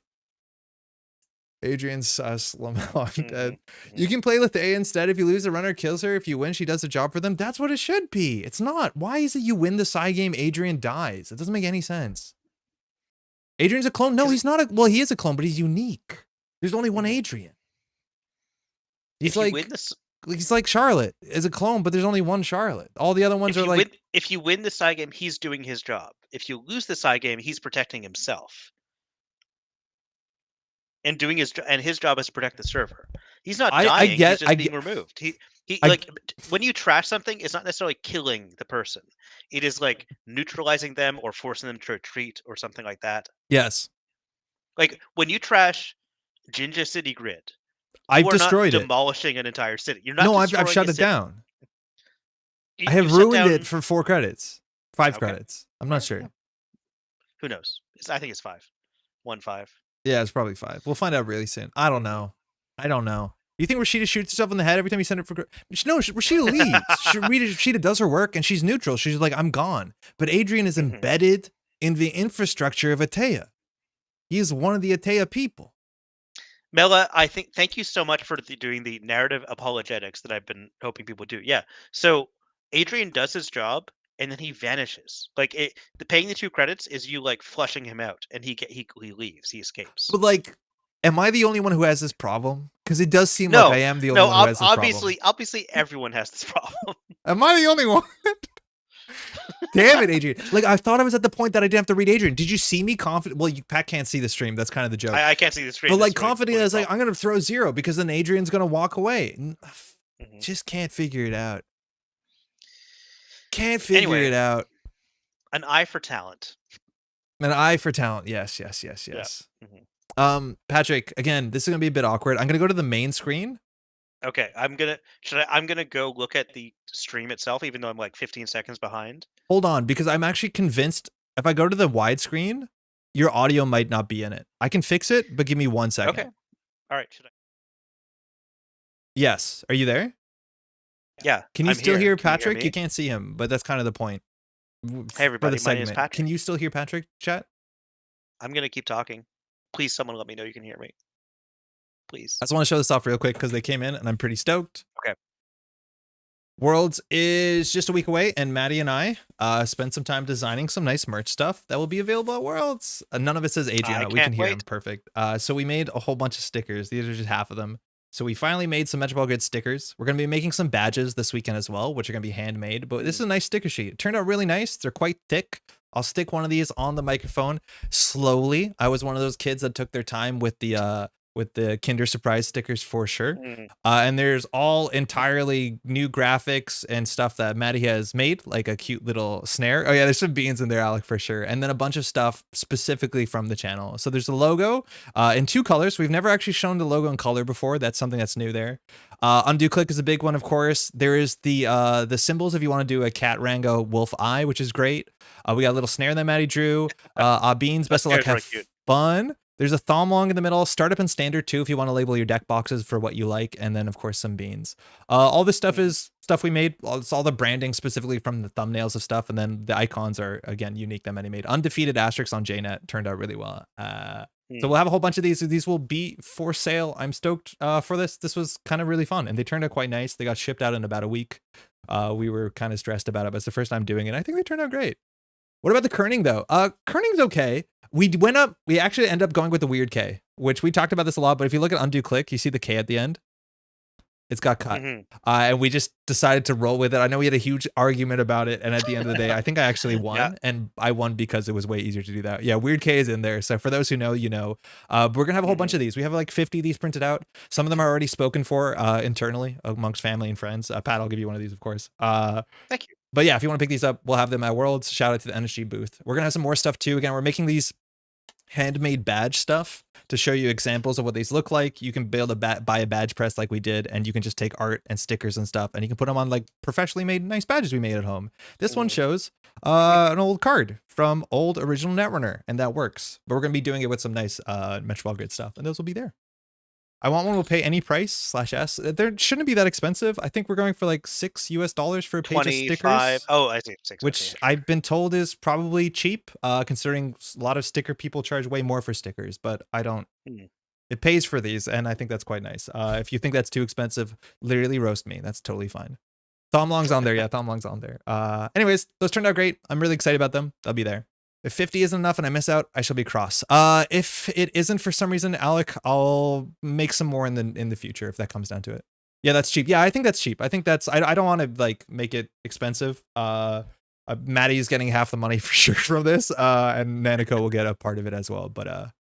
Adrian sus. Lamar dead. You can play with A instead. If you lose, the runner kills her. If you win, she does the job for them. That's what it should be. It's not. Why is it you win the side game, Adrian dies? It doesn't make any sense. Adrian's a clone? No, he's not. Well, he is a clone, but he's unique. There's only one Adrian. He's like Charlotte is a clone, but there's only one Charlotte. All the other ones are like. If you win the side game, he's doing his job. If you lose the side game, he's protecting himself. And his job is to protect the server. He's not dying. He's just being removed. He I like when you trash something, it's not necessarily killing the person. It is like neutralizing them or forcing them to retreat or something like that. yes, Like when you trash Jinja City Grid, you I've are not destroyed it. demolishing an entire city. You're not No, I've destroying a shut it city. down. I You have shut ruined it down. for 4 credits, 5 Okay, credits. I'm all not right, yeah. sure. Who knows? I think it's 5. 1-5. Yeah, it's probably 5. We'll find out really soon. I don't Mhm. know. I don't know. You think Rashida shoots herself in the head every time you send it for? No, Rashida leaves. Rashida does her work and she's neutral. She's like, I'm gone. But Adrian is Mhm. embedded in the infrastructure of A Teia. He is one of the A Teia people. Mela, I think thank you so much for doing the narrative apologetics that I've been hoping people do. Yeah. So Adrian does his job and then he vanishes. Like the paying the 2 credits is you like flushing him out and he leaves. He escapes. But like, am I the only one who has this problem? Because it does seem like I No. am the only No, one who has this problem. obviously everyone has this problem. Am I the only one? Damn it, Adrian. Like, I thought I was at the point that I didn't have to read Adrian. Did you see me confident? Well, Pat can't see the stream. That's kind of the joke. I can't see the But screen. like That's really, confident really a is like, problem. I'm going to throw 0 because then Adrian's going to walk away. Mhm. Just can't figure it out. Can't figure Anyway, it out. an eye for talent. An eye for talent. Yes. Yeah. Mhm. Patrick, again, this is going to be a bit awkward. I'm going to go to the main screen. Okay, I'm gonna go look at the stream itself, even though I'm like 15 seconds behind. Hold on, because I'm actually convinced if I go to the widescreen, your audio might not be in it. I can fix it, but give me 1 Okay, second. all right. Yes. Are you there? Yeah, Can you I'm still here. hear Can you hear Patrick? You me? can't see him, but that's kind of the point Hey, for the everybody. My name is segment. Can Patrick. you still hear Patrick, chat? I'm gonna keep talking. Please, someone let me know you can hear me. I Please. just want to show this off real quick because they came in and I'm pretty stoked. Okay. Worlds is just a week away, and Maddie and I spent some time designing some nice merch stuff that will be available at Worlds. None of it says Adrian. I We can can't hear him wait. perfect. So we made a whole bunch of stickers. These are just half of them. So we finally made some Metropole Grid stickers. We're going to be making some badges this weekend as well, which are going to be handmade. But this is a nice sticker sheet. It turned out really nice. They're quite thick. I'll stick one of these on the microphone slowly. I was one of those kids that took their time with the Kinder Surprise stickers for sure. Mm. And there's all entirely new graphics and stuff that Maddie has made, like a cute little snare. Oh yeah, there's some beans in there, Alec, for sure. And then a bunch of stuff specifically from the channel. So there's a logo in 2 colors. We've never actually shown the logo in color before. That's something that's new there. Undo click is a big one, of course. There is the symbols if you want to do a cat rango wolf eye, which is great. We got a little snare that Maddie drew. Beans, That best of luck, scare's really have cute. fun. There's a thumb long in the middle, startup and standard too, if you want to label your deck boxes for what you like, and then of course some beans. All this stuff is stuff we made. It's all the branding specifically from the thumbnails of stuff, and then the icons are again unique that many made. Undefeated asterisks on JNet turned out really well. So we'll have a whole bunch of these. These will be for sale. I'm stoked for this. This was kind of really fun, and they turned out quite nice. They got shipped out in about a week. We were kind of stressed about it, but it's the first time doing it. I think they turned out great. What about the kerning though? Kerning's okay. We actually end up going with the weird K, which we talked about this a lot, but if you look at undo click, you see the K at the end. It's got cut. And we just decided to roll with it. I know we had a huge argument about it, and at the end of the day, I think I actually won, and I won because it was way easier to do that. Yeah, weird K is in there. So for those who know, you know. We're gonna have a whole bunch of these. We have like 50 of these printed out. Some of them are already spoken for internally amongst family and friends. Pat, I'll give you one of these, of course. Thank you. But yeah, if you want to pick these up, we'll have them at Worlds. Shout out to the NSG booth. We're gonna have some more stuff too. Again, we're making these handmade badge stuff to show you examples of what these look like. You can build buy a badge press like we did, and you can just take art and stickers and stuff, and you can put them on like professionally made nice badges we made at home. This one shows an old card from old original Netrunner, and that works. But we're gonna be doing it with some nice Metropole Grid stuff, and those will be there. I want one we'll pay any price /S. There shouldn't be that expensive. I think we're going for like $6 US for a page of 25. stickers. Oh, I see. 6. Which Okay, I've been told is probably cheap, considering a lot of sticker people charge way more for stickers, but I don't. It pays for these, and I think that's quite nice. If you think that's too expensive, literally roast me. That's totally fine. Thumb Long's on there. Yeah, Thumb Long's on there. Anyways, those turned out great. I'm really excited about them. They'll be there. If 50 isn't enough and I miss out, I shall be cross. If it isn't for some reason, Alec, I'll make some more in the future if that comes down to it. Yeah, that's cheap. Yeah, I think that's cheap. I think that's I don't want to like make it expensive. Maddie's getting half the money for sure from this, and Nanako will get a part of it as well. But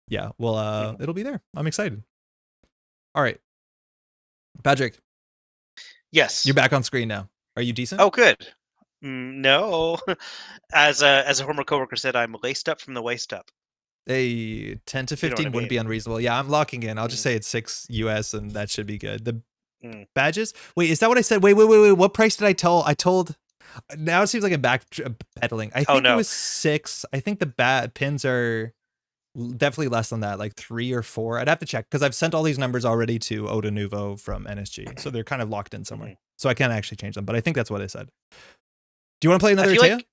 yeah, well, it'll be there. I'm excited. All right, Patrick. You're Yes. back on screen now. Are you decent? Oh, good. No. As a former coworker said, I'm laced up from the waist up. A 10 to If you know what I 15 wouldn't be mean. unreasonable. Yeah, I'm locking in. I'll just Mm, say it's 6 US and that should be good. The mm. badges? Wait, is that what I said? Wait. What price did I tell? I told now it seems like I'm back pedaling. I Oh think it no. was 6. I think the pins are definitely less than that, like 3 or 4. I'd have to check because I've sent all these numbers already to Oda Nuvo from NSG. So they're kind of locked in somewhere. Mhm. So I can't actually change them, but I think that's what I said. Do you want to play I another feel Atea? like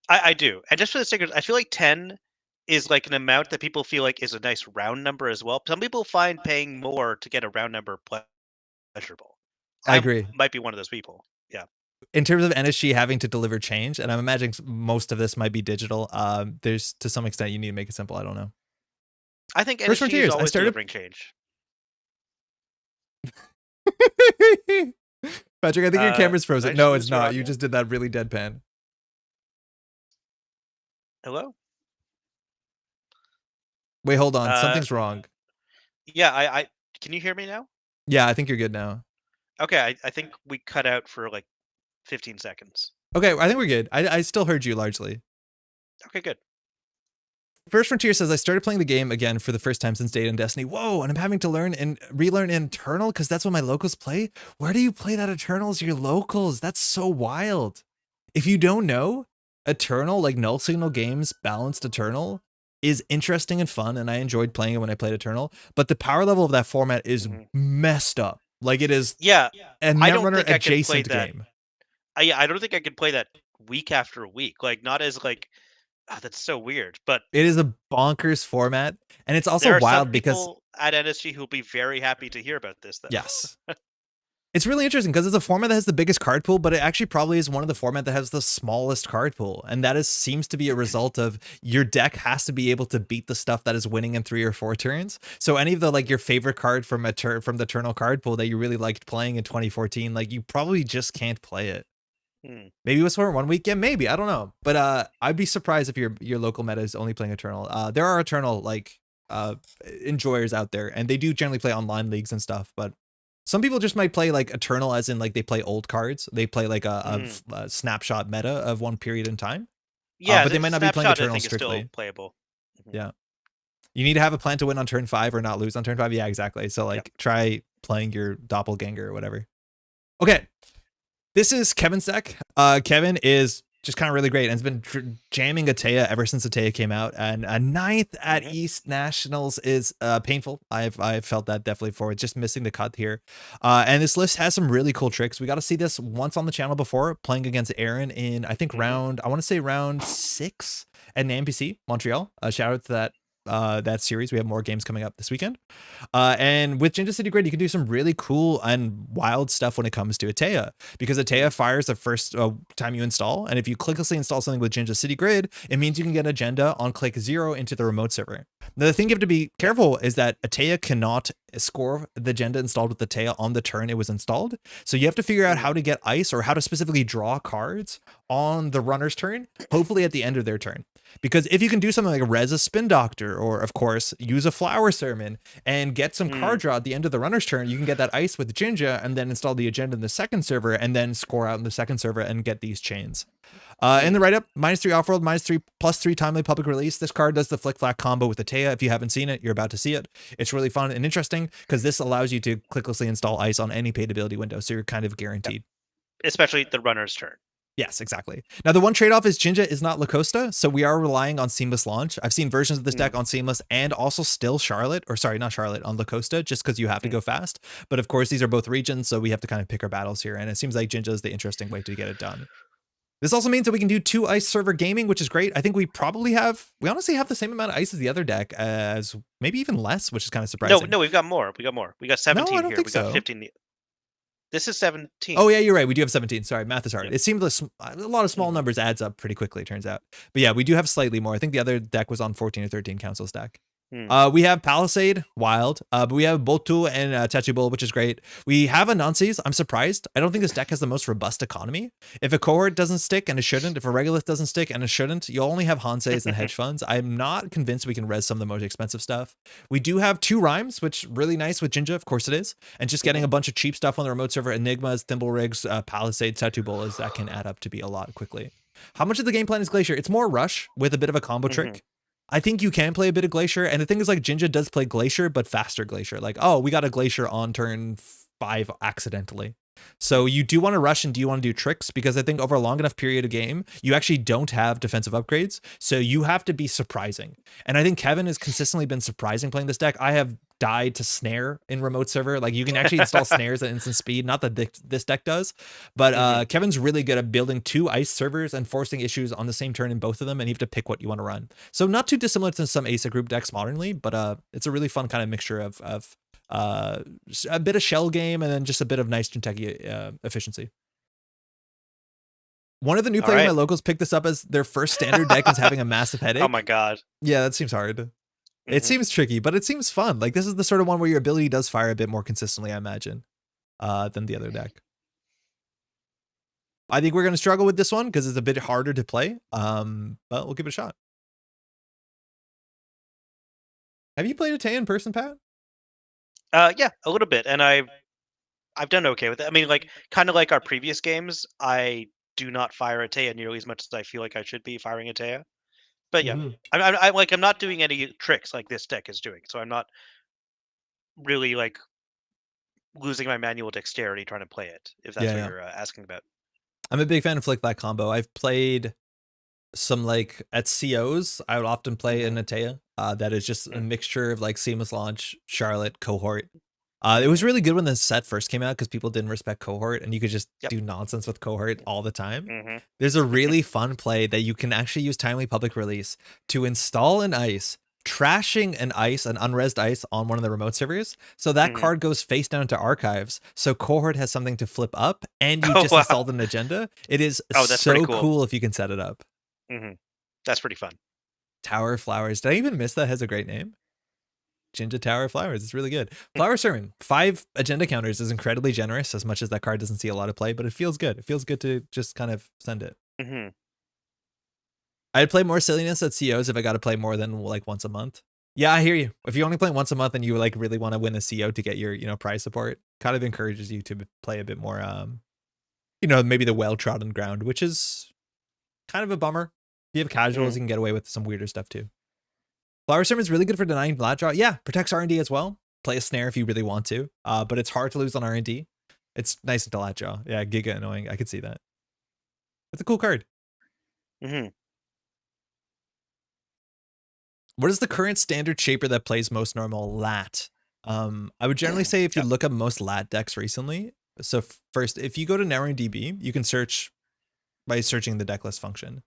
I do, and just for the stickers, I feel like 10 is like an amount that people feel like is a nice round number as well. Some people find paying more to get a round number pleasurable. I I agree. might be one of those people. Yeah, In terms of NSG having to deliver change, and I'm imagining most of this might be digital, there's to some extent you need to make it simple. I don't know. I think First NSG is Frontiers, I always started. delivering change. Patrick, I think your camera's Did I frozen. just No, it's lose your not. You audio? just did that really deadpan. Hello? Wait, hold on. Uh, Something's wrong. yeah, I can you hear me now? Yeah, I think you're good now. Okay, I think we cut out for like 15 seconds. Okay, I think we're good. I still heard you largely. Okay, good. First Frontier says I started playing the game again for the first time since Data and Destiny. Whoa, and I'm having to learn and relearn Eternal because that's what my locals play. Where do you play that Eternals? Your locals? That's so wild. If you don't know, Eternal, like Null Signal Games balanced Eternal, is interesting and fun, and I enjoyed playing it when I played Eternal. But the power level of that format is Mhm. messed up. Like it is Yeah, a I don't Netrunner think I could play adjacent that. game. Yeah, I don't think I could play that week after week. Like not as like that's so weird. But It is a bonkers format, and it's also there are some wild because people at NSG who'll be very happy to hear about this, though. yes, it's really interesting because it's a format that has the biggest card pool, but it actually probably is one of the format that has the smallest card pool. And that seems to be a result of your deck has to be able to beat the stuff that is winning in 3 or 4 turns. So any of the like your favorite card from from the Eternal card pool that you really liked playing in 2014, like you probably just can't play it. Hmm. Maybe it was for one weekend, maybe. I don't know. But I'd be surprised if your local meta is only playing Eternal. There are Eternal like enjoyers out there, and they do generally play online leagues and stuff, but some people just might play like Eternal as in like they play old cards. They play like Mm. a snapshot meta of one period in time. Yeah, But they the might not be playing snapshot I Eternal think is still strictly. playable. Mhm. Yeah. You need to have a plan to win on turn 5 or not lose on turn 5. Yeah, exactly. So Yep. like try playing your doppelganger or whatever. Okay. This is Kevin's deck. Kevin is just kind of really great and has been jamming A Teia ever since A Teia came out. And a 9th at Mhm. East Nationals is painful. I've felt that definitely for just missing the cut here. And this list has some really cool tricks. We got to see this once on the channel before, playing against Aaron in I think Mhm. I want to say round 6 at an NPC Montreal. Shout out to that series. We have more games coming up this weekend. And with Jinja City Grid, you can do some really cool and wild stuff when it comes to A Teia, because A Teia fires the first time you install. And if you clicklessly install something with Jinja City Grid, it means you can get agenda on click 0 into the remote server. Now, the thing you have to be Yep. careful is that A Teia cannot score the agenda installed with the Teia on the turn it was installed. So you have to figure out Mm. how to get ice or how to specifically draw cards on the runner's turn, hopefully at the end of their turn. Because if you can do something like res a spin doctor, or of course use a flower sermon and get some Mm. card draw at the end of the runner's turn, you can get that ice with Jinja and then install the agenda in the second server and then score out in the second server and get these chains. In the Mm. write-up, -3 off-world, -3 +3 timely public release. This card does the flick-flack combo with the Teia. If you haven't seen it, you're about to see it. It's really fun and interesting because this allows you to clicklessly install ice on any paid ability window, so you're kind of Yep. guaranteed. Especially the runner's turn. Yes, exactly. Now, the one trade-off is Jinja is not Lacosta, so we are relying on Seamless Launch. I've seen versions of this deck Mm. on Seamless and also still Charlotte, or sorry, not Charlotte, on Lacosta, just because you have to Mm. go fast. But of course, these are both regions, so we have to kind of pick our battles here, and it seems like Jinja is the interesting way to get it done. This also means that we can do 2 ice server gaming, which is great. I think we honestly have the same amount of ice as the other deck, as maybe even less, which is kind of No, surprising. no, we've got more. We got more. We got No, I 17 don't here. think We got so. 15. This is 17. Oh yeah, you're right. We do have 17. Sorry, math is hard. Yep. It seemed a lot of small Mhm. numbers adds up pretty quickly, it turns out. But yeah, we do have slightly more. I think the other deck was on 14 or 13 council stack. Hmm. We have Palisade, Wild, but we have Boltu and Tattoo Bull, which is great. We have Anansi's. I'm surprised. I don't think this deck has the most robust economy. If a cohort doesn't stick, and it shouldn't, if a regolith doesn't stick, and it shouldn't, you'll only have Hanseis and hedge funds. I'm not convinced we can res some of the most expensive stuff. We do have 2 rhymes, which really nice with Jinja, of course it is. And just getting a bunch of cheap stuff on the remote server, Enigmas, Thimble Rigs, Palisade, Tattoo Bulls, that can add up to be a lot quickly. How much of the game plan is Glacier? It's more Rush with a bit of a combo trick. I think you can play a bit of Glacier, and the thing is, like, Jinja does play Glacier, but faster Glacier. Like, oh, we got a Glacier on turn 5 accidentally. So you do want to rush and do you want to do tricks? Because I think over a long enough period of game, you actually don't have defensive upgrades. So you have to be surprising. And I think Kevin has consistently been surprising playing this deck. I have died to snare in remote server. Like, you can actually install snares at instant speed. Not that this deck does, but Kevin's really good at building 2 ice servers and forcing issues on the same turn in both of them. And you have to pick what you want to run. So not too dissimilar to some ASA group decks modernly, but it's a really fun kind of mixture of a bit of shell game and then just a bit of nice Jinteki efficiency. One of the new players in my locals picked this up as their first standard deck is having a massive headache. Oh my god. Yeah, that seems hard. It seems tricky, but it seems fun. Like, this is the sort of one where your ability does fire a bit more consistently, I imagine, than the other deck. I think we're going to struggle with this one because it's a bit harder to play, but we'll give it a shot. Have you played a Teia in person, Pat? Yeah, a little bit, and I've done okay with it. I mean, like, kind of like our previous games, I do not fire a Teia nearly as much as I feel like I should be firing a Teia. But yeah, I'm not doing any tricks like this deck is doing, so I'm not really like losing my manual dexterity trying to play it. If that's what you're asking about. I'm a big fan of Flick Black combo. I've played some, like, at COs, I would often play an A Teia that is just a mixture of like Seamless Launch, Charlotte, Cohort. It was really good when the set first came out because people didn't respect Cohort and you could just do nonsense with Cohort all the time. There's a really fun play that you can actually use timely public release to install an ice, trashing an unresed ice on one of the remote servers. So that card goes face down to archives. So Cohort has something to flip up and you just installed an agenda. It is so cool if you can set it up. That's pretty fun. Tower of Flowers. Did I even miss that? Has a great name. Jinja Tower of Flowers. It's really good. Flower Sermon. 5 agenda counters is incredibly generous, as much as that card doesn't see a lot of play, but it feels good. It feels good to just kind of send it. I'd play more silliness at COs if I got to play more than like once a month. Yeah, I hear you. If you only play once a month and you like really want to win a CO to get your, prize support, kind of encourages you to play a bit more, maybe the well-trodden ground, which is kind of a bummer. If you have casuals, you can get away with some weirder stuff too. Flower Sermon is really good for denying lat draw. Yeah, protects R&D as well. Play a snare if you really want to, but it's hard to lose on R&D. It's nice into lat draw. Yeah, giga annoying. I could see that. It's a cool card. What is the current standard shaper that plays most normal lat? I would generally say if you look up most lat decks recently. So first, if you go to NetrunnDB, you can search by searching the deck list function.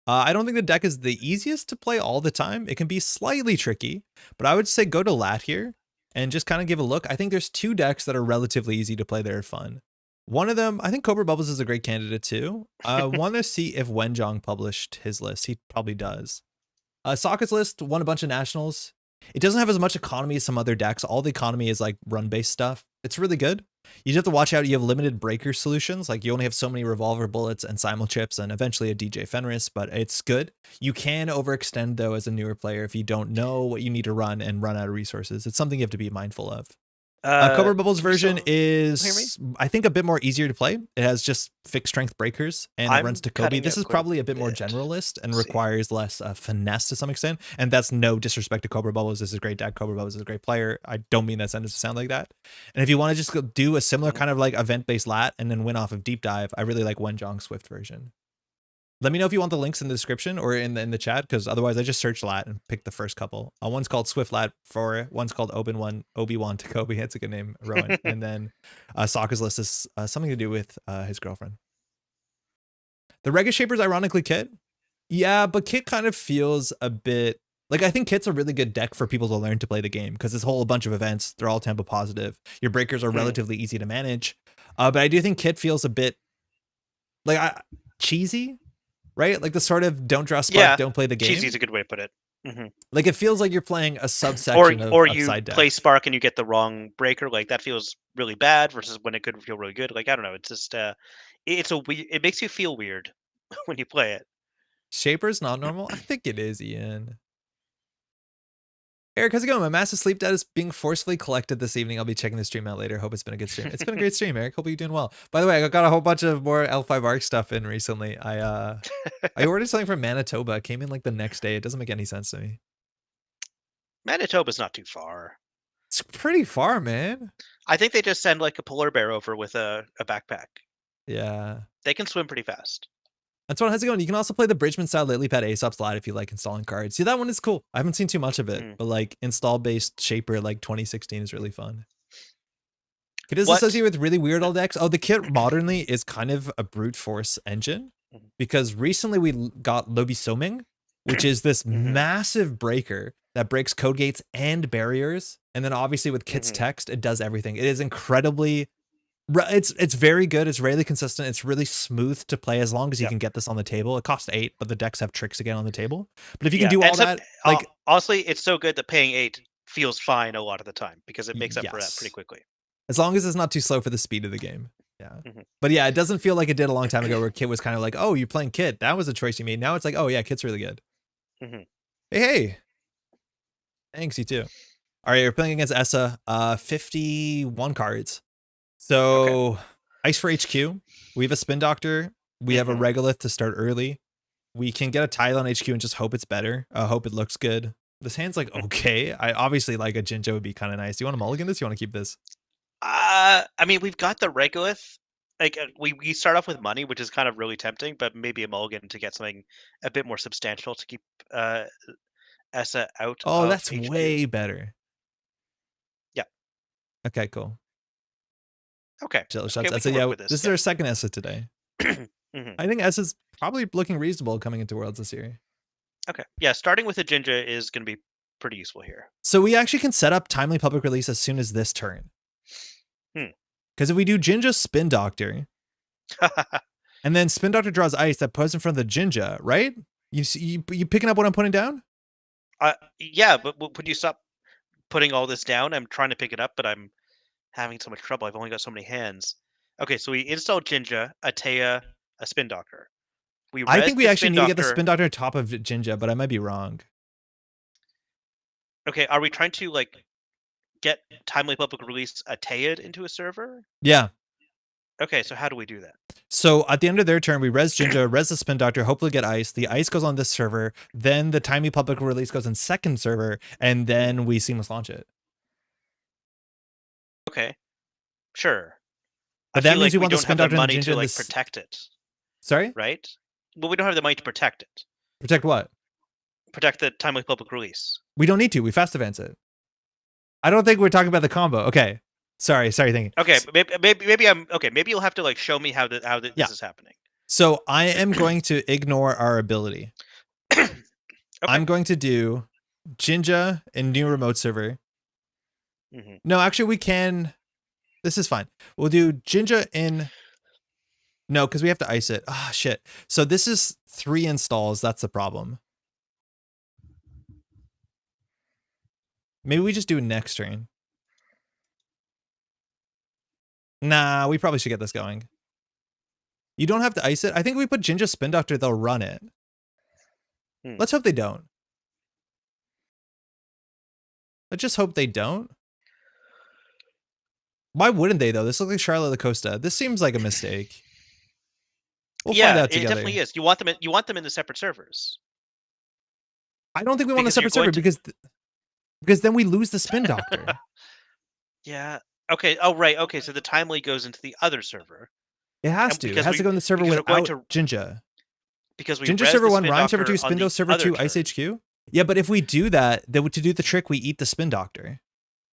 I don't think the deck is the easiest to play all the time. It can be slightly tricky, but I would say go to lat here and just kind of give a look. I think there's 2 decks that are relatively easy to play that are fun. One of them, I think Cobra Bubbles is a great candidate too. I want to see if Wenjong published his list. He probably does. Sokka's list won a bunch of nationals. It doesn't have as much economy as some other decks. All the economy is like run-based stuff. It's really good. You just have to watch out. You have limited breaker solutions. Like, you only have so many revolver bullets and simul chips and eventually a DJ Fenris, but it's good. You can overextend though as a newer player if you don't know what you need to run and run out of resources. It's something you have to be mindful of. Cobra Bubbles version is, I think, a bit more easier to play. It has just fixed strength breakers and it runs to Kobe. This is probably a bit more generalist and requires less finesse to some extent. And that's no disrespect to Cobra Bubbles. This is a great deck. Cobra Bubbles is a great player. I don't mean that sentence to sound like that. And if you want to just go do a similar kind of like event-based lat and then win off of Deep Dive, I really like Wenjong's Swift version. Let me know if you want the links in the description or in the chat, because otherwise I just searched lat and picked the first couple. One's called Swift Lat for one's called Obi-Wan to Kobe. That's a good name, Rowan. And then Sokka's list is something to do with his girlfriend. The Rega Shaper's ironically Kit. Yeah, but Kit kind of feels a bit like, I think Kit's a really good deck for people to learn to play the game because there's a whole bunch of events. They're all tempo positive. Your breakers are relatively easy to manage. But I do think Kit feels a bit like cheesy. Right? Like the sort of don't draw spark, don't play the game. Cheesy is a good way to put it. Hmm. Like it feels like you're playing a Or subsection or of you side play deck. Spark and you get the wrong breaker. Like that feels really bad versus when it could feel really good. Like I don't know. It's just it makes you feel weird when you play it. Shaper's not normal? I think it is, Ian. Eric, how's it going? My massive sleep debt is being forcefully collected this evening. I'll be checking the stream out later. Hope it's been a good stream. It's been a great stream, Eric. Hope you're doing well. By the way, I got a whole bunch of more L5 Arc stuff in recently. I ordered something from Manitoba. It came in like the next day. It doesn't make any sense to me. Manitoba's not too far. It's pretty far, man. I think they just send like a polar bear over with a backpack. Yeah. They can swim pretty fast. That's what how's it going? You can also play the Bridgman style Lily Pad Aesop slide if you like installing cards. See, that one is cool. I haven't seen too much of it, Mm. but like install based Shaper like 2016 is really fun. Kit is What? associated with really weird old decks. Oh, the kit modernly is kind of a brute force engine Mhm. because recently we got Lobi Soming, which is this Mhm. massive breaker that breaks code gates and barriers. And then obviously with Kit's Mhm. text, it does everything. It is incredibly it's very good. It's really consistent. It's really smooth to play as long as you Yep. can get this on the table. It costs 8, but the decks have tricks again on the table. But if you can Yeah, do and all that, like honestly, it's so good that paying 8 feels fine a lot of the time because it makes up for that pretty yes. quickly. As long as it's not too slow for the speed of the game. Yeah. Mhm. But yeah, it doesn't feel like it did a long time ago where Kit was kind of like, oh, you're playing Kit. That was a choice you made. Now it's like, oh yeah, Kit's really good. Mhm. Hey, hey. Thanks, you too. All right, you're playing against Essa. 51 cards. Okay. So Ice for HQ. We have a Spin Doctor. We have a Mhm. Regolith to start early. We can get a tile on HQ and just hope it's better. Hope it looks good. This hand's like okay. I obviously like a Jinja would be kind of nice. Do you want to mulligan this? You want to keep this? I mean, we've got the regolith. Like we start off with money, which is kind of really tempting, but maybe a mulligan to get something a bit more substantial to keep uh Essa out Oh, of that's HQ. way better. Yeah. Okay, cool. Okay. Jello Okay, shots. we Essa, can work yeah, with this. this is Yeah. our second Essa today. Mhm. I think Essa's probably looking reasonable coming into Worlds this year. Okay. Yeah, starting with a Jinja is going to be pretty useful here. So we actually can set up timely public release as soon as this turn. Hmm. Because if we do Jinja Spin Doctor, and then Spin Doctor draws ice that puts in front of the Jinja, right? You picking up what I'm putting down? Yeah, but would you stop putting all this down? I'm trying to pick it up, but I'm having so much trouble. I've only got so many hands. Okay, so we install Jinja, a Teia, a Spin Doctor. We I res think we the actually Spin need to get the Doctor. Spin Doctor on top of Jinja, but I might be wrong. Okay, are we trying to like get timely public release a Teia into a server? Yeah. Okay, so how do we do that? So at the end of their turn, we res Jinja, res the Spin Doctor, hopefully get ice. The ice goes on this server. Then the timely public release goes in second server, and then we seamless launch it. Okay, sure. I But that feel means like we we want the don't Spin have the Doctor and the money Jinja to in like this. protect it, Sorry? right? Well, we don't have the money to protect it. Protect what? Protect the timely public release. We don't need to. We fast advance it. I don't think we're talking about the combo. Okay. Sorry, thinking. Okay, maybe I'm okay. Maybe you'll have to like show me Yeah. this is happening. So I am going to ignore our ability. Okay. I'm going to do Jinja in new remote server. Hmm. No, actually we can. This is fine. We'll do Jinja in. No, because we have to ice it. Ah, shit. So this is 3 installs. That's the problem. Maybe we just do next turn. Nah, we probably should get this going. You don't have to ice it. I think if we put Jinja Spin Doctor, they'll run it. Hmm. Let's hope they don't. Let's just hope they don't. Why wouldn't they, though? This looks like Charlotte La Costa. This seems like a mistake. We'll find Yeah, out it definitely together. is. You want them in the separate servers I don't think we want a because you're separate server going to. because then we lose the Spin Doctor. Yeah. Okay. Oh, right. Okay. So the timely goes into the other server, It has and to. It has to go in the server because we're going without to Jinja. because we Jinja res server the 1, spin Rhyme server doctor 2, on Spindo the server other 2, Ice turn. HQ. Yeah, but if we do that, then to do the trick, we eat the Spin Doctor.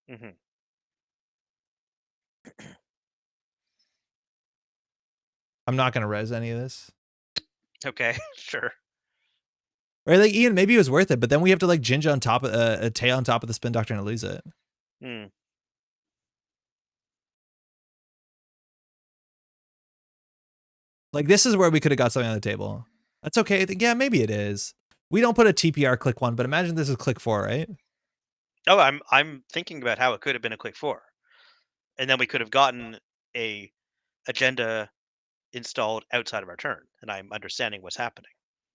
Hmm. I'm not going to res any of this. Okay. Sure. Right, like Ian, maybe it was worth it, but then we have to like Jinja on top of a tail on top of the Spin Doctor and lose it. Hmm. Like this is where we could have got something on the table. That's okay. I think, yeah, maybe it is. We don't put a TPR click 1, but imagine this is click 4, right? Oh, I'm thinking about how it could have been a click 4, and then we could have gotten a agenda installed outside of our turn, and I'm understanding what's happening.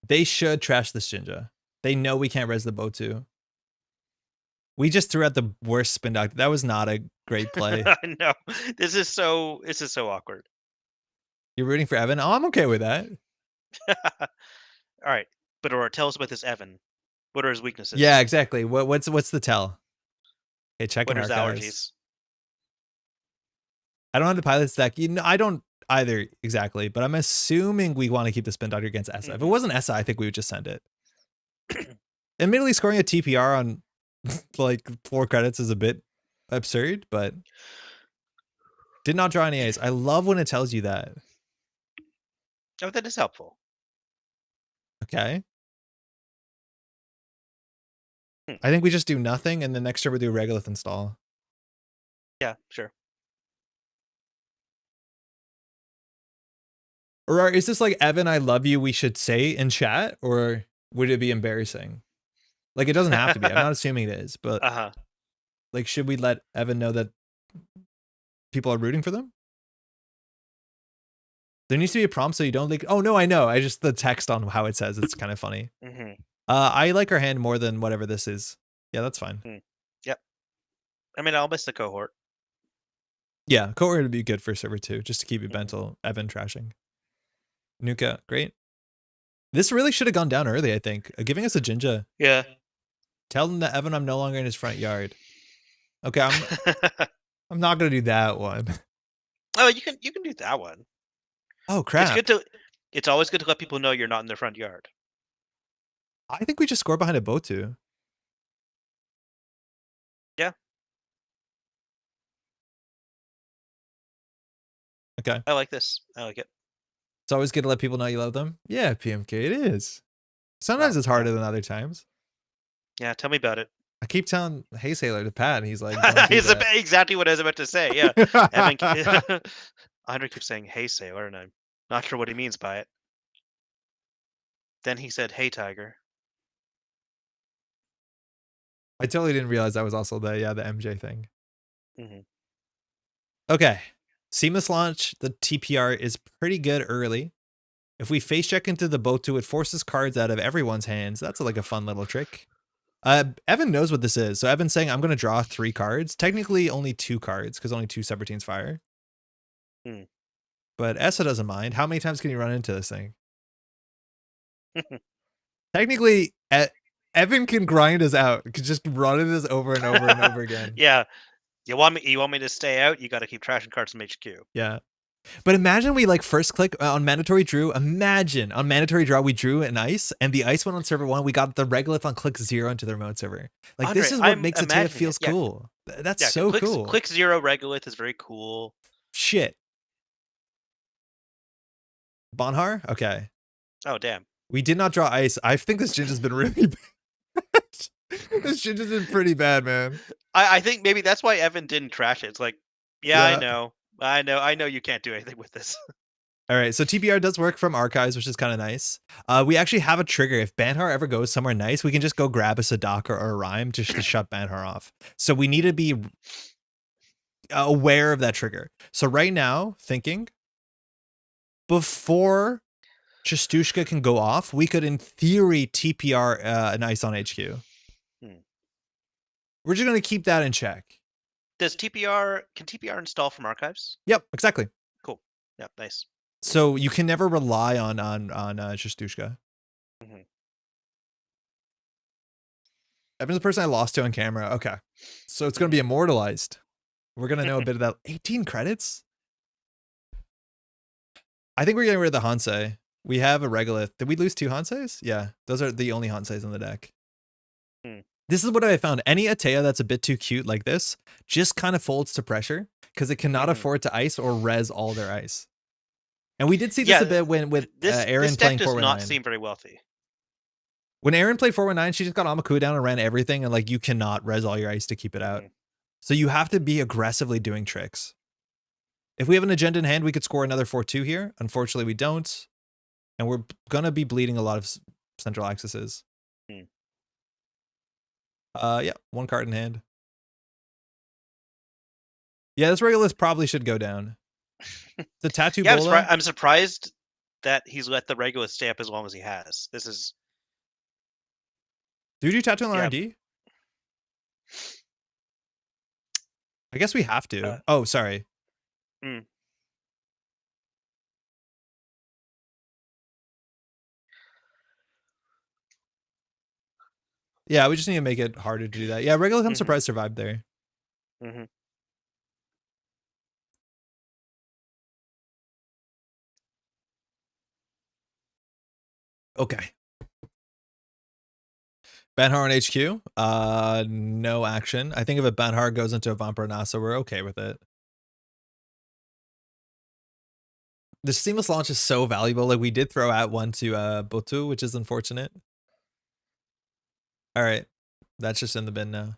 They should trash this Jinja. They know we can't res the Botu. We just threw out the worst spin doctor. That was not a great play. I know. This is so awkward. You're rooting for Evan? Oh, I'm okay with that. All right, but Aurora, tell us about this Evan. What are his Yeah, weaknesses? exactly. What's the tell? Okay, What checking are his archives. allergies? I don't have the pilot's deck. I don't either exactly, but I'm assuming we want to keep the spin doctor against Essa. If it Mhm. wasn't Essa, I think we would just send it. Admittedly, scoring a TPR on like 4 credits is a bit absurd, but did not draw any A's. I love when it tells you that. Oh, that is helpful. Okay. Hmm. I think we just do nothing, and then next turn we do a Regolith install. Yeah, sure. Or is this like, Evan, I love you, we should say in chat, or would it be embarrassing? Like, it doesn't have to be. I'm not assuming it is, but Uh-huh. like, should we let Evan know that people are rooting for them? There needs to be a prompt so you don't like, oh no, I know. I just, the text on how it says, it's kind of funny. Mhm. I like our hand more than whatever this is. Yeah, that's fine. Hmm. Yep. I mean, I'll miss the cohort. Yeah, cohort would be good for server 2, just to keep it Mhm. mental. Evan trashing. Nuka, great. This really should have gone down early, I think. Giving us a Jinja. Yeah. Tell them that Evan, I'm no longer in his front yard. Okay, I'm not gonna do that one. Oh, you can do that one. Oh It's good crap. to it's always good to let people know you're not in their front yard. I think we just score behind a Botu. Yeah, Okay. I like this. I like it. It's always good to let people know you love them. Yeah, PMK, it is. Sometimes Well, it's yeah. harder than other times. Yeah, tell me about it. I keep telling Hey Sailor to Pat, and he's like, don't do that. Exactly what I was about to say. Yeah. Evan Andre keeps saying, "Hey, sailor," and I'm not sure what he means by it. Then he said, "Hey, tiger." I totally didn't realize that was also the MJ thing. Mhm. Okay. Seamless launch. The TPR is pretty good early. If we face check into the Botu, it forces cards out of everyone's hands. That's like a fun little trick. Evan knows what this is. So Evan's saying, I'm going to draw 3 cards. Technically only 2 cards because only 2 Subroutines fire. Hmm. But Essa doesn't mind. How many times can you run into this thing? Technically, Evan can grind us out. Could just run into this over and over and over again. Yeah. You want me to stay out? You gotta keep trashing cards from HQ. Yeah. But imagine we like first click on mandatory drew. Imagine on mandatory draw we drew an ice, and the ice went on server 1. We got the regolith on click 0 into the remote server. Like, this Andre, is what I'm makes a Teia imagining it. feels Yeah, cool. That's yeah. so cool. Click 0 regolith is very cool. Shit. Bonhar? Okay. Oh, damn. We did not draw ice. I think this Jinja's been really bad. This Jinja's been pretty bad, man. I think maybe that's why Evan didn't trash it. It's like, yeah, I Yeah. know. I know you can't do anything with this. All right, so TBR does work from archives, which is kind of nice. We actually have a trigger. If Banhar ever goes somewhere nice, we can just go grab a Sadaka or a Rhyme just to shut Banhar off. So we need to be aware of that trigger. So right now, thinking, before Chistushka can go off, we could, in theory, TPR an ice on HQ. Hmm. We're just going to keep that in check. Can TPR install from archives? Yep, exactly. Cool. Yep, nice. So you can never rely on Chistushka. Mm-hmm. Evan's the person I lost to on camera. Okay. So it's going to be immortalized. We're going to know a bit of that. 18 credits? I think we're getting rid of the Hansei. We have a Regolith. Did we lose 2 Hanseis? Yeah. Those are the only Hanseis on the deck. Hmm. This is what I found. Any A Teia that's a bit too cute like this just kind of folds to pressure because it cannot afford to ice or res all their ice. And we did see this a bit with Aaron this playing deck does 419. not seem very wealthy. When Aaron played 419, she just got Amakuya down and ran everything, and like you cannot res all your ice to keep it out. So you have to be aggressively doing tricks. If we have an agenda in hand, we could score another 4-2 here. Unfortunately, we don't. And we're going to be bleeding a lot of central axes. Yeah, one card in hand. Yeah, this Regolith probably should go down. The Tattoo Yeah, Bola. I'm surprised that he's let the Regolith stay up as long as he has. This is Do we do Tattoo on yeah. R&D? I guess we have Uh, to. Oh, sorry. mm. Yeah, we just need to make it harder to do that. Yeah, Regolith, I'm Mm-hmm. surprised survived there. Mm-hmm. Okay. Banhar on HQ. No action. I think if a Banhar goes into a Vampire Nasa, we're okay with it. The seamless launch is so valuable. Like we did throw out one to Botu, which is unfortunate. All right. That's just in the bin now.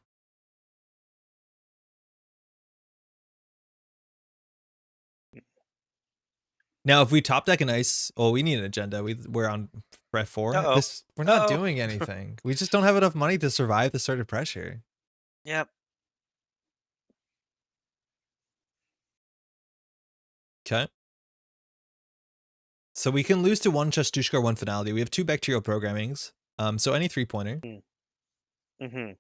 Now, if we top deck an ice, well, we need an agenda. We're on fret 4. Uh-oh. We're not Uh-oh. doing anything. We just don't have enough money to survive the sort of pressure. Yep. Okay. So we can lose to one Chastushka or one Finality. We have 2 bacterial programmings. So any 3-pointer. Mm-hmm.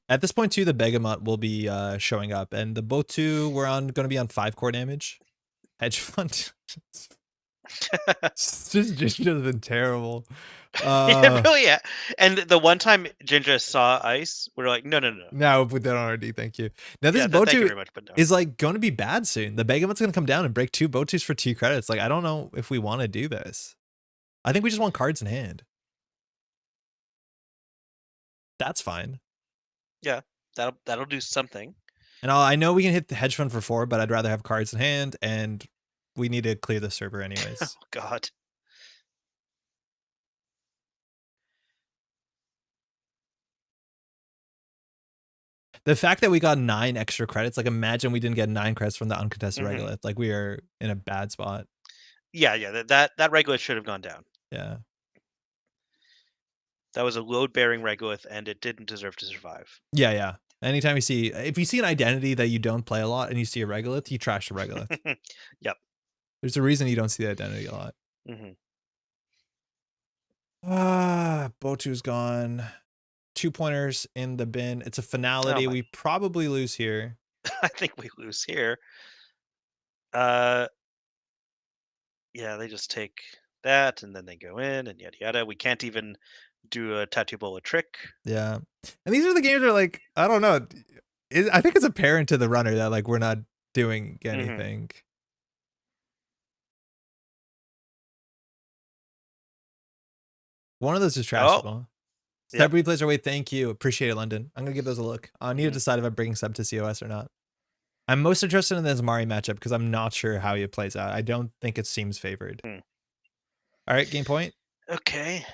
At this point, too, the Begamot will be showing up, and the Botu we're on going to be on 5 core damage. Hedge fund. just Jinja's been terrible. Yeah, really, yeah. And the one time Jinja saw ice, we are like, no. No, put that on RD. Thank you. Now this Yeah, thank you Botu very much, but no. is like going to be bad soon. The Begamot's going to come down and break 2 Botus for 2 credits. Like I don't know if we want to do this. I think we just want cards in hand. That's fine. Yeah, that'll do something. And I know we can hit the hedge fund for 4, but I'd rather have cards in hand, and we need to clear the server Oh anyways. God. The fact that we got 9 extra credits, like imagine we didn't get 9 credits from the uncontested Mm-hmm. Regolith. Like we are in a bad spot. Yeah. That Regolith should have gone down. Yeah. That was a load-bearing Regolith, and it didn't deserve to survive. Yeah. Anytime if you see an identity that you don't play a lot and you see a Regolith, you trash the Regolith. Yep. There's a reason you don't see the identity a lot. Mm-hmm. Botu's gone. 2 pointers in the bin. It's a finality. We probably lose here. I think we lose here. Yeah, they just take that and then they go in and yada yada. We can't even do a tattoo bola trick. Yeah. And these are the games where like, I don't know. I think it's apparent to the runner that like we're not doing anything. One of those is trashable. Step replays are away. Thank you. Appreciate it, London. I'm gonna give those a look. I need to decide if I'm bringing Sub to COS or not. I'm most interested in this Mari matchup because I'm not sure how he plays out. I don't think it seems favored. All right, game point. Okay.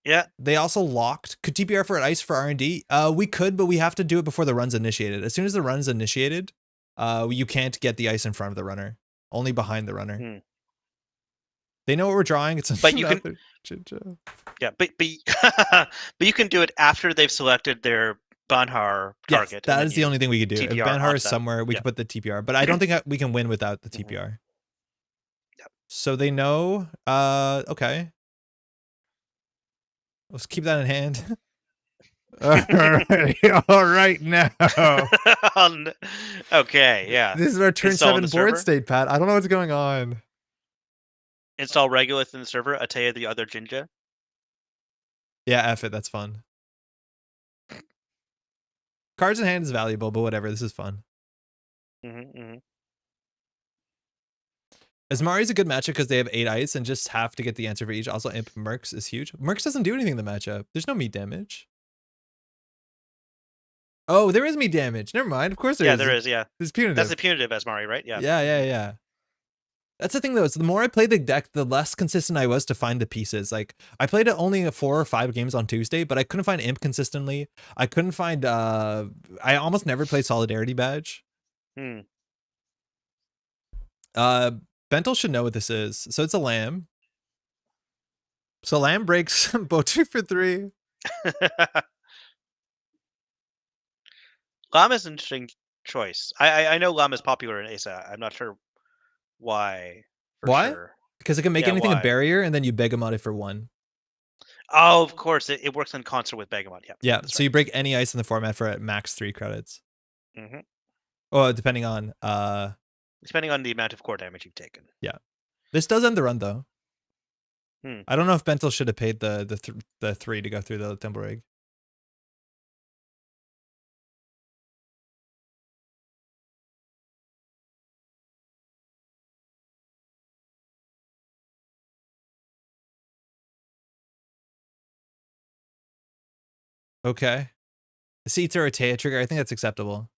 Yeah. They also locked. Could TPR for an ice for R&D? We could, but we have to do it before the run's initiated. As soon as the run's initiated, you can't get the ice in front of the runner. Only behind the runner. They know what we're drawing. It's but you can. Yeah, but but you can do it after they've selected their Banhar target. Yes, that is the only thing we could do. TPR if Banhar is somewhere, we can put the TPR. But I don't think we can win without the TPR. Yep. So they know. Okay. Let's keep that in hand. All right now. Okay, yeah. This is our turn 7 board state, Pat. I don't know what's going on. Install Regolith in the server. A Teia the other Jinja. Yeah, F it. That's fun. Cards in hand is valuable, but whatever. This is fun. Asmari's a good matchup because they have 8 ice and just have to get the answer for each. Also, Imp Mercs is huge. Mercs doesn't do anything in the matchup. There's no meat damage. Oh, there is meat damage. Never mind. Of course there is. Yeah, there is. Yeah. There's punitive. That's the punitive Asmari, right? Yeah. Yeah. That's the thing though. So the more I played the deck, the less consistent I was to find the pieces. Like I played it only 4 or 5 games on Tuesday, but I couldn't find Imp consistently. I couldn't find. I almost never played Solidarity Badge. Bentel should know what this is. So it's a lamb. So lamb breaks Botu for 3. Llama's an interesting choice. I know Llama's popular in ASA. I'm not sure why for Why? sure. Because it can make Yeah, anything a why? barrier, and then you beg 'em on it for 1. Oh, of course, it works in concert with Begamot. Yeah, Yeah, that's so right. you break any ice in the format for at max 3 credits. Mhm. Oh, depending on, Depending on the amount of core damage you've taken. yeah. This does end the run, though. Hmm. I don't know if Bentel should have paid the 3 to go through the temple rig. Okay. The seats are a Teia trigger. I think that's acceptable.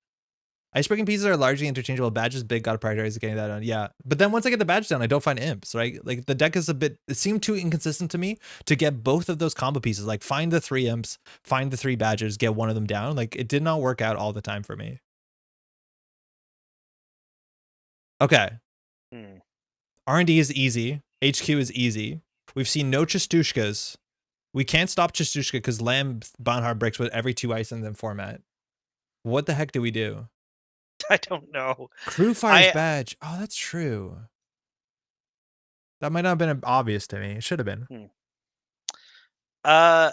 Icebreaking pieces are largely interchangeable. Badges big, gotta prioritize getting that done. Yeah. But then once I get the badge down, I don't find imps, right? Like the deck is it seemed too inconsistent to me to get both of those combo pieces. Like find the 3 imps, find the 3 badges, get one of them down. Like it did not work out all the time for me. Okay. Hmm. R&D is easy. HQ is easy. We've seen no Chistushkas. We can't stop Chistushka because Lamb Banhar breaks with every 2 ice in the format. What the heck do we do? I don't know. Crew Fire's I badge. Oh, that's true. That might not have been obvious to me. It should have been. hmm. Uh,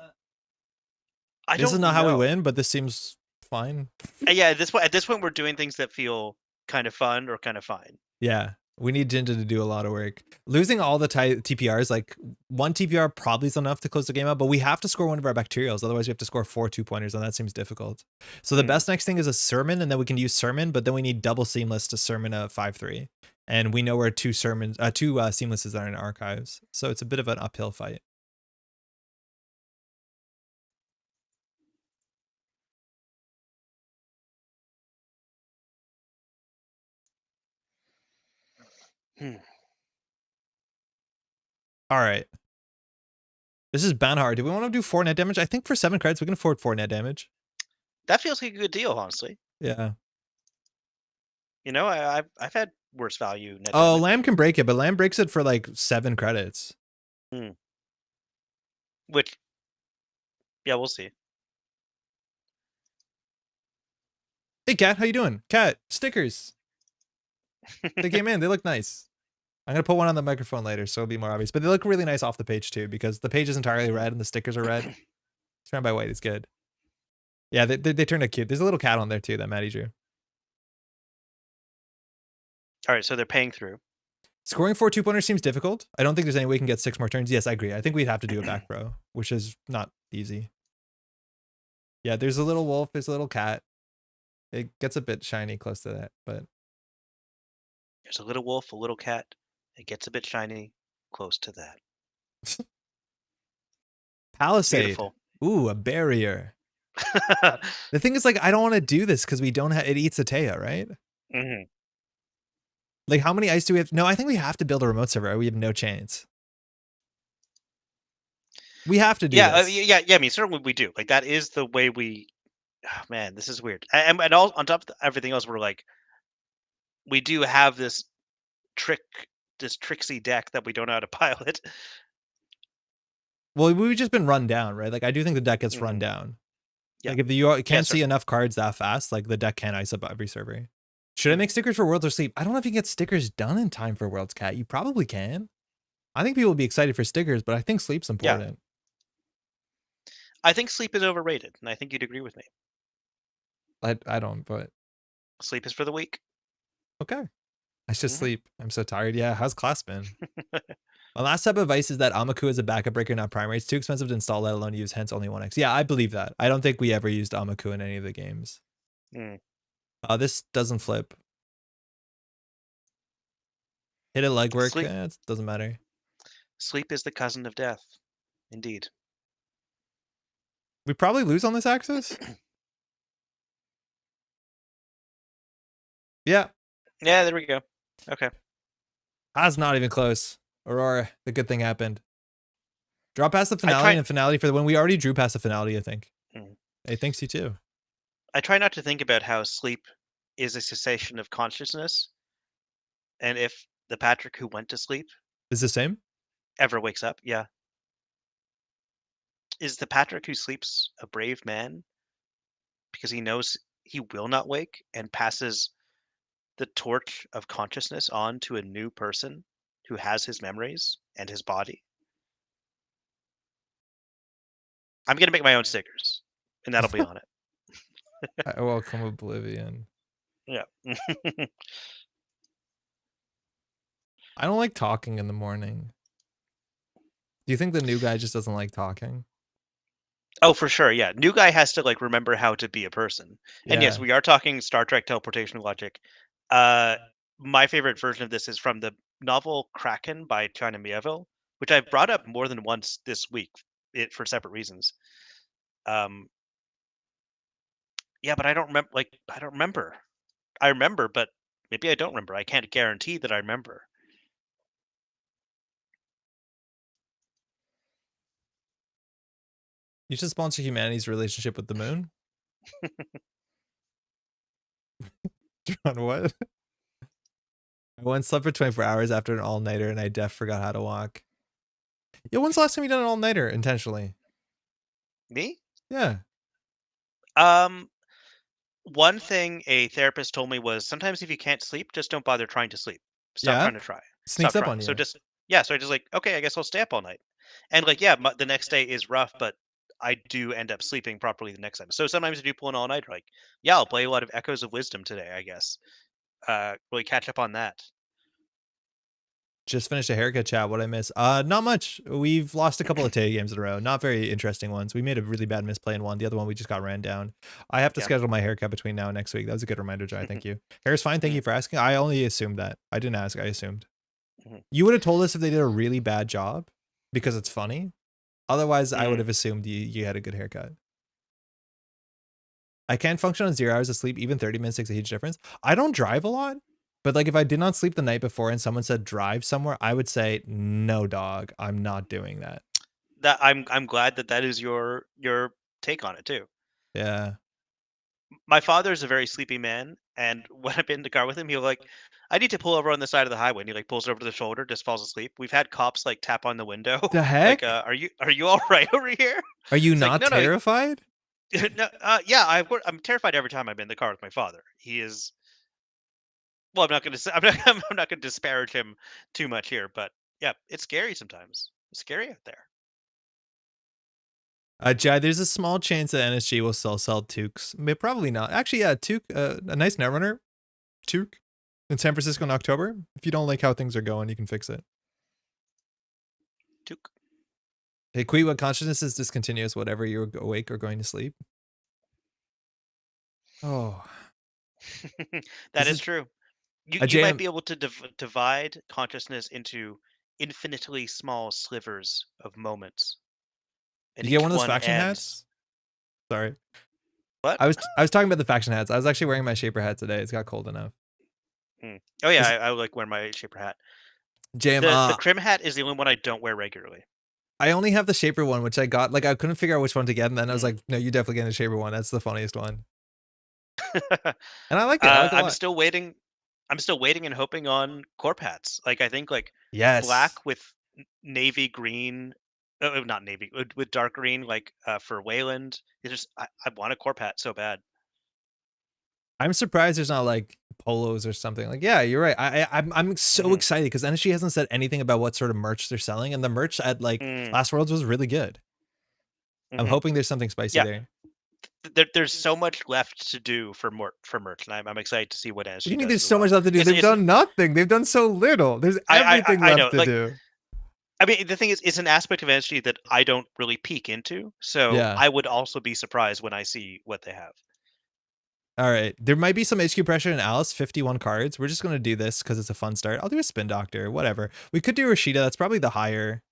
I This is don't not how we know. win, but this seems fine. Yeah, at this point, we're doing things that feel kind of fun or kind of fine. Yeah. We need Jinja to do a lot of work. Losing all the TPRs, like 1 TPR probably is enough to close the game out, but we have to score one of our bacterials. Otherwise, we have to score 4 2-pointers, and that seems difficult. So the Hmm. best next thing is a Sermon, and then we can use Sermon, but then we need double Seamless to Sermon a 5-3. And we know where 2 Seamlesses are in archives. So it's a bit of an uphill fight. Hmm. All right. This is Banhar. Do we want to do 4 net damage? I think for 7 credits, we can afford 4 net damage. That feels like a good deal, honestly. Yeah. I've had worse value net Oh, damage. Lamb can break it, but Lamb breaks it for like 7 credits. Hmm. Which, yeah, we'll see. Hey, Cat, how you doing? Cat, stickers. They came in. They look nice. I'm going to put one on the microphone later, so it'll be more obvious. But they look really nice off the page, too, because the page is entirely red and the stickers are red. Surrounded by white is good. Yeah, they turned out cute. There's a little cat on there, too, that Maddie drew. All right, so they're paying through. Scoring 4 2-pointers seems difficult. I don't think there's any way we can get 6 more turns. Yes, I agree. I think we'd have to do a back row, which is not easy. Yeah, there's a little wolf. There's a little cat. It gets a bit shiny close to that, but There's a little wolf, a little cat. It gets a bit shiny, close to that. Palisade. Beautiful. Ooh, a barrier. The thing is, like, I don't want to do this because we don't have it eats a Teia, right? Hmm. Like, how many ice do we have? No, I think we have to build a remote server. We have no chance. We have to do Yeah, this. yeah. I mean, certainly we do. Like that is the way we. Oh, man, this is weird. And all on top of everything else, we're like, we do have trick, this tricksy deck that we don't know how to pilot. Well, we've just been run down, right? Like, I do think the deck gets run Hmm. down. Yeah, Like, if you yeah, can't see certainly. enough cards that fast, like, the deck can ice up every server. Should I Hmm. make stickers for Worlds or Sleep? I don't know if you can get stickers done in time for Worlds, Cat. You probably can. I think people will be excited for stickers, but I think Sleep's Yeah, important. I think sleep is overrated, and I think you'd agree with me. I don't, but Sleep is for the weak. okay. I should Hmm. sleep. I'm so tired. Yeah, how's class been? My last type of advice is that Amaku is a backup breaker, not primary. It's too expensive to install, let alone use, hence only 1x. Yeah, I believe that. I don't think we ever used Amaku in any of the games. Mm. This doesn't flip. Hit it legwork. Sleep, It doesn't matter. sleep is the cousin of death. Indeed. We probably lose on this axis. Yeah, Yeah, there we go. Okay. that's not even close. Aurora, the good thing happened. Draw past the I finality try. and finality for the win. We already drew past the finality, I think. Mm. Hey, thanks you too. I try not to think about how sleep is a cessation of consciousness, and if the Patrick who went to sleep Is the same? ever wakes up, yeah, is the Patrick who sleeps a brave man because he knows he will not wake and passes the torch of consciousness on to a new person who has his memories and his body. I'm gonna make my own stickers, and that'll be on it. I welcome oblivion. Yeah. I don't like talking in the morning. Do you think the new guy just doesn't like talking? Oh, for sure, yeah. New guy has to, like, remember how to be a person. And yes, Yeah. we are talking Star Trek teleportation logic. Uh, my favorite version of this is from the novel Kraken by China Miéville, which I've brought up more than once this week, it for separate reasons. Um, yeah, but I don't remember. Like, I don't remember. I remember, but maybe I don't remember. I can't guarantee that I remember. You should sponsor humanity's relationship with the moon? On what? I once slept for 24 hours after an all-nighter and I forgot how to walk. Yeah, when's the last time you done an all-nighter intentionally? Me? Yeah. Um, One thing a therapist told me was sometimes if you can't sleep, just don't bother trying to sleep. Stop Yeah? trying to try. Sneaks Stop up trying. on So you. just yeah, so I just like, okay, I guess I'll stay up all night. And like, yeah, the next day is rough, but I do end up sleeping properly the next time. So sometimes I do pull an all night. Like, yeah, I'll play a lot of Echoes of Wisdom today, I guess. Really catch up on that. Just finished a haircut chat. What I miss? Not much. We've lost a couple of Teia games in a row. Not very interesting ones. We made a really bad misplay in one. The other one we just got ran down. I have to Yeah. schedule my haircut between now and next week. That was a good reminder, Jai. Thank you. Hair's fine. Thank Mhm, you for asking. I only assumed that. I didn't ask. I assumed. mhm. You would have told us if they did a really bad job because it's funny. Otherwise, I would Mm. have assumed you had a good haircut. I can't function on 0 hours of sleep. Even 30 minutes makes a huge difference. I don't drive a lot, but like if I did not sleep the night before and someone said drive somewhere, I would say, no, dog, I'm not doing that. That I'm glad that that is your take on it too. Yeah. My father's a very sleepy man, and when I'm in the car with him, he'll like, "I need to pull over on the side of the highway," and he like pulls over to the shoulder, just falls asleep. We've had cops like tap on the window, The like, heck? are you all right over here?" Are you It's like, not no, no, terrified? no, yeah, I'm terrified every time I'm in the car with my father. He is well, I'm not going to say, I'm not I'm not going to disparage him too much here, but yeah, it's scary sometimes. It's scary out there. Jai, there's a small chance that NSG will still sell toques. Probably not. Actually, yeah, toque, a nice Netrunner toque in San Francisco in October. If you don't like how things are going, you can fix it. Took. Hey, Kui, what consciousness is discontinuous, whatever you're awake or going to sleep? Oh, That this is is true. You a you might jam. be able to divide consciousness into infinitely small slivers of moments, and You get one each of those one faction adds hats? Sorry. what? I was talking about the faction hats. I was actually wearing my shaper hat today. It's got cold enough. Hmm. Oh yeah, This I like wear my shaper hat. jam, The crim hat is the only one I don't wear regularly. I only have the shaper one, which I got. Like I couldn't figure out which one to get, and then I was Mm. like, no, you definitely get the shaper one. That's the funniest one. And I like it. I like it a I'm lot. still waiting. I'm still waiting and hoping on corp hats. Like I think like Yes. black with navy green, not navy with dark green, like for Wayland. It's just I want a corp hat so bad. I'm surprised there's not like polos or something. Like, yeah, you're right. I'm so Hmm. excited because NSG hasn't said anything about what sort of merch they're selling, and the merch at like Mm. Last Worlds was really good. I'm Hmm. hoping there's something spicy Yeah, there. there's so much left to do for merch, and I'm excited to see what What do you NSG mean does there's as so much well. left to do? They've It's done nothing. They've done so little. There's everything I left know, to like do. I mean, the thing is, it's an aspect of NSG that I don't really peek into, so Yeah. I would also be surprised when I see what they have. All right. There might be some HQ pressure in Alice, 51 cards. We're just going to do this because it's a fun start. I'll do a Spin Doctor, whatever. We could do Rashida. That's probably the higher,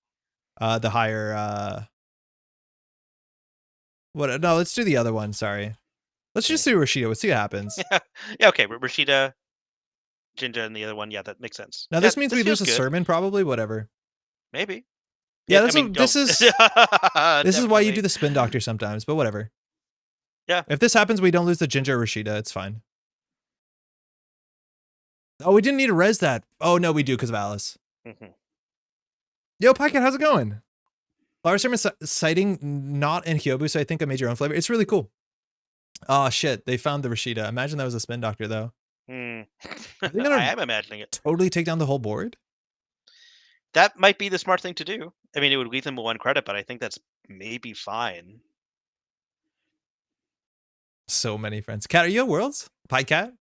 what? No, let's do the other one. Sorry. Let's Mm. just do Rashida. Let's see what happens. Yeah, yeah, okay, Rashida, Jinja, and the other one, yeah, that makes sense. Now Yeah, this means this we lose feels a good. sermon, probably, whatever. Maybe. Yeah, I mean, this don't. is this is why you do Definitely. the Spin Doctor sometimes, but whatever. Yeah. If this happens, we don't lose the Jinja or Rashida. It's fine. Oh, we didn't need to res that. Oh, no, we do because of Alice. Hmm. Yo, Pycat, how's it going? Flower Sermon citing not in Hyobu, so I think I made your own flavor. It's really cool. Oh shit, they found the Rashida. Imagine that was a spin doctor though. Hmm. Are they I gonna am imagining it. totally take down the whole board? That might be the smart thing to do. I mean, it would leave them with 1 credit, but I think that's maybe fine. So many friends. Cat, are you at Worlds? Pie Cat?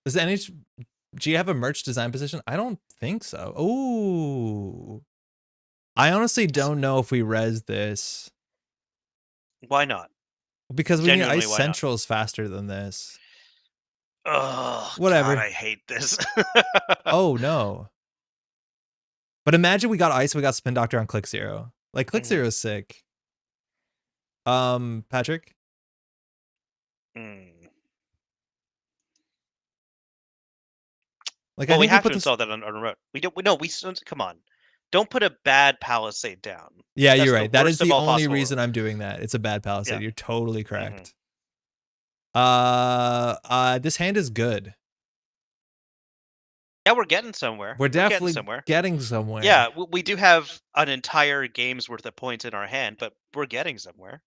Does the NHG have a merch design position? I don't think so. Oh, I honestly don't know if we res this Why not? because we need Genuinely, Ice why not? Centrals faster than this. Oh god, Whatever. I hate this. Oh no. But imagine we got Ice, we got Spin Doctor on Click Zero. Like Click Mhm. Zero is sick. Patrick? Mm. Like I Well, we think we have put to this. install that on remote. We don't. We no. We still- come on. Don't put a bad palisade down. Yeah, That's you're the right. That is worst of the all only possible reason worlds. I'm doing that. It's a bad Yeah. Palisade. You're totally Hmm. correct. This hand is good. Yeah, we're getting somewhere. We're We're getting definitely somewhere. getting somewhere. Yeah, we do have an entire game's worth of points in our hand, but we're getting somewhere.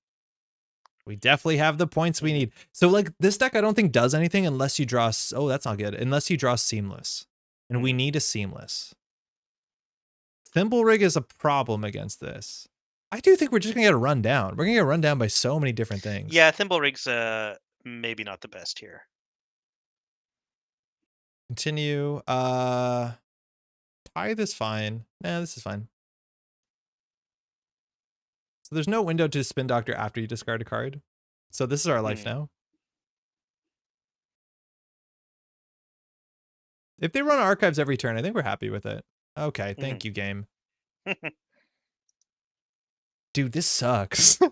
We definitely have the points we Hmm. need. So like this deck I don't think does anything unless you draw oh, that's not good. Unless you draw Seamless. And we Hmm. need a Seamless. Thimble Rig is a problem against this. I do think we're just gonna get a run down. We're gonna get run down by so many different things. Yeah, Thimble Rig's maybe not the best here. Continue. Tithe is fine. Nah, this is fine. So there's no window to Spin Doctor after you discard a card. So this is our life Hmm. now. If they run archives every turn, I think we're happy with it. Okay, Hmm. thank you, game. Dude, this sucks. We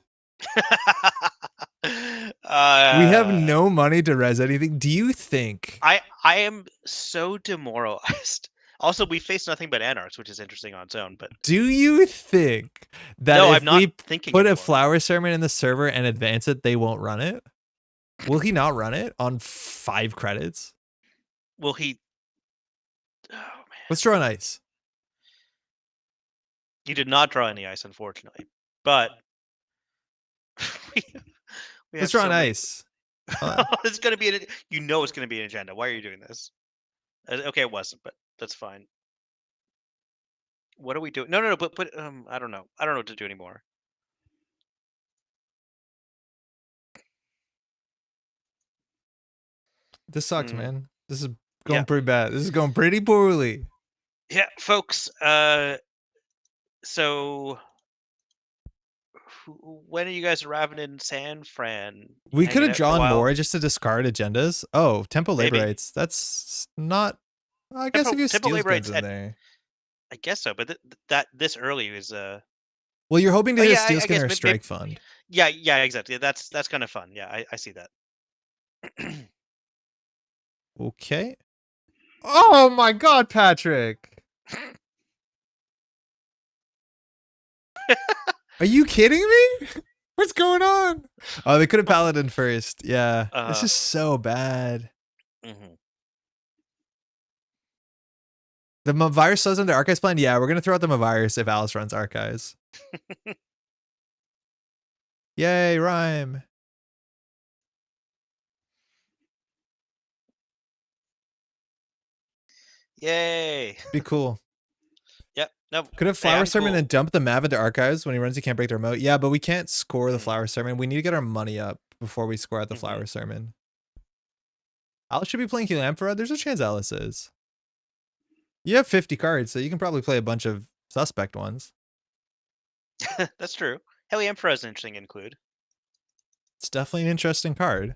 have uh, no money to res anything. Do you think? I am so demoralized. Also, we face nothing but anarchs, which is interesting on its own. But Do you think that no, I'm if not we thinking put a anymore. flower sermon in the server and advance it, they won't run it? Will he not run it on 5 credits? Will he? Oh man, Let's draw an ice. you did not draw any ice, unfortunately. But we, we Let's have draw an so many. ice. Uh, It's gonna be an. You know it's gonna be an agenda. Why are you doing this? Okay, it wasn't, but that's fine. What are we doing? No, no, no. But I don't know. I don't know what to do anymore. this sucks, Hmm. man. This is Yeah, going pretty bad. This is going pretty poorly. yeah, folks. So when are you guys arriving in San Fran? You We could hanging have out for a drawn while? more just to discard agendas. Oh, Tempo Maybe. Liberates. That's not. I guess if you have Temple Steel Skins liberates in at. there. I guess so, but that this early is Well, you're hoping to Oh hit a yeah, Steel I Skin guess or a maybe. Strike Fund. Yeah, yeah, exactly. That's kind of fun. Yeah, I see that. Okay. Oh my god, Patrick. Are you kidding me? What's going on? Oh, they could have Paladin first. Yeah. This uh. is so bad. Mhm. The Mavirus goes into Archives plan? Yeah, we're going to throw out the Mavirus if Alice runs Archives. Yay, rhyme. Yay! Be cool. Yep. No. Could have Hey, Flower I'm Sermon cool. and dump the Mav into Archives. When he runs, he can't break the remote. Yeah, but we can't score the Mm. Flower Sermon. We need to get our money up before we score out the Hmm. Flower Sermon. Alice should be playing Helamphora. There's a chance Alice is. You have 50 cards, so you can probably play a bunch of suspect ones. That's true. Heli Emperor is an interesting include. It's definitely an interesting card.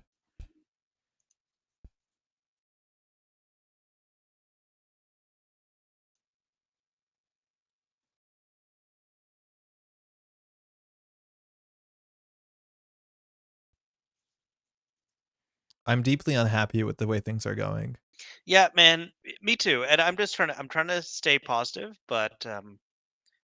I'm deeply unhappy with the way things are going. Yeah, man. Me too. And I'm just trying to. I'm trying to stay positive, but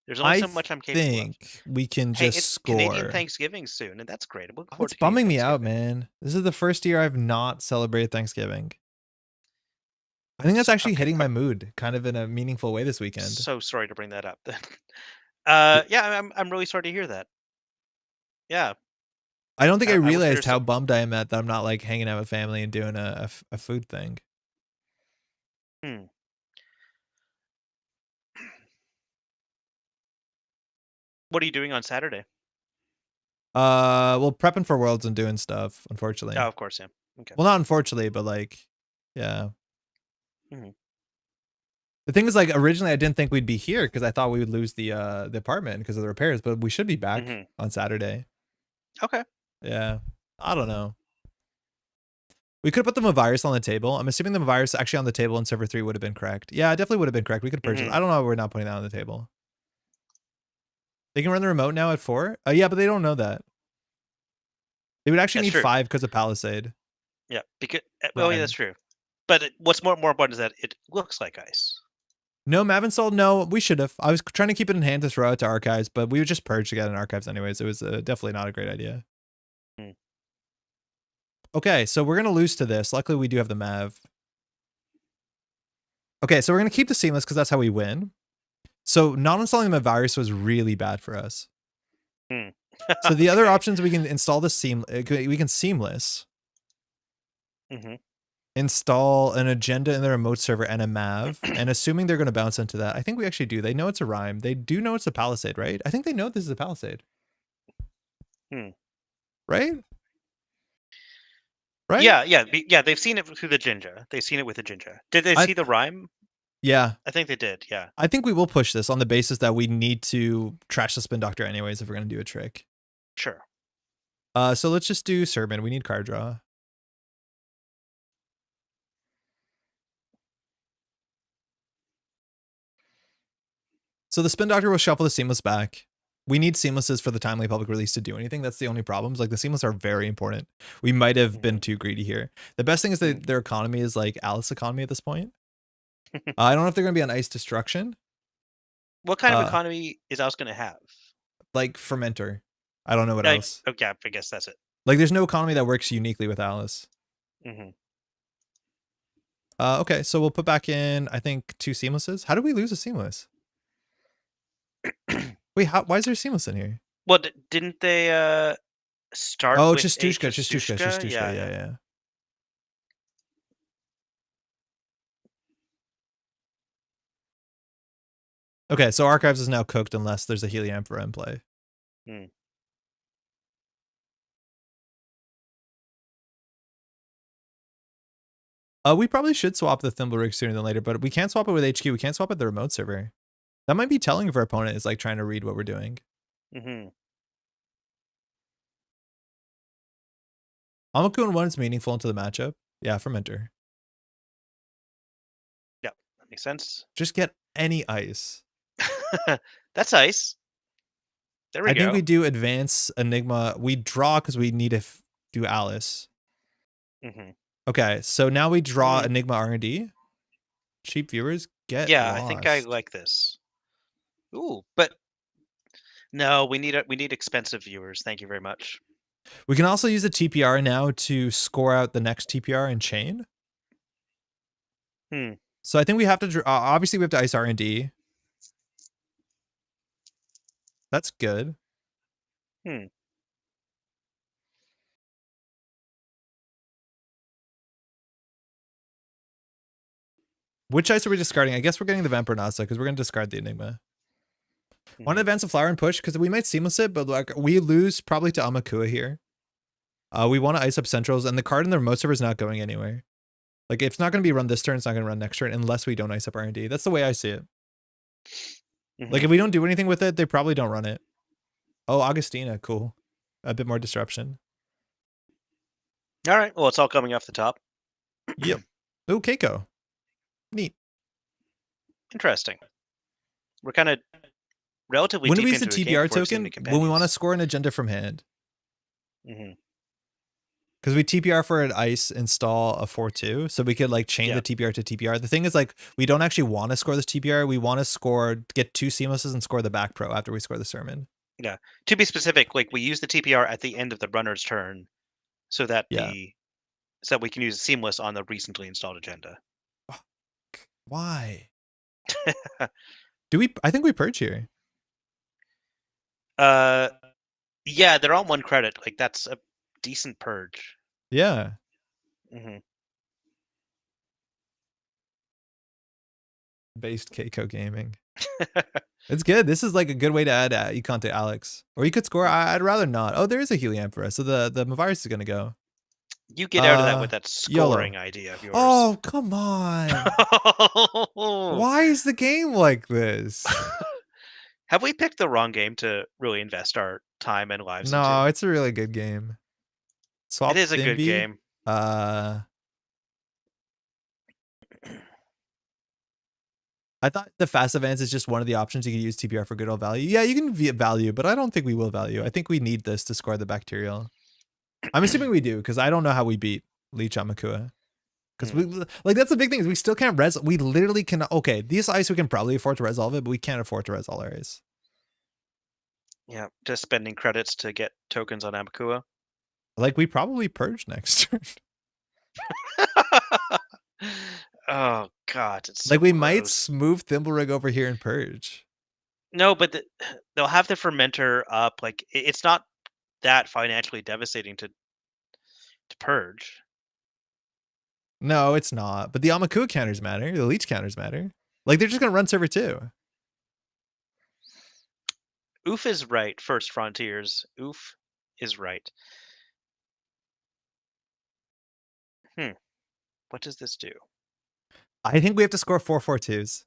there's only I so much I'm capable of. think we can Hey, just it's Canadian score. Thanksgiving soon, and that's great. I'm looking Oh, forward it's to Canadian bumming me out, Thanksgiving. man. This is the first year I've not celebrated Thanksgiving. I think that's actually Okay, hitting my mood kind of in a meaningful way this weekend. so sorry to bring that up. Then, Y- yeah, I'm really sorry to hear that. Yeah, I don't think I I wish realized there's how bummed I am at that I'm not like hanging out with family and doing a food thing. hmm. What are you doing on Saturday? Well, prepping for Worlds and doing stuff, Oh, unfortunately. of course, yeah. Okay. Well, not unfortunately, but like, yeah. Mhm. The thing is, like, originally I didn't think we'd be here because I thought we would lose the apartment because of the repairs, but we should be back Mhm. on Saturday. Okay. Yeah. I don't know. We could put the Mavirus on the table. I'm assuming the Mavirus actually on the table in server 3 would have been correct. Yeah, it definitely would have been correct. We could purchase. Mhm. I don't know why we're not putting that on the table. They can run the remote now at 4? Yeah, but they don't know that. They would actually That's need true. 5 because of Palisade. Yeah, because well, yeah, that's Rhyme. true. But what's more important is that it looks like ice. No, Mav installed? No, we should have. I was trying to keep it in hand to throw it to archives, but we would just purge to get in archives anyways. It was definitely not a great idea. Mm. Okay, so we're going to lose to this. Luckily, we do have the Mav. Okay, so we're going to keep the Seamless because that's how we win. So not installing the virus was really bad for us. Mm. So the other Okay. options, we can install the we can Seamless. Mhm. Install an agenda in the remote server and a Mav. And assuming they're going to bounce into that, I think we actually do. They know it's a rhyme. They do know it's a Palisade, right? I think they know this is a Palisade. Hmm. Right? Right? Yeah, yeah, yeah. They've seen it through the Jinja. They've seen it with the Jinja. Did they I see the rhyme? Yeah. I think they did. Yeah. I think we will push this on the basis that we need to trash the Spin Doctor anyways if we're going to do a trick. Sure. So let's just do Sermon. We need card draw. So the Spin Doctor will shuffle the Seamless back. We need Seamlesses for the timely public release to do anything. That's the only problems. Like the Seamless are very important. We might have been Mhm. too greedy here. The best thing is that Mm. their economy is like Alice economy at this point. I don't know if they're going to be on Ice Destruction. What kind of Uh, economy is Alice going to have? like Fermenter. I don't know what I, else. okay, I guess that's it. Like there's no economy that works uniquely with Alice. Hmm. Okay, so we'll put back in, I think, 2 Seamlesses. How did we lose a Seamless? Wait, why is there Seamless in here? Well, didn't they start Oh, with a Chistushka, Chistushka, Chasushka? Chistushka. Yeah, Yeah, yeah. yeah. Okay, so Archives is now cooked unless there's a Heliampher in play. Hmm. We probably should swap the Thimble Rig sooner than later, but we can't swap it with HQ. We can't swap it the remote server. That might be telling if our opponent is like trying to read what we're doing. Hmm. Amakun 1 is meaningful into the matchup. Yeah, Fermenter. Yeah, that makes sense. Just get any ice. That's ice. There we I think go. we do advance Enigma. We draw because we need to do Alice. Hmm. Okay, so now we draw Mm. Enigma R&D. Cheap viewers get Yeah, I think I lost. like this. Ooh, but no, we need expensive viewers. Thank you very much. We can also use the TPR now to score out the next TPR in chain. Hmm. So I think we have to obviously we have to ice R&D. That's good. Hmm. Which ice are we discarding? I guess we're getting the Vampire Nasa because we're going to discard the Enigma. Want to Hmm. advance a flower and push because we might Seamless it, but like we lose probably to Amakua here. We want to ice up Centrals, and the card in the remote server is not going anywhere. Like, it's not going to be run this turn. It's not going to run next turn unless we don't ice up R&D. That's the way I see it. Like, Hmm. if we don't do anything with it, they probably don't run it. Oh, Augustina. Cool. A bit more disruption. All right. Well, it's all coming off the top. Yep. Oh, Keiko. Neat. Interesting. We're kind of relatively When do we deep use the into a game TPR before I've seen any token? When we want to companions. score an agenda from hand. Hmm. Because we TPR for an ice install a 4-2. So we could like chain Yeah. the TPR to TPR. The thing is like, we don't actually want to score this TPR. We want to get 2 Seamlesses and score the back pro after we score the Sermon. Yeah. To be specific, like we use the TPR at the end of the runner's turn, so that Yeah. we can use seamless on the recently installed agenda. Why? I think we purge here. uh, Yeah, they're on 1 credit. Like, that's a decent purge. Yeah. Mhm. Based Keiko Gaming. It's good. This is like a good way to add econ to Alex. Or you could score. I'd rather not. Oh, there is a helium for us. So the virus is gonna go. You get out of that with that YOLO. scoring idea of yours. Oh, come on. Why is the game like this? Have we picked the wrong game to really invest our time and lives No, into? it's a really good game. It Swap is a good Thimby. game. Uh I thought the fast advance is just one of the options you can use TPR for good old value. Yeah, you can value, but I don't think we will value. I think we need this to score the bacterial. I'm assuming we do, because I don't know how we beat Leech on Makua. Because we like that's the big thing is we still can't res. We literally can. Okay, these ice we can probably afford to resolve it, but we can't afford to res all our ice. Yeah, just spending credits to get tokens on Amakua. Like we probably purge next turn. Oh god, it's Like so we might gross. smooth Thimblerig over here and purge. No, but they'll have the fermenter up. Like it's not that financially devastating to purge. No, it's not. But the Amakua counters matter. The Leech counters matter. Like they're just gonna run server 2. Oof is right. First frontiers. Oof is right. Hmm. What does this do? I think we have to score 4-4-2s.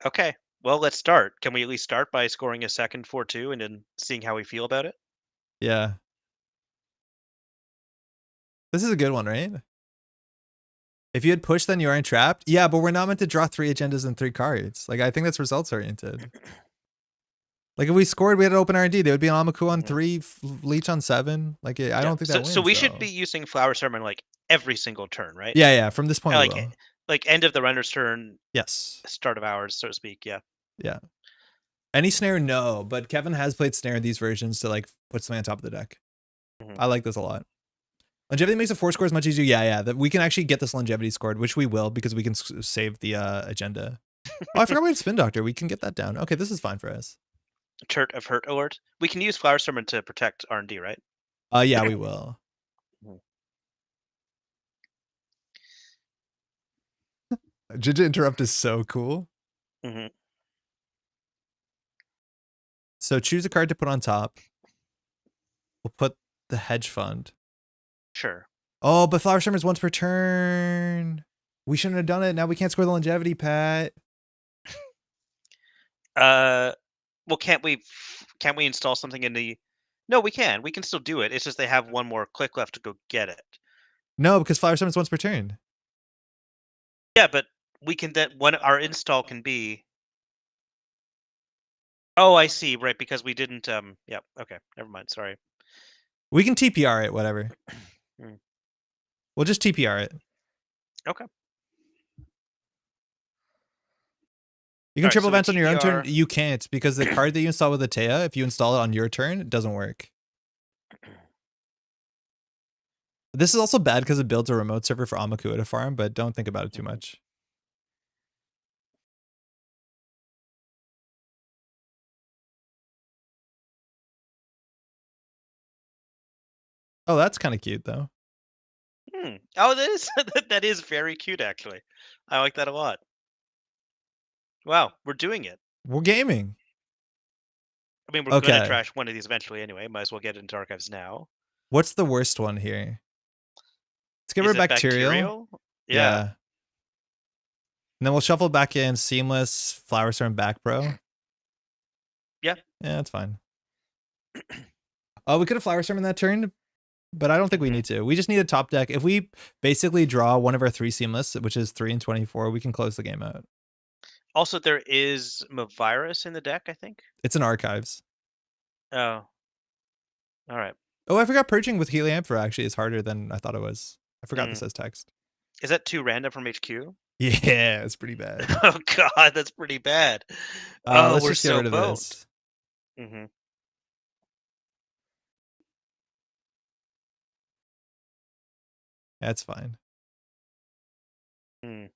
Okay. Well, let's start. Can we at least start by scoring a second 4-2 and then seeing how we feel about it? Yeah. This is a good one, right? If you had pushed, then you aren't trapped. Yeah, but we're not meant to draw 3 agendas and 3 cards. Like I think that's results oriented. Like if we scored, we had to open R&D. They would be an Amaku on Mhm. 3, Leech on 7. Like I Yeah. don't think So that so wins we should be though. using Flower Sermon like every single turn, right? Yeah, yeah. From this point, we Like will. like end of the render's turn, Yes. start of ours, so to speak. Yeah. Yeah. Any snare, no. But Kevin has played snare in these versions to like put something on top of the deck. Mhm. I like this a lot. Longevity makes the 4 scores much easier. Yeah, yeah. That we can actually get this longevity scored, which we will because we can save the agenda. Oh, I forgot we have Spin Doctor. We can get that down. Okay, this is fine for us. Chert of Hurt alert. We can use Flower Sermon to protect R&D, right? Yeah, we will. Mhm. Jinja Interrupt is so cool. Mhm. So choose a card to put on top. We'll put the hedge fund. Sure. Oh, but Flower Summer is once per turn. We shouldn't have done it. Now we can't score the longevity, Pat. Uh, well, can't we install something in the? No, we can. We can still do it. It's just they have one more click left to go get it. No, because Flower Summer is once per turn. Yeah, but we can then when our install can be. Oh, I see. Right, because we didn't. Yeah. Okay. Never mind. Sorry. We can TPR it, whatever. Mm, We'll just TPR it. okay. You All can right. triple So we advance on your own turn. TPR. You can't because the card that you install with A Teia, if you install it on your turn, it doesn't work. This is also bad because it builds a remote server for Amakua to farm, but don't think about it too Mhm. much. Oh, that's kind of cute though. Oh, that is that is very cute. Actually, I like that a lot. Wow, we're doing it. We're gaming. I mean, we're gonna Okay. trash one of these eventually anyway. Might as well get it into archives now. What's the worst one here? Let's get rid Is of it Bacterial. bacterial? Yeah. Yeah. And then we'll shuffle back in Seamless, Flower Storm back, bro. Yeah. Yeah, that's fine. Oh, we could have Flower Storm in that turn, but I don't think we Mhm. need to. We just need a top deck. If we basically draw one of our 3 Seamless, which is 3 and 24, we can close the game out. Also, there is virus in the deck, I think. It's in Archives. Oh, all right. Oh, I forgot Purging with Helianthra actually is harder than I thought it was. I forgot this Mm. as text. Is that too random from HQ? Yeah, it's pretty bad. Oh God, that's pretty bad. Oh, Let's we're just get so rid of boned. this. Hmm. That's fine. Mm.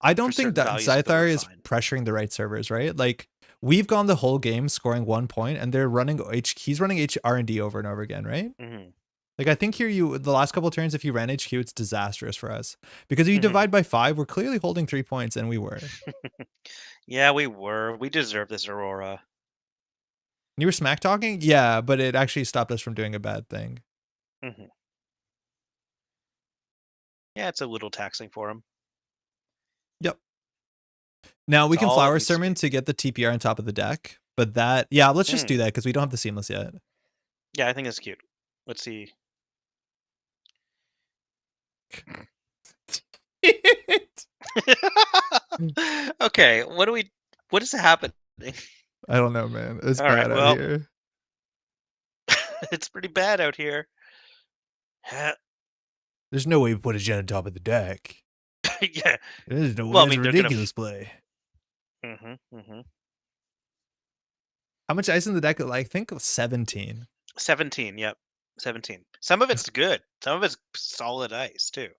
I for don't think certain that values of the Scythar is refine. pressuring the right servers, right? Like we've gone the whole game scoring 1 point, and they're running he's running R&D over and over again, right? Like I think here the last couple of turns, if you ran HQ, it's disastrous for us because if you divide by 5, we're clearly holding 3 points, and we were. Yeah, we were. We deserve this Aurora. You were smack talking, yeah, but it actually stopped us from doing a bad thing. Yeah, it's a little taxing for him. Yep. Now we It's can all it flower needs to sermon be. to get the TPR on top of the deck, but that let's just do Mm. that because we don't have the seamless yet. Yeah, I think it's cute. Let's see. Okay, what is happening? I don't know, man. It's All right, bad out well, here. it's pretty bad out here. There's no way we put a gen on top of the deck. Yeah. There's no way. Well, I That's a mean, they're gonna. ridiculous play. Mm-hmm. How much ice in the deck? Like, I think 17. 17. Yep. 17. Some of it's good. Some of it's solid ice too.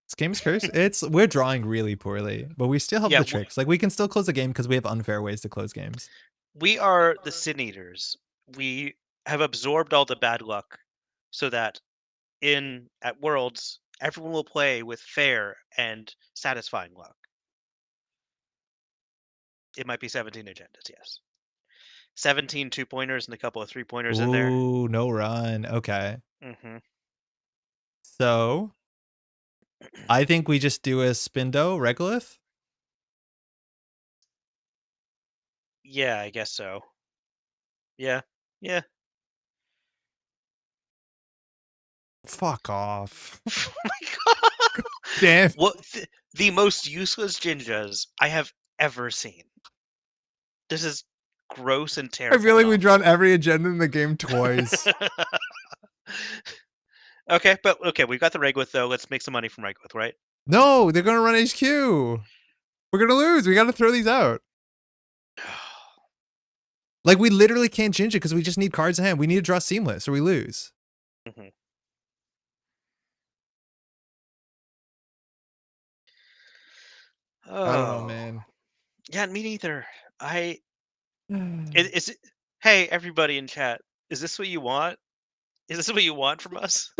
This game's cursed. We're drawing really poorly, but we still have Yeah, the tricks. Like we can still close the game because we have unfair ways to close games. we are the Sin Eaters. We have absorbed all the bad luck, so that at Worlds everyone will play with fair and satisfying luck. It might be 17 agendas, yes. 17 2-pointers and a couple of 3-pointers in there. Ooh, no run. Okay. Mm-hmm. So I think we just do a Spindo Regolith. Yeah, I guess so. Yeah. Yeah. Fuck off. Oh my god. Damn. What the most useless Jinjas I have ever seen. This is gross and I terrible. feel like we've drawn every agenda in the game twice. Okay, we've got the Regolith though. Let's make some money from Regolith, right? No, they're gonna run HQ. We're gonna lose. We gotta throw these out. Like we literally can't Jinja because we just need cards in hand. We need to draw seamless or we lose. Mm-hmm. Oh. I don't know, man. Yeah, me neither. Is it? Hey, everybody in chat, is this what you want? Is this what you want from us?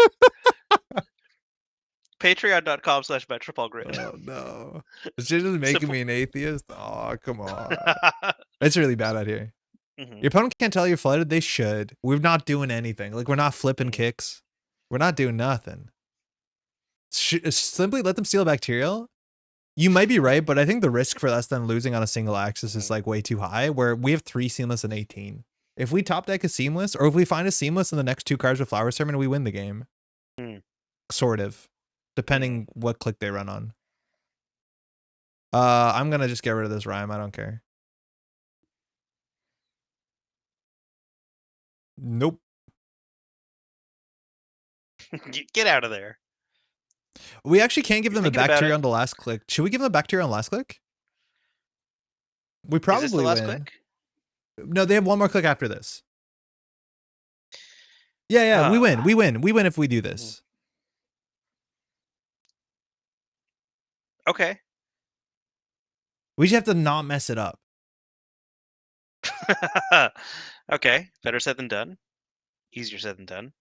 Patreon.com/Métropole Grid. Oh no. It's just making me an atheist. Oh, come on. It's really bad out here. Your opponent can't tell you're flooded. They should. We're not doing anything. Like we're not flipping kicks. We're not doing nothing. Simply let them steal a bacterial. You might be right, but I think the risk for us then losing on a single axis is like way too high, where we have 3 seamless and 18. If we top deck a seamless, or if we find a seamless in the next 2 cards with Flower Sermon, we win the game. Sort of. Depending what click they run on. I'm gonna just get rid of this rhyme. I don't care. Nope. Get out of there. We actually can't give them a bacteria on the last click. Should we give them a bacteria on last click? We probably Is this the last win. click? No, they have 1 more click after this. Yeah, we win. We win. We win if we do this. Okay. We just have to not mess it up. Okay. Better said than done. Easier said than done.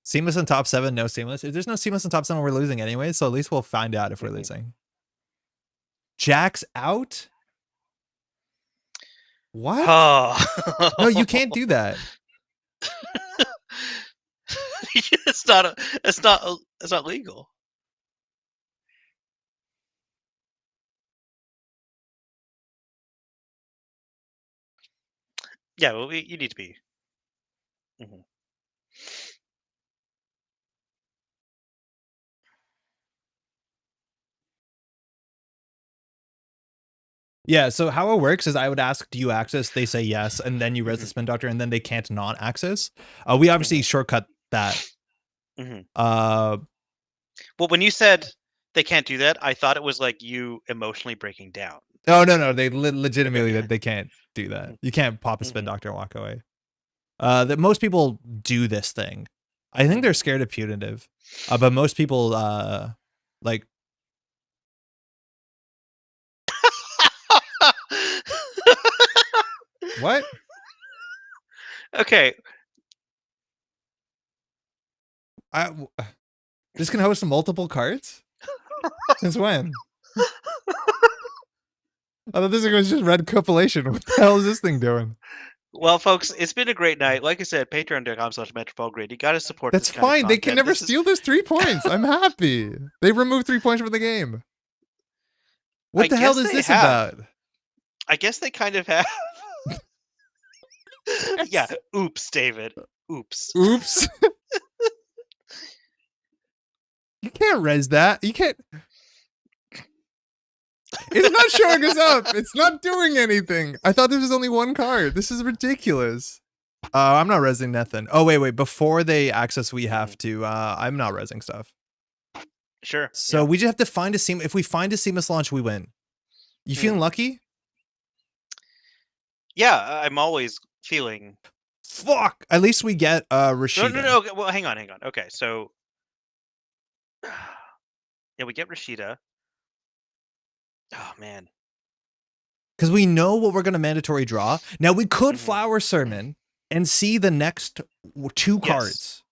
Seamless in top 7, no seamless. If there's no seamless in top 7, we're losing anyway, so at least we'll find out if we're losing. Jack's out? What? Oh. No, you can't do that. It's not legal. Yeah, well, you need to be. Yeah, so how it works is I would ask, do you access? They say yes, and then you res the Spin Doctor, and then they can't not access. We obviously shortcut that. Well, when you said they can't do that, I thought it was like you emotionally breaking down. Oh, no. They legitimately they can't do that. You can't pop a Spin Doctor and walk away. That most people do this thing. I think they're scared of punitive. But most people like What? Okay. I w This can host multiple cards? Since when? I thought this was just red compilation. What the hell is this thing doing? Well, folks, it's been a great night. Like I said, patreon.com/Metropole Grid. You got to support That's this kind of fine. They can content. never This is, steal those 3 points. I'm happy. They removed 3 points from the game. I What the hell guess is they this have. about? I guess they kind of have. Yeah. Yes. Oops, David. Oops. Oops. You can't res that. You can't. It's not showing us up. It's not doing anything. I thought there was only 1 card. This is ridiculous. I'm not resing nothing. Oh, wait. Before they access, we have to, I'm not resing stuff. Sure. So we just have to find a if we find a seamless launch, we win. You feeling lucky? Yeah, I'm always feeling. Fuck. At least we get Rashida. No. Well, hang on. Okay, so yeah, we get Rashida. Oh man. Because we know what we're going to mandatory draw. Now, we could Flower Sermon and see the next 2 cards.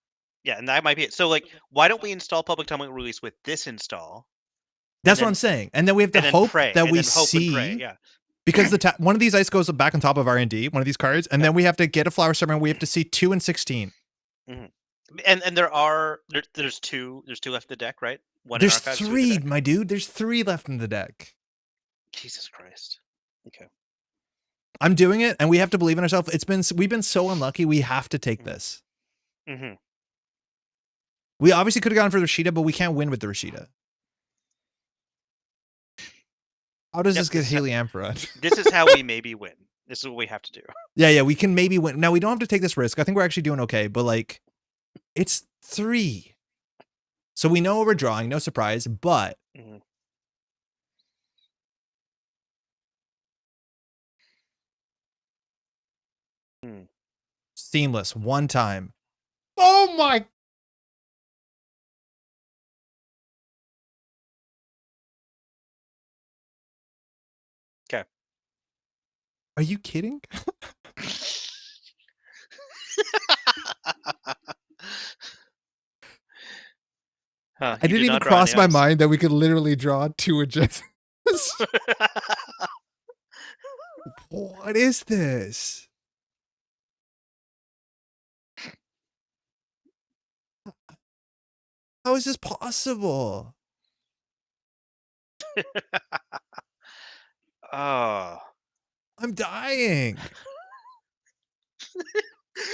Yeah, and that might be it. So, like, why don't we install public tumbling release with this install? That's what I'm saying. And then we have to hope that we see. Pray, yeah. Because one of these ice goes back on top of R&D, one of these cards, and then we have to get a Flower Sermon. We have to see 2 and 16. And there's two left in the deck, right? There's 3, my dude. There's 3 left in the deck. Jesus Christ. Okay. I'm doing it, and we have to believe in ourselves. We've been so unlucky. We have to take this. We obviously could have gone for the Rashida, but we can't win with the Rashida. How does this get Heliamphora? This is how we maybe win. This is what we have to do. Yeah, we can maybe win. Now, we don't have to take this risk. I think we're actually doing okay, but, like, it's 3. So we know what we're drawing. No surprise, but... Seamless. 1 time. Oh, my... Okay. Are you kidding? I didn't even cross my mind that we could literally draw 2 agendas. What is this? How is this possible? Oh. I'm dying.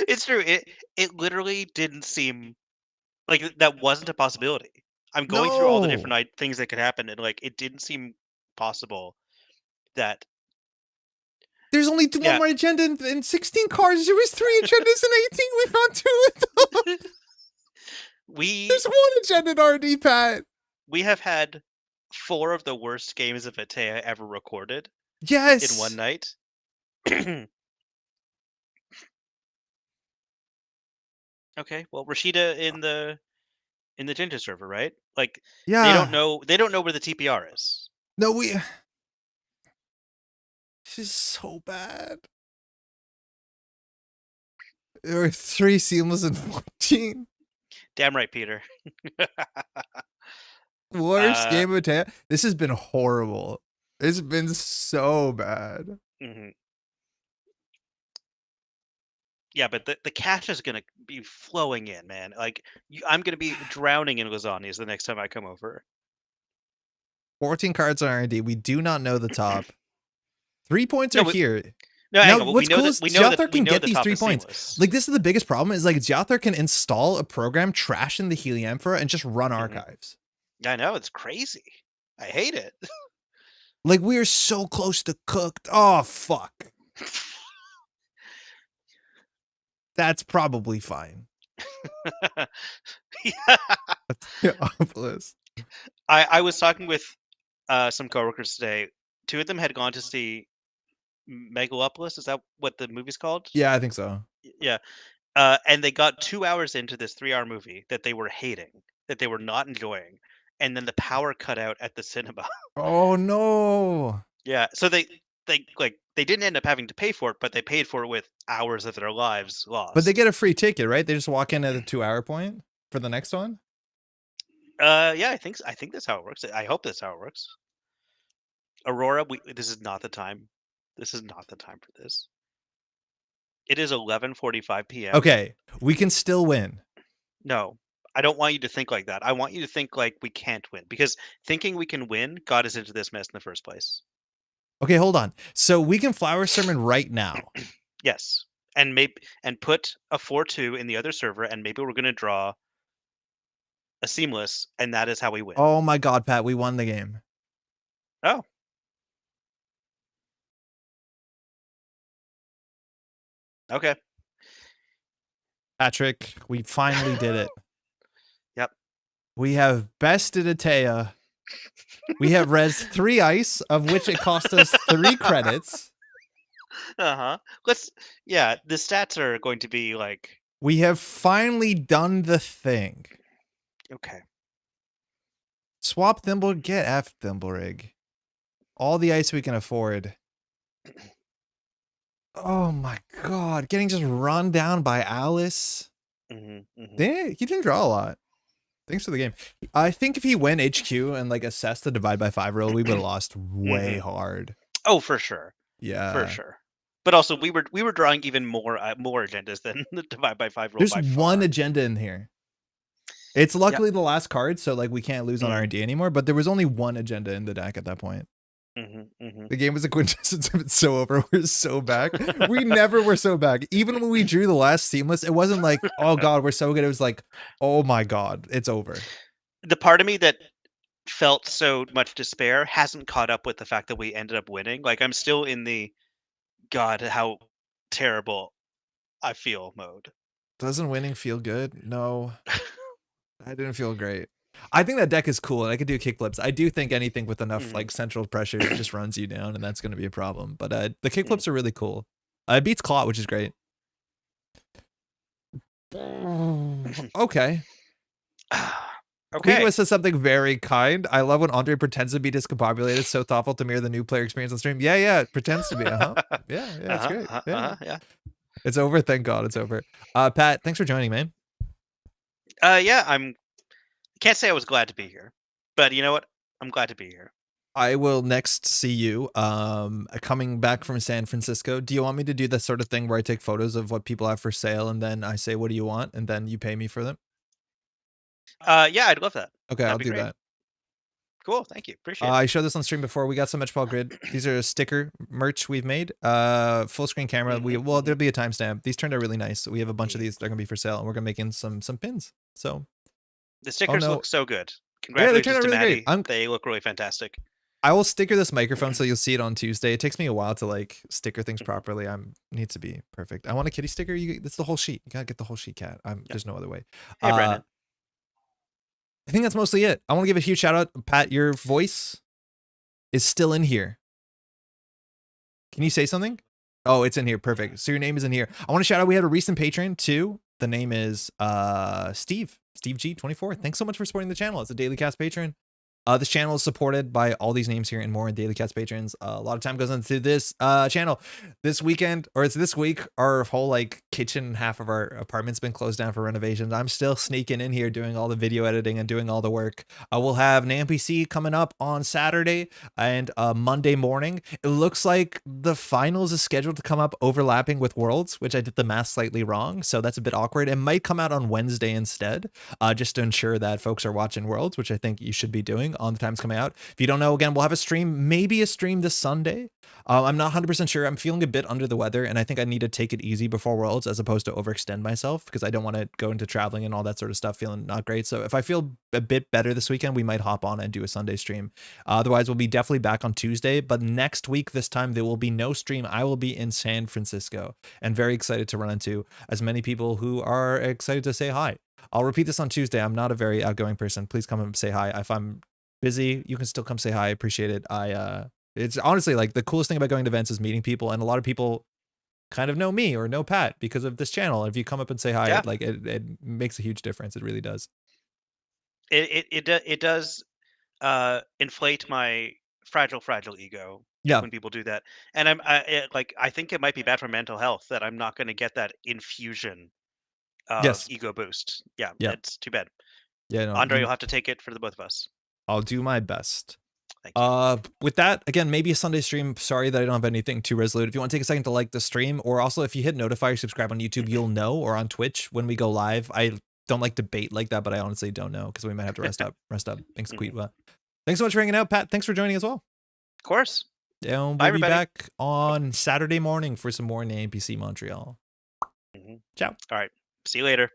It's true. It literally didn't seem like that wasn't a possibility. I'm going through all the different things that could happen, and like it didn't seem possible that there's only 1 more agenda and 16 cards. There was 3 agendas and 18. We found 2 of them. There's 1 agenda in RD, Pat. We have had 4 of the worst games of A Teia ever recorded. Yes. In one night. Okay, well, Rashida in the Jinja server, right? Like, yeah, they don't know where the TPR is. No, this is so bad. There were 3 seamless and 14. Damn right, Peter. Worst game of Teia. This has been horrible. It's been so bad. Yeah, but the cash is gonna be flowing in, man. Like I'm gonna be drowning in lasagnas the next time I come over. 14 cards on R&D. We do not know the top. 3 points are here. No, now, what's cool is Zyathar can get these 3 points. Seamless. Like, this is the biggest problem is, like, Zyathar can install a program, trash in the Heliamphora, and just run archives. I know, it's crazy. I hate it. Like, we are so close to cooked. Oh, fuck. That's probably fine. I was talking with some coworkers today. 2 of them had gone to see Megalopolis. Is that what the movie's called? Yeah, I think so. Yeah. And they got 2 hours into this 3-hour movie that they were hating, that they were not enjoying. And then the power cut out at the cinema. Oh, no. Yeah. So they didn't end up having to pay for it, but they paid for it with hours of their lives But they lost. get a free ticket, right? They just walk in at the 2-hour point for the next one? Yeah, I think that's how it works. I hope that's how it works. Aurora, this is not the time. This is not the time for this. It is 11:45 PM. Okay, we can still win. No, I don't want you to think like that. I want you to think like we can't win because thinking we can win got us into this mess in the first place. Okay, hold on. So we can flower sermon right now. Yes. And maybe and put a 4-2 in the other server, and maybe we're gonna draw a seamless, and that is how we win. Oh my god, Pat, we won the game. Oh, okay. Patrick, we finally did it. Yep. We have bested A Teia. We have res 3 ice, of which it cost us 3 credits. Uh-huh. Let's yeah, the stats are going to be like We have finally done the thing. okay. Swap Thimble, get F Thimblerig. All the ice we can afford. Oh my god, getting just run down by Alice. Mhm, mhm, He didn't draw a lot. Thanks for the game. I think if he went HQ and like assessed the divide by 5 roll, we would have lost way mhm. hard. Oh, for sure. For Yeah. sure. But also we were drawing even more agendas than the divide by 5 rule There's by one far. agenda in here. It's Yep. luckily the last card, so like we can't lose on Mm, R&D anymore, but there was only one agenda in the deck at that point. mhm, mhm. The game was a quintessence of it's so over. We're so back. We never were so back. Even when we drew the last seamless, it wasn't like, oh god, we're so good. It was like, oh my god, it's over. The part of me that felt so much despair hasn't caught up with the fact that we ended up winning. Like, I'm still in the "God, how terrible I feel" mode. Doesn't winning feel good? No, I didn't feel great. I think that deck is cool and I could do kickflips. I do think anything with enough Mhm. like central pressure just runs you down and that's going to be a problem. But the Mm. kickflips are really cool. It beats Clot, which is great. Okay. Queen Okay. says something very kind. I love when Andre pretends to be discombobulated. So thoughtful to mirror the new player experience on stream. Yeah, yeah, it pretends to be. Uh huh. Yeah, yeah, it's Uh-huh, great. uh-huh, Yeah, uh-huh, yeah. it's over. Thank God, it's over. Pat, thanks for joining, man. Yeah, can't say I was glad to be here, but you know what? I'm glad to be here. I will next see you. Coming back from San Francisco. Do you want me to do the sort of thing where I take photos of what people have for sale and then I say, "What do you want?" and then you pay me for them? Yeah, I'd love that. Okay, I'll That'd be do great. that. Cool, thank you. Appreciate it. I showed this on stream before. We got some Metropole Grid. These are sticker merch we've made. Full screen camera. Mhm, Well, mhm. there'll be a timestamp. These turned out really nice. We have a bunch of Neat. these. They're gonna be for sale, and we're gonna make in some pins. So, The oh stickers no, look so good. yeah, they turned Congratulations out to really great. Maddie. They look really fantastic. I will sticker this microphone so you'll see it on Tuesday. It takes me a while to like sticker things Mhm. properly. I'm needs to be perfect. I want a kitty sticker. That's the whole sheet. You gotta get the whole sheet, cat. Yep. There's no other way. Hey, Uh, Brendan. I think that's mostly it. I want to give a huge shout out, Pat. Your voice is still in here. Can you say something? Oh, it's in here. Perfect. So your name is in here. I want to shout out. We had a recent patron too. The name is Steve. Steve G24. Thanks so much for supporting the channel. It's a Daily Cast patron. This channel is supported by all these names here and more in Daily Cats patrons. A lot of time goes into this channel. This weekend, or it's this week, our whole like kitchen half of our apartment's been closed down for renovations. I'm still sneaking in here doing all the video editing and doing all the work. We'll have an NPC coming up on Saturday and Monday morning. It looks like the finals is scheduled to come up overlapping with Worlds, which I did the math slightly wrong, so that's a bit awkward. It might come out on Wednesday instead, just to ensure that folks are watching Worlds, which I think you should be doing on the times coming out. If you don't know, again, we'll have a stream, maybe a stream this Sunday. I'm not 100% sure. I'm feeling a bit under the weather, and I think I need to take it easy before Worlds as opposed to overextend myself because I don't want to go into traveling and all that sort of stuff feeling not great. So if I feel a bit better this weekend, we might hop on and do a Sunday stream. Otherwise, we'll be definitely back on Tuesday. But next week, this time, there will be no stream. I will be in San Francisco and very excited to run into as many people who are excited to say hi. I'll repeat this on Tuesday. I'm not a very outgoing person. Please come and say hi. If I'm busy, you can still come say hi. I appreciate it. It's honestly like the coolest thing about going to events is meeting people, and a lot of people kind of know me or know Pat because of this channel. If you come up and say hi, Yeah. it makes a huge difference. It really does. It does inflate my fragile ego. Yeah. when people do that. And like I think it might be bad for mental health that I'm not going to get that infusion of Yes. ego boost. Yeah, Yeah. it's too bad. Yeah. No. Andre, you'll have to take it for the both of us. I'll do my best. Thank you. With that, again, maybe a Sunday stream. Sorry that I don't have anything too resolute. If you want to take a second to like the stream, or also if you hit notify or subscribe on YouTube, you'll know, or on Twitch when we go live. I don't like debate like that, but I honestly don't know because we might have to rest up. Thanks, Mhm. Queetwa. Thanks so much for hanging out, Pat. Thanks for joining as well. Of course. And Bye, we'll be everybody. back on Saturday morning for some more NPC Montreal. Mhm. Ciao. All right. See you later.